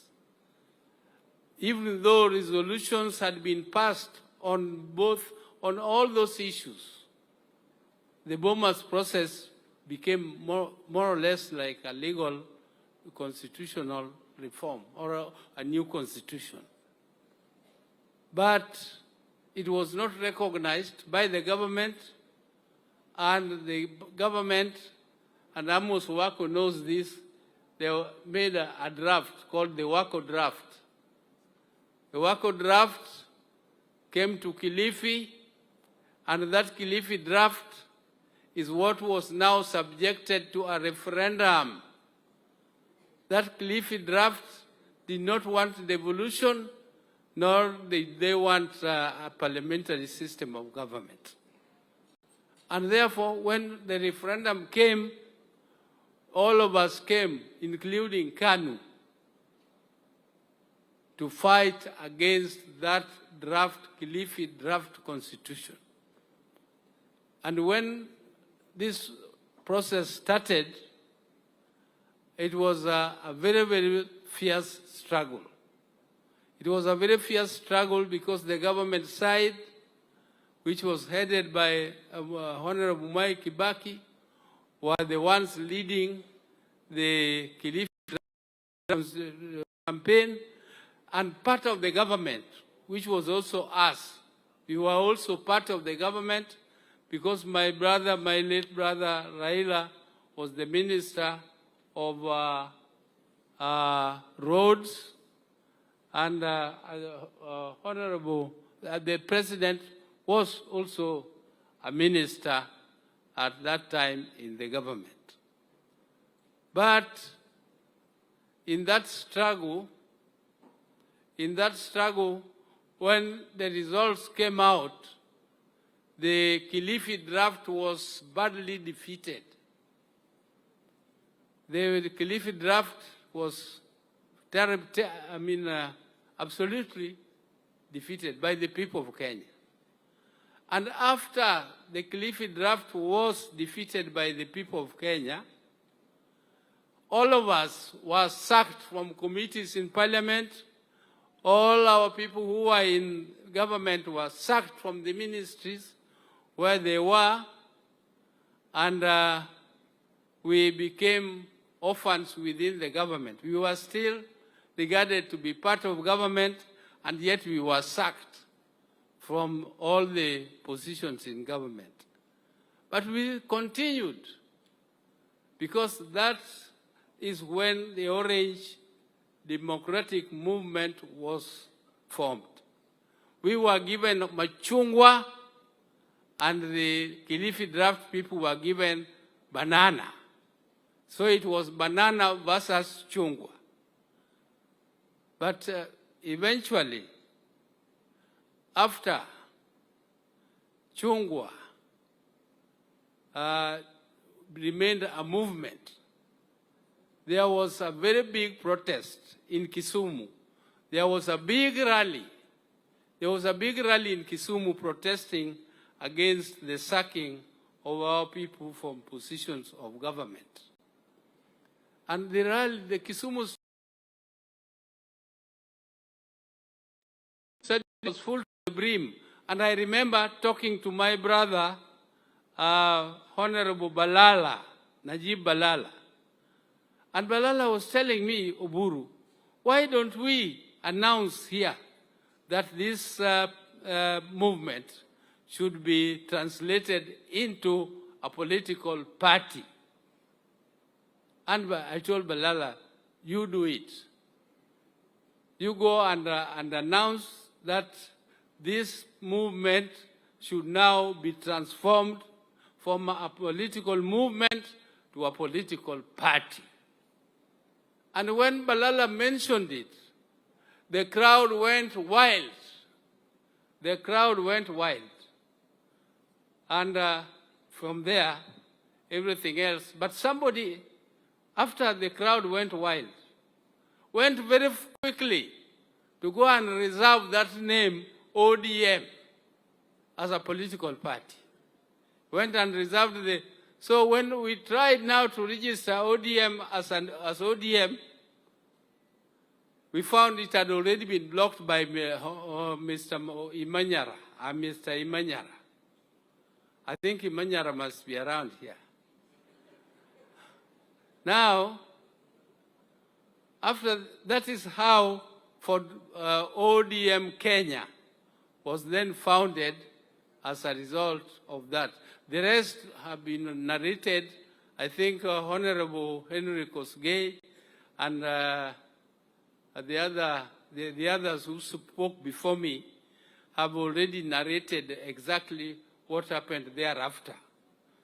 Even though resolutions had been passed on all those issues, the Bomas process became more or less like a legal constitutional reform or a new constitution. But it was not recognized by the government, and the government, and Amos Wako knows this, they made a draft called the Wako draft. The Wako draft came to Kilifi, and that Kilifi draft is what was now subjected to a referendum. That Kilifi draft did not want devolution, nor did they want a parliamentary system of government. And therefore, when the referendum came, all of us came, including KANU, to fight against that draft, Kilifi draft constitution. And when this process started, it was a very, very fierce struggle. It was a very fierce struggle because the government side, which was headed by Honorable Mwai Kibaki, were the ones leading the Kilifi campaign, and part of the government, which was also us. We were also part of the government because my late brother Raila was the Minister of Roads, and the President was also a minister at that time in the government. But in that struggle, when the results came out, the Kilifi draft was badly defeated. The Kilifi draft was absolutely defeated by the people of Kenya. And after the Kilifi draft was defeated by the people of Kenya, all of us were sacked from committees in parliament. All our people who were in government were sacked from the ministries where they were, and we became orphans within the government. We were still regarded to be part of government, and yet we were sacked from all the positions in government. But we continued because that is when the Orange Democratic Movement was formed. We were given machungwa, and the Kilifi draft people were given banana. So it was banana versus chungwa. But eventually, after chungwa remained a movement, there was a very big protest in Kisumu. There was a big rally. There was a big rally in Kisumu protesting against the sacking of our people from positions of government. And the rally, the Kisumu said it was full to the brim. And I remember talking to my brother, Honorable Balala, Najib Balala. And Balala was telling me, Oburu, why don't we announce here that this movement should be translated into a political party? And I told Balala, you do it. You go and announce that this movement should now be transformed from a political movement to a political party. And when Balala mentioned it, the crowd went wild. The crowd went wild. And from there, everything else. But somebody, after the crowd went wild, went very quickly to go and reserve that name, ODM, as a political party. Went and reserved the... So when we tried now to register ODM as ODM, we found it had already been blocked by Mr. Imanyara. Mr. Imanyara. I think Imanyara must be around here. Now, after that is how for ODM Kenya was then founded as a result of that. The rest have been narrated. I think Honorable Henry Kosgei and the others who spoke before me have already narrated exactly what happened thereafter.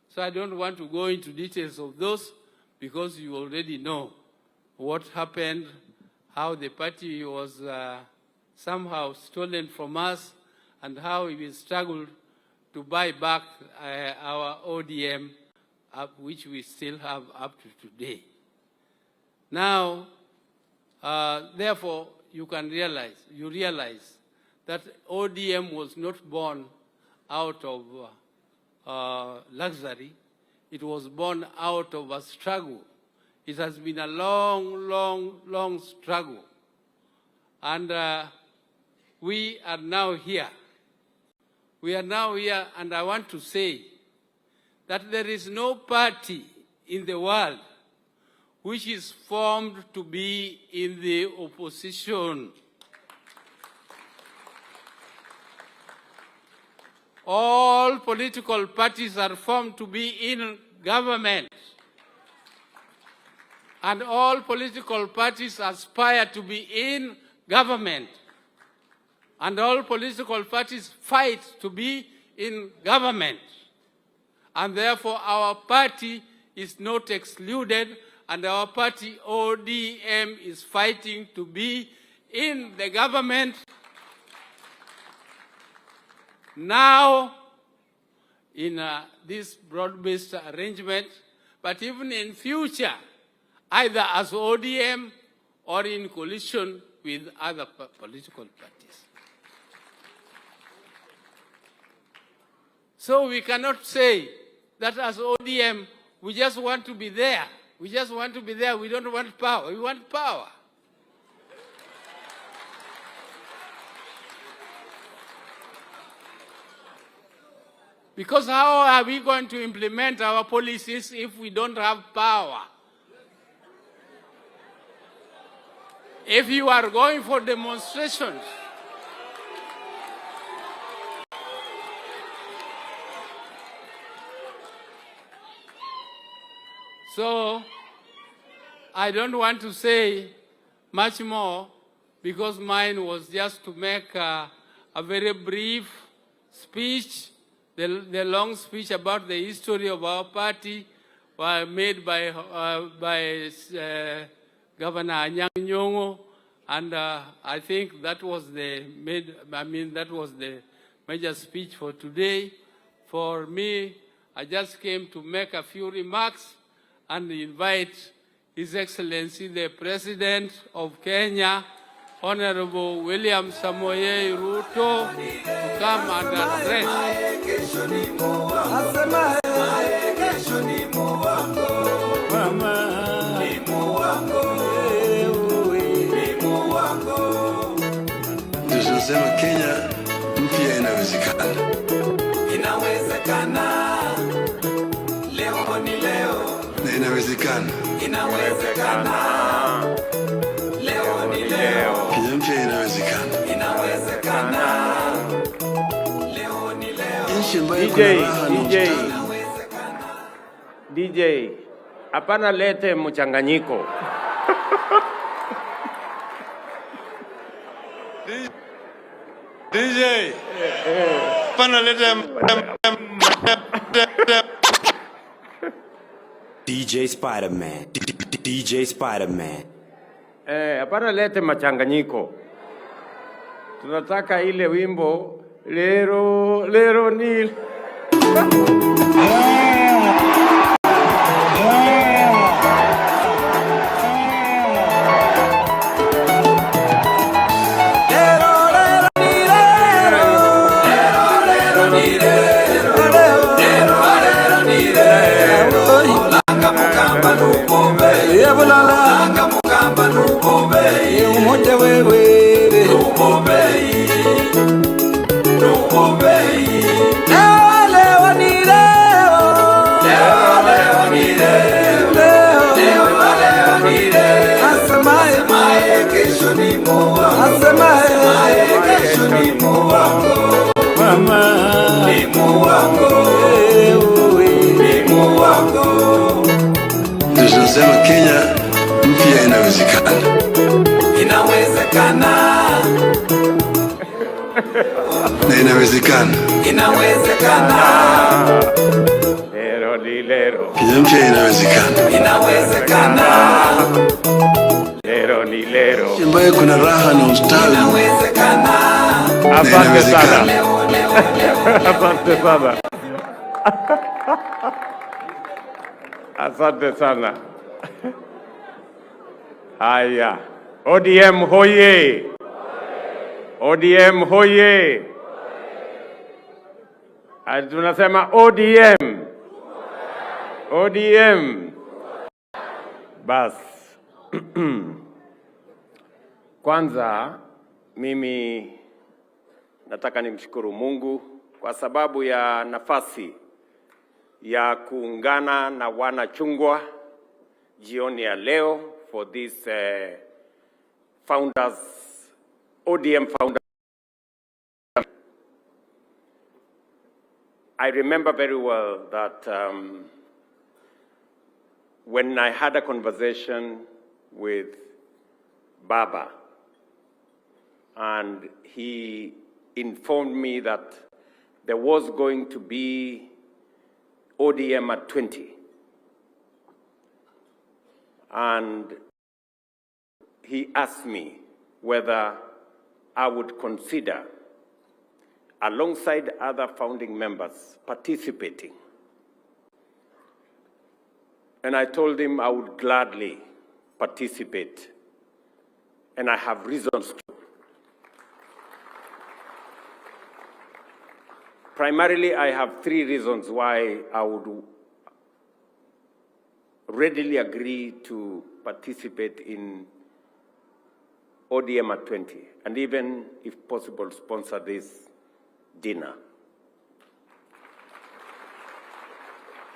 So I don't want to go into details of those because you already know what happened, how the party was somehow stolen from us, and how we struggled to buy back our ODM, which we still have up to today. Now, therefore, you realize that ODM was not born out of luxury. It was born out of a struggle. It has been a long, long, long struggle. And we are now here. We are now here, and I want to say that there is no party in the world which is formed to be in the opposition. All political parties are formed to be in government. And all political parties aspire to be in government. And all political parties fight to be in government. And therefore our party is not excluded, and our party ODM is fighting to be in the government now in this broad-based arrangement, but even in future, either as ODM or in coalition with other political parties. So we cannot say that as ODM, we just want to be there. We just want to be there. We don't want power. We want power. Because how are we going to implement our policies if we don't have power? If you are going for demonstrations, So I don't want to say much more because mine was just to make a very brief speech. The long speech about the history of our party was made by Governor Anyang' Nyong'o, and I think that was the major speech for today. For me, I just came to make a few remarks and invite His Excellency the President of Kenya, Honorable William Samoei Ruto, to come and address. Tunasema Kenya mpya inawezekana. Inawezekana. Leo ni leo. Na inawezekana. Inawezekana. Leo ni leo. Kenya mpya inawezekana. Inawezekana. Leo ni leo. Nchi ambayo kuna raha na ustawi. DJ, hapana lete mchanganyiko. DJ, hapana lete DJ Spider-Man. DJ Spider-Man. Hapana lete machanganyiko. Tunataka ile wimbo lero lero nil. Tunasema Kenya mpya inawezekana. Inawezekana. Na inawezekana. Inawezekana. Lero ni lero. Kenya mpya inawezekana. Inawezekana. Lero ni lero. Nchi ambayo kuna raha na ustawi. Inawezekana. Asante sana. Asante sana. Asante sana. Haya. ODM hoye. ODM hoye. Tunasema ODM. ODM. Bas. Kwanza mimi nataka nimshukuru Mungu kwa sababu ya nafasi ya kuungana na wana chungwa jioni ya leo for this ODM Founders. I remember very well that when I had a conversation with Baba, and he informed me that there was going to be ODM at 20. And he asked me whether I would consider, alongside other founding members, participating. And I told him I would gladly participate, and I have reasons to. Primarily, I have three reasons why I would readily agree to participate in ODM at 20, and even, if possible, sponsor this dinner.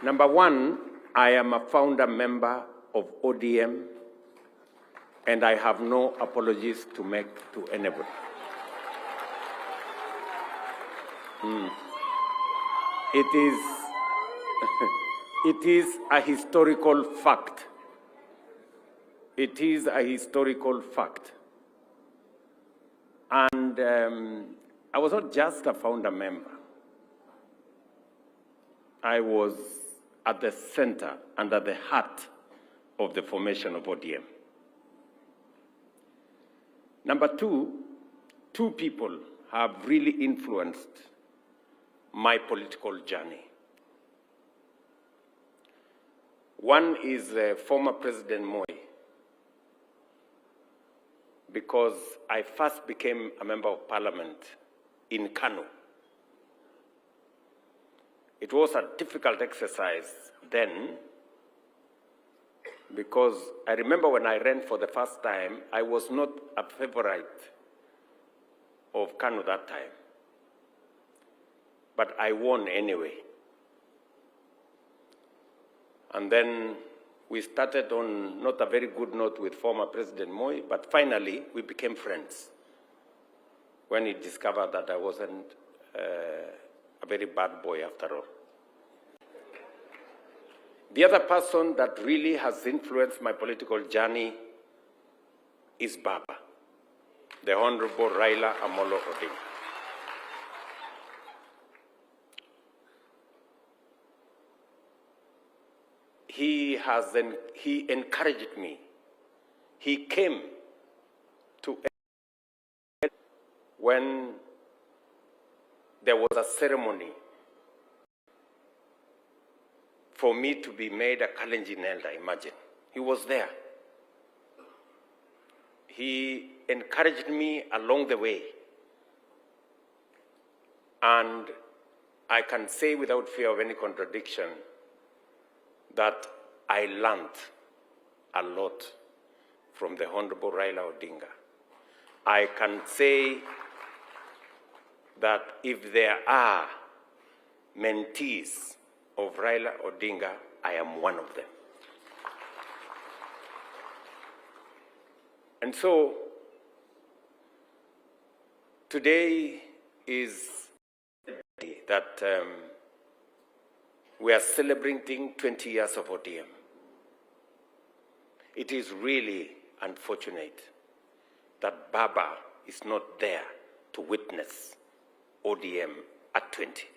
Number one, I am a founder member of ODM, and I have no apologies to make to anybody. It is a historical fact. It is a historical fact. And I was not just a founder member. I was at the center and at the heart of the formation of ODM. Number two people have really influenced my political journey. One is former President Moi, because I first became a member of parliament in Kano. It was a difficult exercise then, because I remember when I ran for the first time, I was not a favorite of Kano that time. But I won anyway. And then we started on not a very good note with former President Moi, but finally we became friends when he discovered that I wasn't a very bad boy after all. The other person that really has influenced my political journey is Baba, the Honorable Raila Amolo Odinga. He encouraged me. He came to when there was a ceremony for me to be made a Kalenjin elder, imagine. He was there. He encouraged me along the way. And I can say without fear of any contradiction that I learned a lot from the Honorable Raila Odinga. I can say that if there are mentees of Raila Odinga, I am one of them. And so, today is that we are celebrating 20 years of ODM. It is really unfortunate that Baba is not there to witness ODM at 20.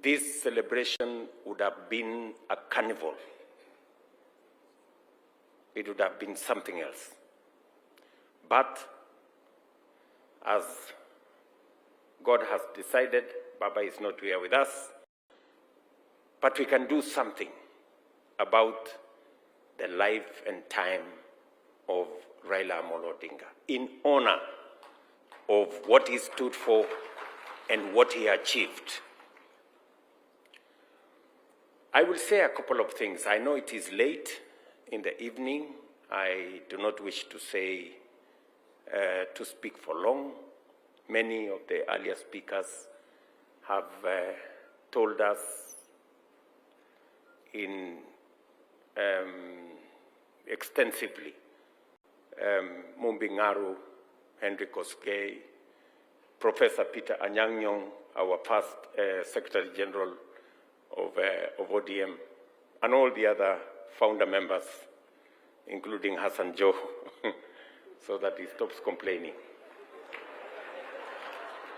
This celebration would have been a carnival. It would have been something else. But as God has decided, Baba is not here with us, but we can do something about the life and time of Raila Amolo Odinga in honor of what he stood for and what he achieved. I will say a couple of things. I know it is late in the evening. I do not wish to speak for long. Many of the earlier speakers have told us extensively. Mumbingaru, Henry Koskei, Professor Peter Anyang-Nyong, our first Secretary General of ODM, and all the other founder members, including Hassan Joho, so that he stops complaining.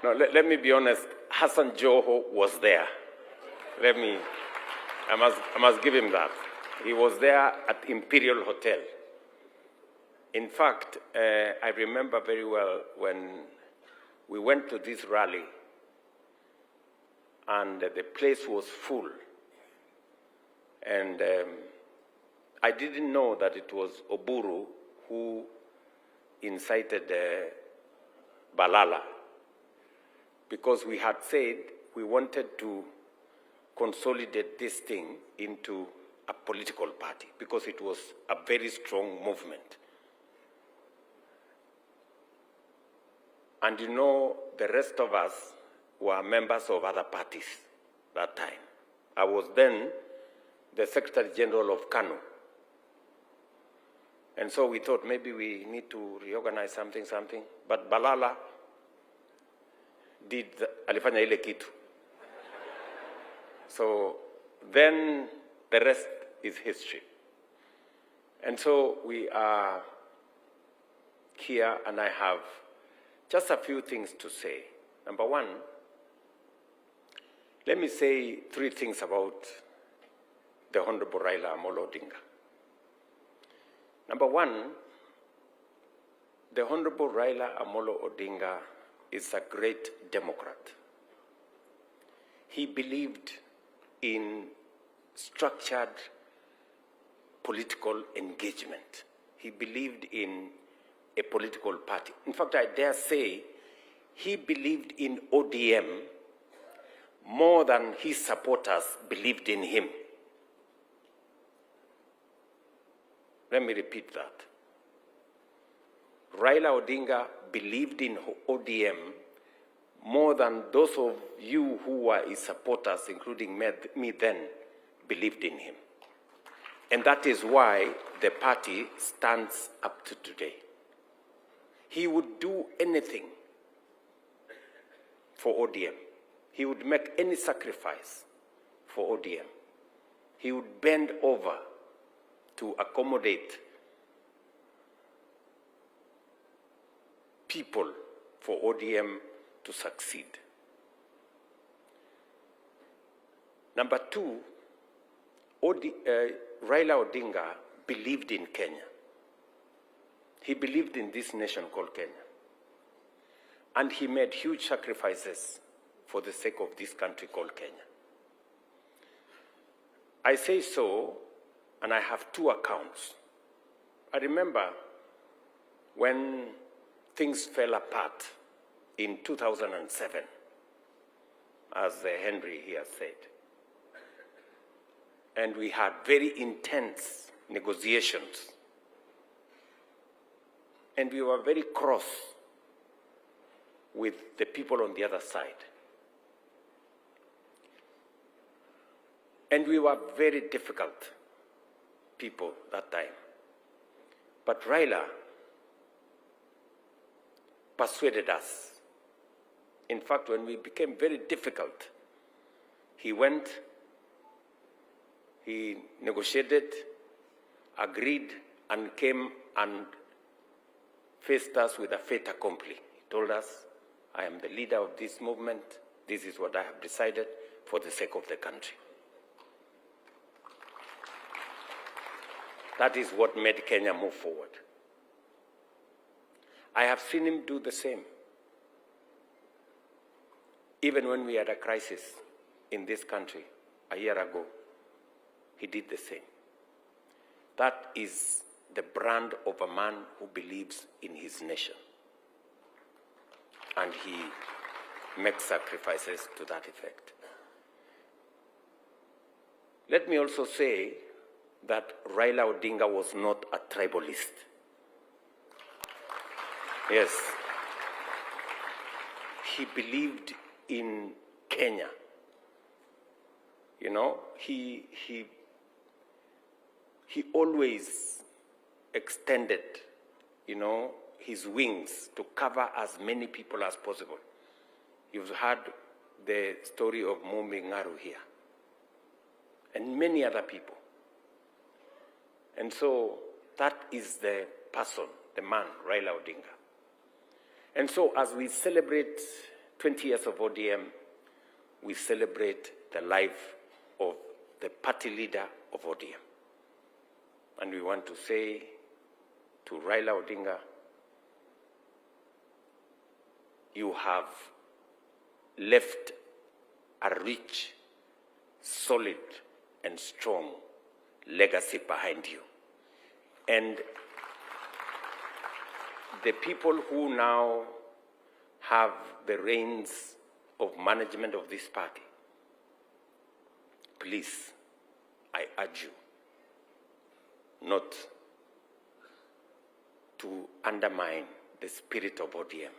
No, let me be honest, Hassan Joho was there. I must give him that. He was there at Imperial Hotel. In fact, I remember very well when we went to this rally and the place was full. And I didn't know that it was Oburu who incited Balala, because we had said we wanted to consolidate this thing into a political party, because it was a very strong movement. And you know, the rest of us were members of other parties that time. I was then the Secretary General of Kano. And so we thought maybe we need to reorganize something. But Balala did alifanya ile kitu. So then the rest is history. And so we are here, and I have just a few things to say. Number one, let me say 3 things about the Honorable Raila Amolo Odinga. Number one, the Honorable Raila Amolo Odinga is a great Democrat. He believed in structured political engagement. He believed in a political party. In fact, I dare say he believed in ODM more than his supporters believed in him. Let me repeat that. Raila Odinga believed in ODM more than those of you who were his supporters, including me then, believed in him. And that is why the party stands up to today. He would do anything for ODM. He would make any sacrifice for ODM. He would bend over to accommodate people for ODM to succeed. Number two, Raila Odinga believed in Kenya. He believed in this nation called Kenya. And he made huge sacrifices for the sake of this country called Kenya. I say so, and I have 2 accounts. I remember when things fell apart in 2007, as Henry here said. And we had very intense negotiations. And we were very cross with the people on the other side. And we were very difficult people that time. But Raila persuaded us. In fact, when we became very difficult, he went, he negotiated, agreed, and came and faced us with a fait accompli. He told us, I am the leader of this movement. This is what I have decided for the sake of the country. That is what made Kenya move forward. I have seen him do the same. Even when we had a crisis in this country a year ago, he did the same. That is the brand of a man who believes in his nation. And he makes sacrifices to that effect. Let me also say that Raila Odinga was not a tribalist. Yes. He believed in Kenya. You know, he always extended, you know, his wings to cover as many people as possible. You've heard the story of Mumbi Ngaru here, and many other people. And so that is the person, the man, Raila Odinga. And so as we celebrate 20 years of ODM, we celebrate the life of the party leader of ODM. And we want to say to Raila Odinga, you have left a rich, solid, and strong legacy behind you. And the people who now have the reins of management of this party, please, I urge you not to undermine the spirit of ODM,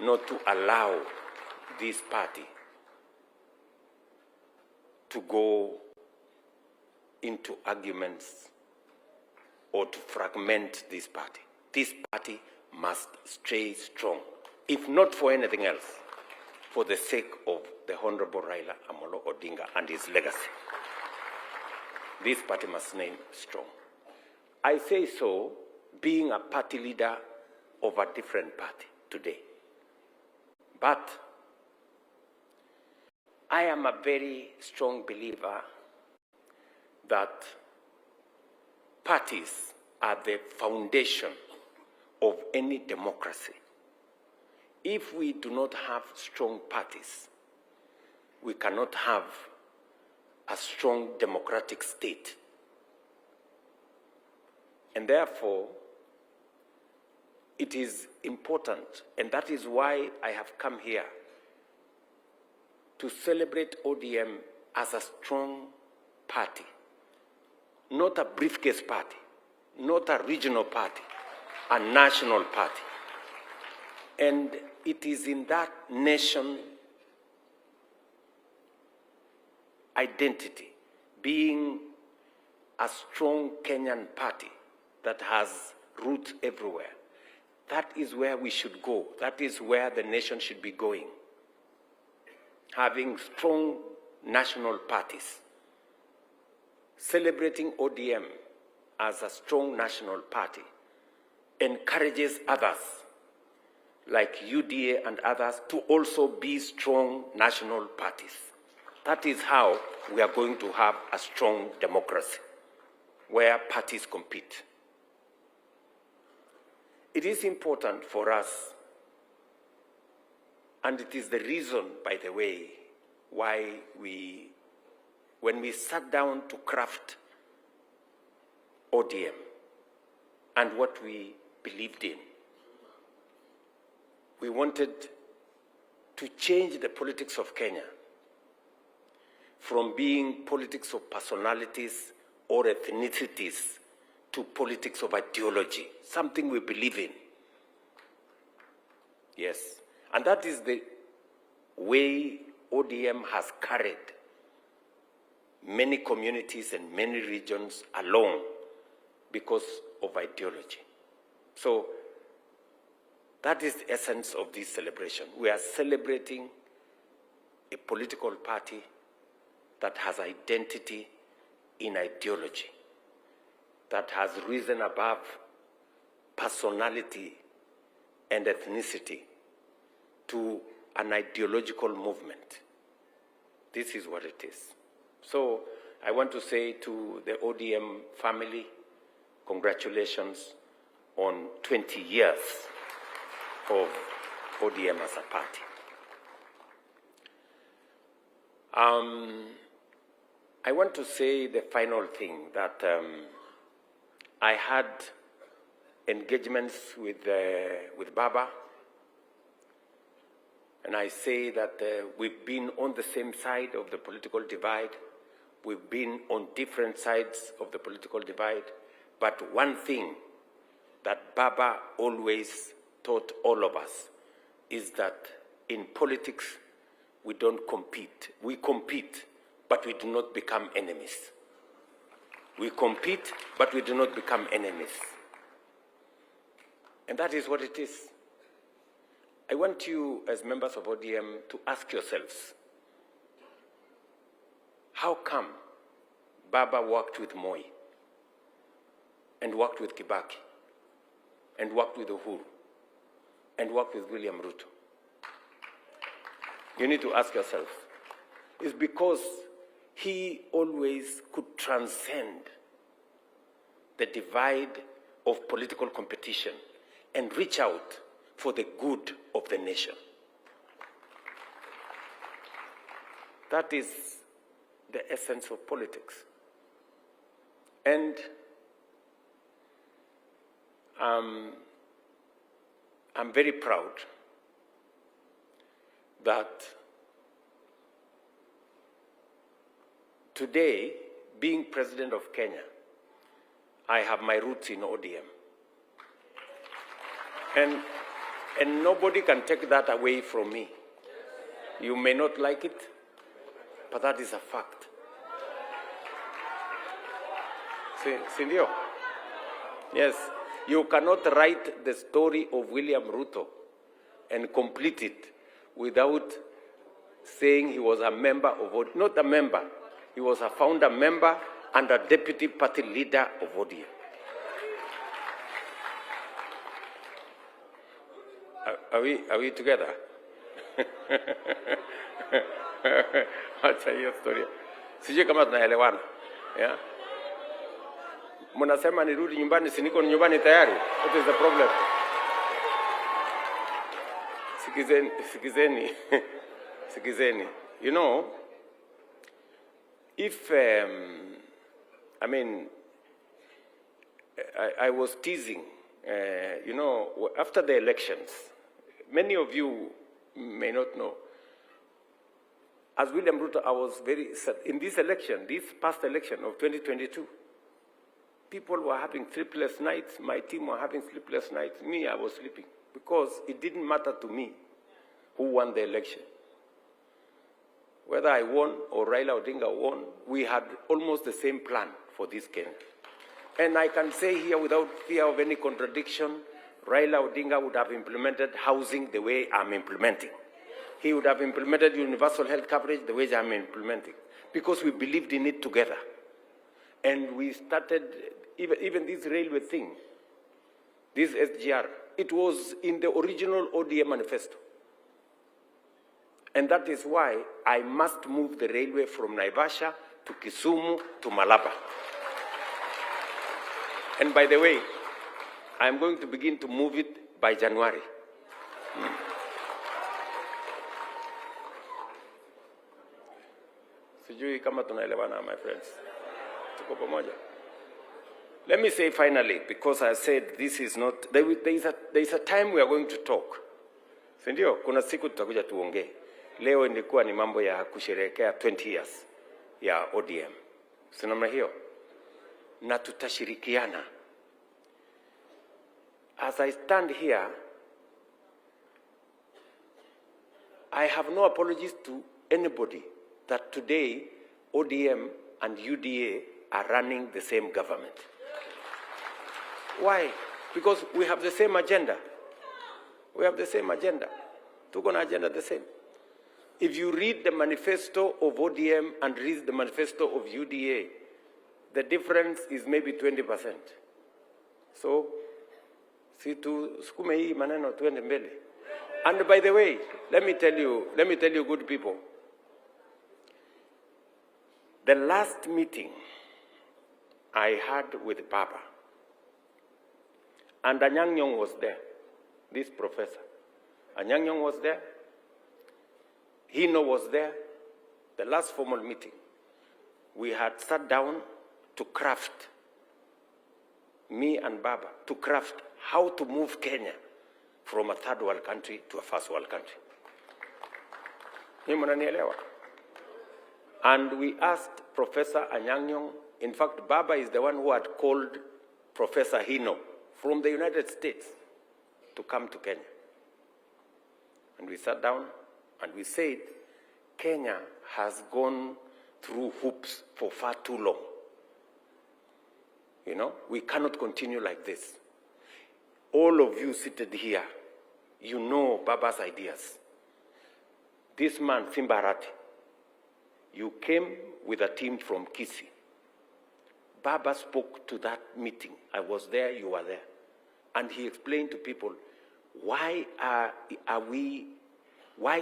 not to allow this party to go into arguments or to fragment this party. This party must stay strong, if not for anything else, for the sake of the Honorable Raila Amolo Odinga and his legacy. This party must remain strong. I say so being a party leader of a different party today. But I am a very strong believer that parties are the foundation of any democracy. If we do not have strong parties, we cannot have a strong democratic state. And therefore, it is important, and that is why I have come here to celebrate ODM as a strong party, not a briefcase party, not a regional party, a national party. And it is in that nation identity, being a strong Kenyan party that has roots everywhere. That is where we should go. That is where the nation should be going. Having strong national parties. Celebrating ODM as a strong national party encourages others, like UDA and others, to also be strong national parties. That is how we are going to have a strong democracy, where parties compete. It is important for us, and it is the reason, by the way, why when we sat down to craft ODM and what we believed in, we wanted to change the politics of Kenya from being politics of personalities or ethnicities to politics of ideology, something we believe in. Yes, and that is the way ODM has carried many communities and many regions along because of ideology. So that is the essence of this celebration. We are celebrating a political party that has identity in ideology, that has risen above personality and ethnicity to an ideological movement. This is what it is. So I want to say to the ODM family, congratulations on 20 years of ODM as a party. I want to say the final thing, that I had engagements with Baba, and I say that we've been on the same side of the political divide. We've been on different sides of the political divide. But one thing that Baba always taught all of us is that in politics, we don't compete. We compete, but we do not become enemies. We compete, but we do not become enemies. And that is what it is. I want you, as members of ODM, to ask yourselves, how come Baba worked with Moi, and worked with Kibaki, and worked with Uhuru, and worked with William Ruto? You need to ask yourself. It's because he always could transcend the divide of political competition and reach out for the good of the nation. That is the essence of politics. And I'm very proud that today, being president of Kenya, I have my roots in ODM. And nobody can take that away from me. You may not like it, but that is a fact. Sindio? Yes, you cannot write the story of William Ruto and complete it without saying he was a member of ODM, not a member, he was a founder member and a deputy party leader of ODM. Are we together? Acha hiyo story. Sijui kama tunaelewana. Yeah? Mnasema nirudi nyumbani, si niko nyumbani tayari? What is the problem? Sikizeni. You know, if, I mean, I was teasing, you know, after the elections, many of you may not know, as William Ruto, I was very sad. In this election, this past election of 2022, people were having sleepless nights. My team were having sleepless nights. Me, I was sleeping because it didn't matter to me who won the election. Whether I won or Raila Odinga won, we had almost the same plan for this Kenya. And I can say here without fear of any contradiction, Raila Odinga would have implemented housing the way I'm implementing. He would have implemented universal health coverage the way I'm implementing, because we believed in it together. And we started, even this railway thing, this SGR, it was in the original ODM manifesto. And that is why I must move the railway from Naivasha to Kisumu to Malaba. And by the way, I'm going to begin to move it by January. Sijui kama tunaelewana, my friends. Tuko pamoja. Let me say finally, because I said this is not, there is a time we are going to talk. Sindio? Kuna siku tutakuja tuongee. Leo ilikuwa ni mambo ya kusherehekea 20 years ya ODM. Sinamna hiyo? Na tutashirikiana. As I stand here, I have no apologies to anybody that today ODM and UDA are running the same government. Why? Because we have the same agenda. We have the same agenda. Tuko na agenda the same. If you read the manifesto of ODM and read the manifesto of UDA, the difference is maybe 20%. So, si tu sukume hii maneno tuende mbele. And by the way, let me tell you good people, the last meeting I had with Baba, and Anyang' Nyong'o was there, this professor. Anyang' Nyong'o was there. Hino was there. The last formal meeting, we had sat down to craft, me and Baba, to craft how to move Kenya from a third world country to a first world country. And we asked Professor Anyang' Nyong'o, in fact, Baba is the one who had called Professor Hino from the United States to come to Kenya. And we sat down and we said, Kenya has gone through hoops for far too long. You know, we cannot continue like this. All of you seated here, you know Baba's ideas. This man, Simba Arati, you came with a team from Kisii. Baba spoke to that meeting. I was there, you were there. And he explained to people, why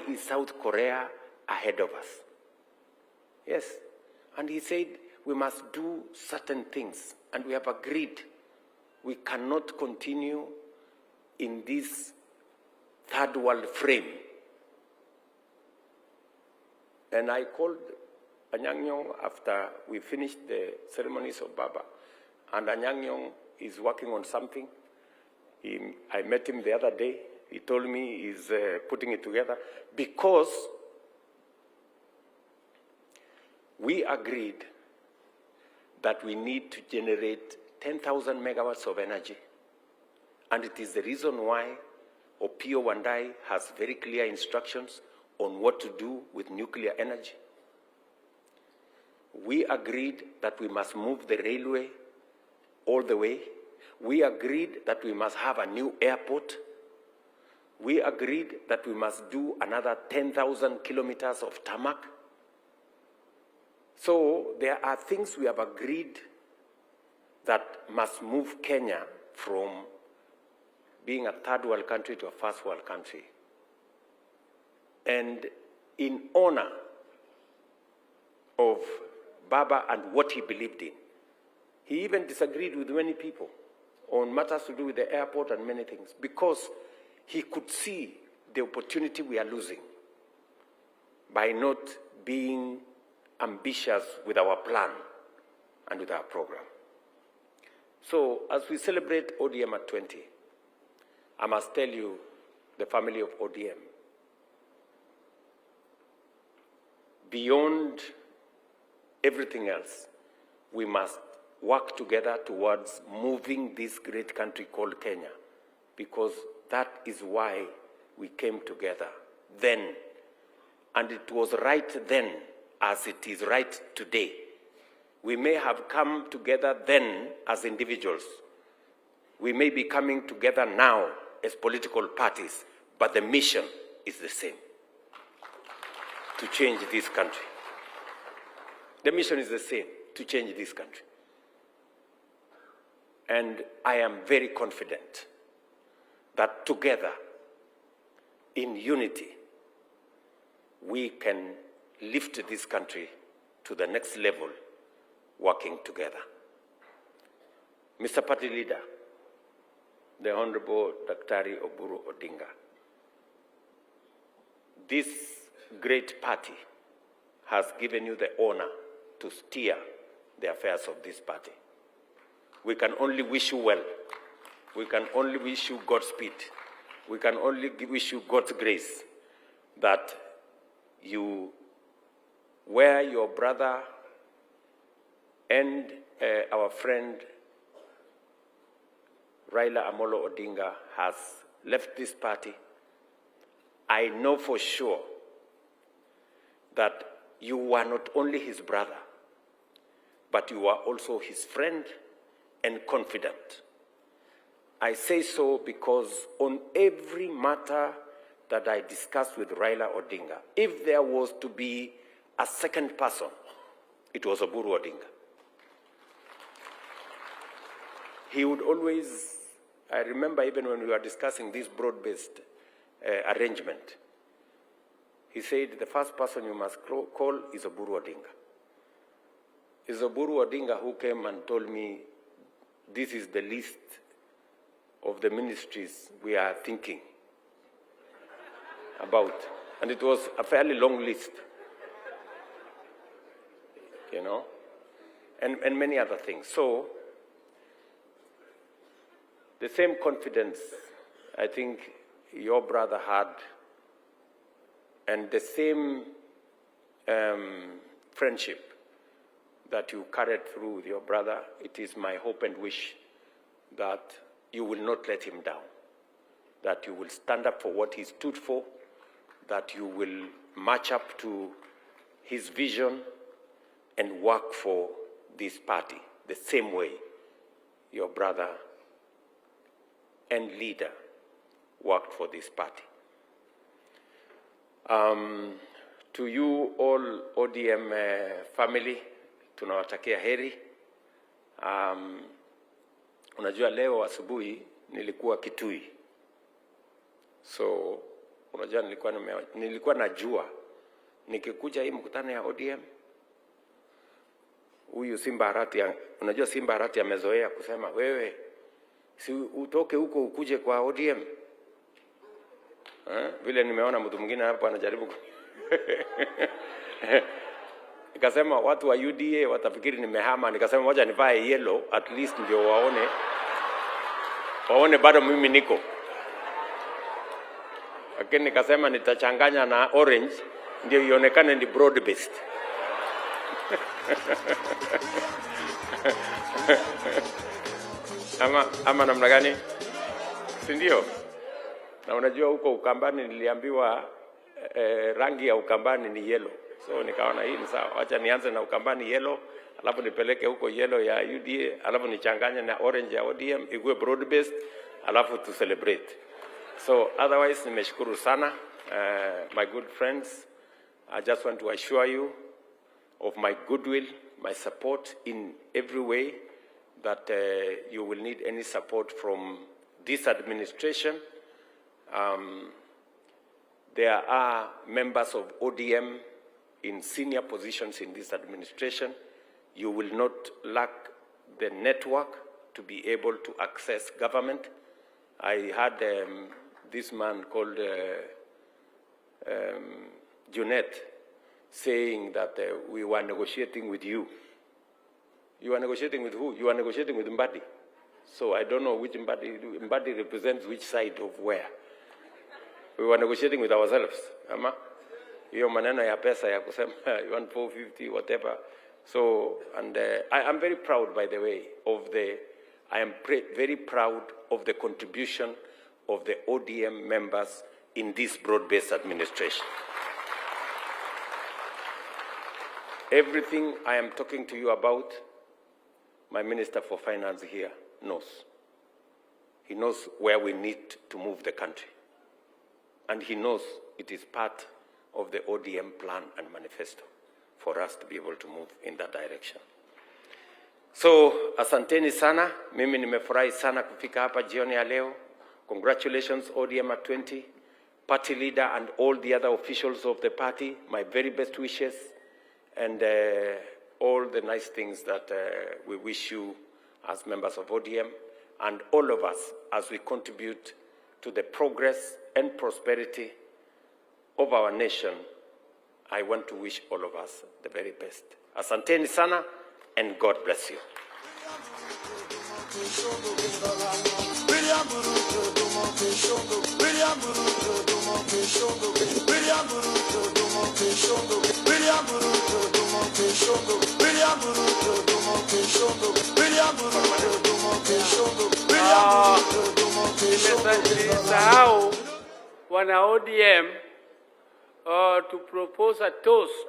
is South Korea ahead of us? Yes. And he said, we must do certain things. And we have agreed we cannot continue in this third world frame. And I called Anyang' Nyong'o after we finished the ceremonies of Baba. And Anyang' Nyong'o is working on something. I met him the other day. He told me he's putting it together because we agreed that we need to generate 10,000 megawatts of energy. And it is the reason why Opiyo Wandayi has very clear instructions on what to do with nuclear energy. We agreed that we must move the railway all the way. We agreed that we must have a new airport. We agreed that we must do another 10,000 kilometers of tarmac. So there are things we have agreed that must move Kenya from being a third world country to a first world country. And in honor of Baba and what he believed in, he even disagreed with many people on matters to do with the airport and many things, because he could see the opportunity we are losing by not being ambitious with our plan and with our program. So as we celebrate ODM at 20, I must tell you, the family of ODM, beyond everything else, we must work together towards moving this great country called Kenya, because that is why we came together then. And it was right then as it is right today. We may have come together then as individuals. We may be coming together now as political parties, but the mission is the same: to change this country. The mission is the same: to change this country. And I am very confident that together, in unity, we can lift this country to the next level, working together. Mr. Party Leader, the Honorable Daktari Oburu Odinga, this great party has given you the honor to steer the affairs of this party. We can only wish you well. We can only wish you Godspeed. We can only wish you God's grace that you, where your brother and our friend Raila Amolo Odinga has left this party, I know for sure that you are not only his brother, but you are also his friend and confidant. I say so because on every matter that I discussed with Raila Odinga, if there was to be a second person, it was Oburu Odinga. He would always, I remember even when we were discussing this broad-based arrangement, he said the first person you must call is Oburu Odinga. It's Oburu Odinga who came and told me, this is the list of the ministries we are thinking about. And it was a fairly long list, you know, and many other things. So the same confidence I think your brother had, and the same friendship that you carried through with your brother, it is my hope and wish that you will not let him down, that you will stand up for what he stood for, that you will match up to his vision and work for this party the same way your brother and leader worked for this party. To you all ODM family, tunawatakia heri. Unajua leo asubuhi nilikuwa Kitui. So unajua nilikuwa najua nikikuja hii mkutano ya ODM, huyu Simba Arati, unajua Simba Arati amezoea kusema wewe si utoke huko ukuje kwa ODM. Vile nimeona mtu mwingine hapo anajaribu nikasema watu wa UDA watafikiri nimehama, nikasema moja nivae yellow at least ndio waone bado mimi niko. Lakini nikasema nitachanganya na orange ndio ionekane ni broad based. ama namna gani? Si ndio? Na unajua huko Ukambani niliambiwa rangi ya Ukambani ni yellow. So nikaona hii ni sawa. Acha nianze na Ukambani yellow, alafu nipeleke huko yellow ya UDA, alafu nichanganye na orange ya ODM, ikuwe broad based, alafu to celebrate. So otherwise, nimeshukuru sana, my good friends. I just want to assure you of my goodwill, my support in every way, that you will need any support from this administration. There are members of ODM in senior positions in this administration. You will not lack the network to be able to access government. I had this man called Junet saying that we were negotiating with you. You are negotiating with who? You are negotiating with Mbadi. So I don't know which Mbadi represents which side of where. We were negotiating with ourselves. Hiyo maneno ya pesa ya kusema you want 450, whatever. So, and I am very proud, by the way, very proud of the contribution of the ODM members in this broad-based administration. Everything I am talking to you about, my Minister for Finance here knows. He knows where we need to move the country. And he knows it is part of the ODM plan and manifesto for us to be able to move in that direction. So, asanteni sana. Mimi nimefurahi sana kufika hapa jioni ya leo. Congratulations ODM at 20, party leader and all the other officials of the party. My very best wishes and all the nice things that we wish you as members of ODM and all of us as we contribute to the progress and prosperity of our nation. I want to wish all of us the very best. Asanteni sana and God bless you. William Ruto, William Ruto, William Ruto, William Nimesahau wana ODM to propose a toast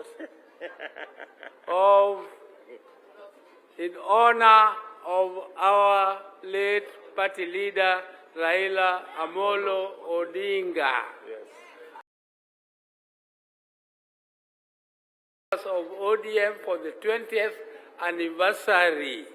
in honor of our late party leader Raila Amolo Odinga. Yes. Of ODM for the 20th anniversary.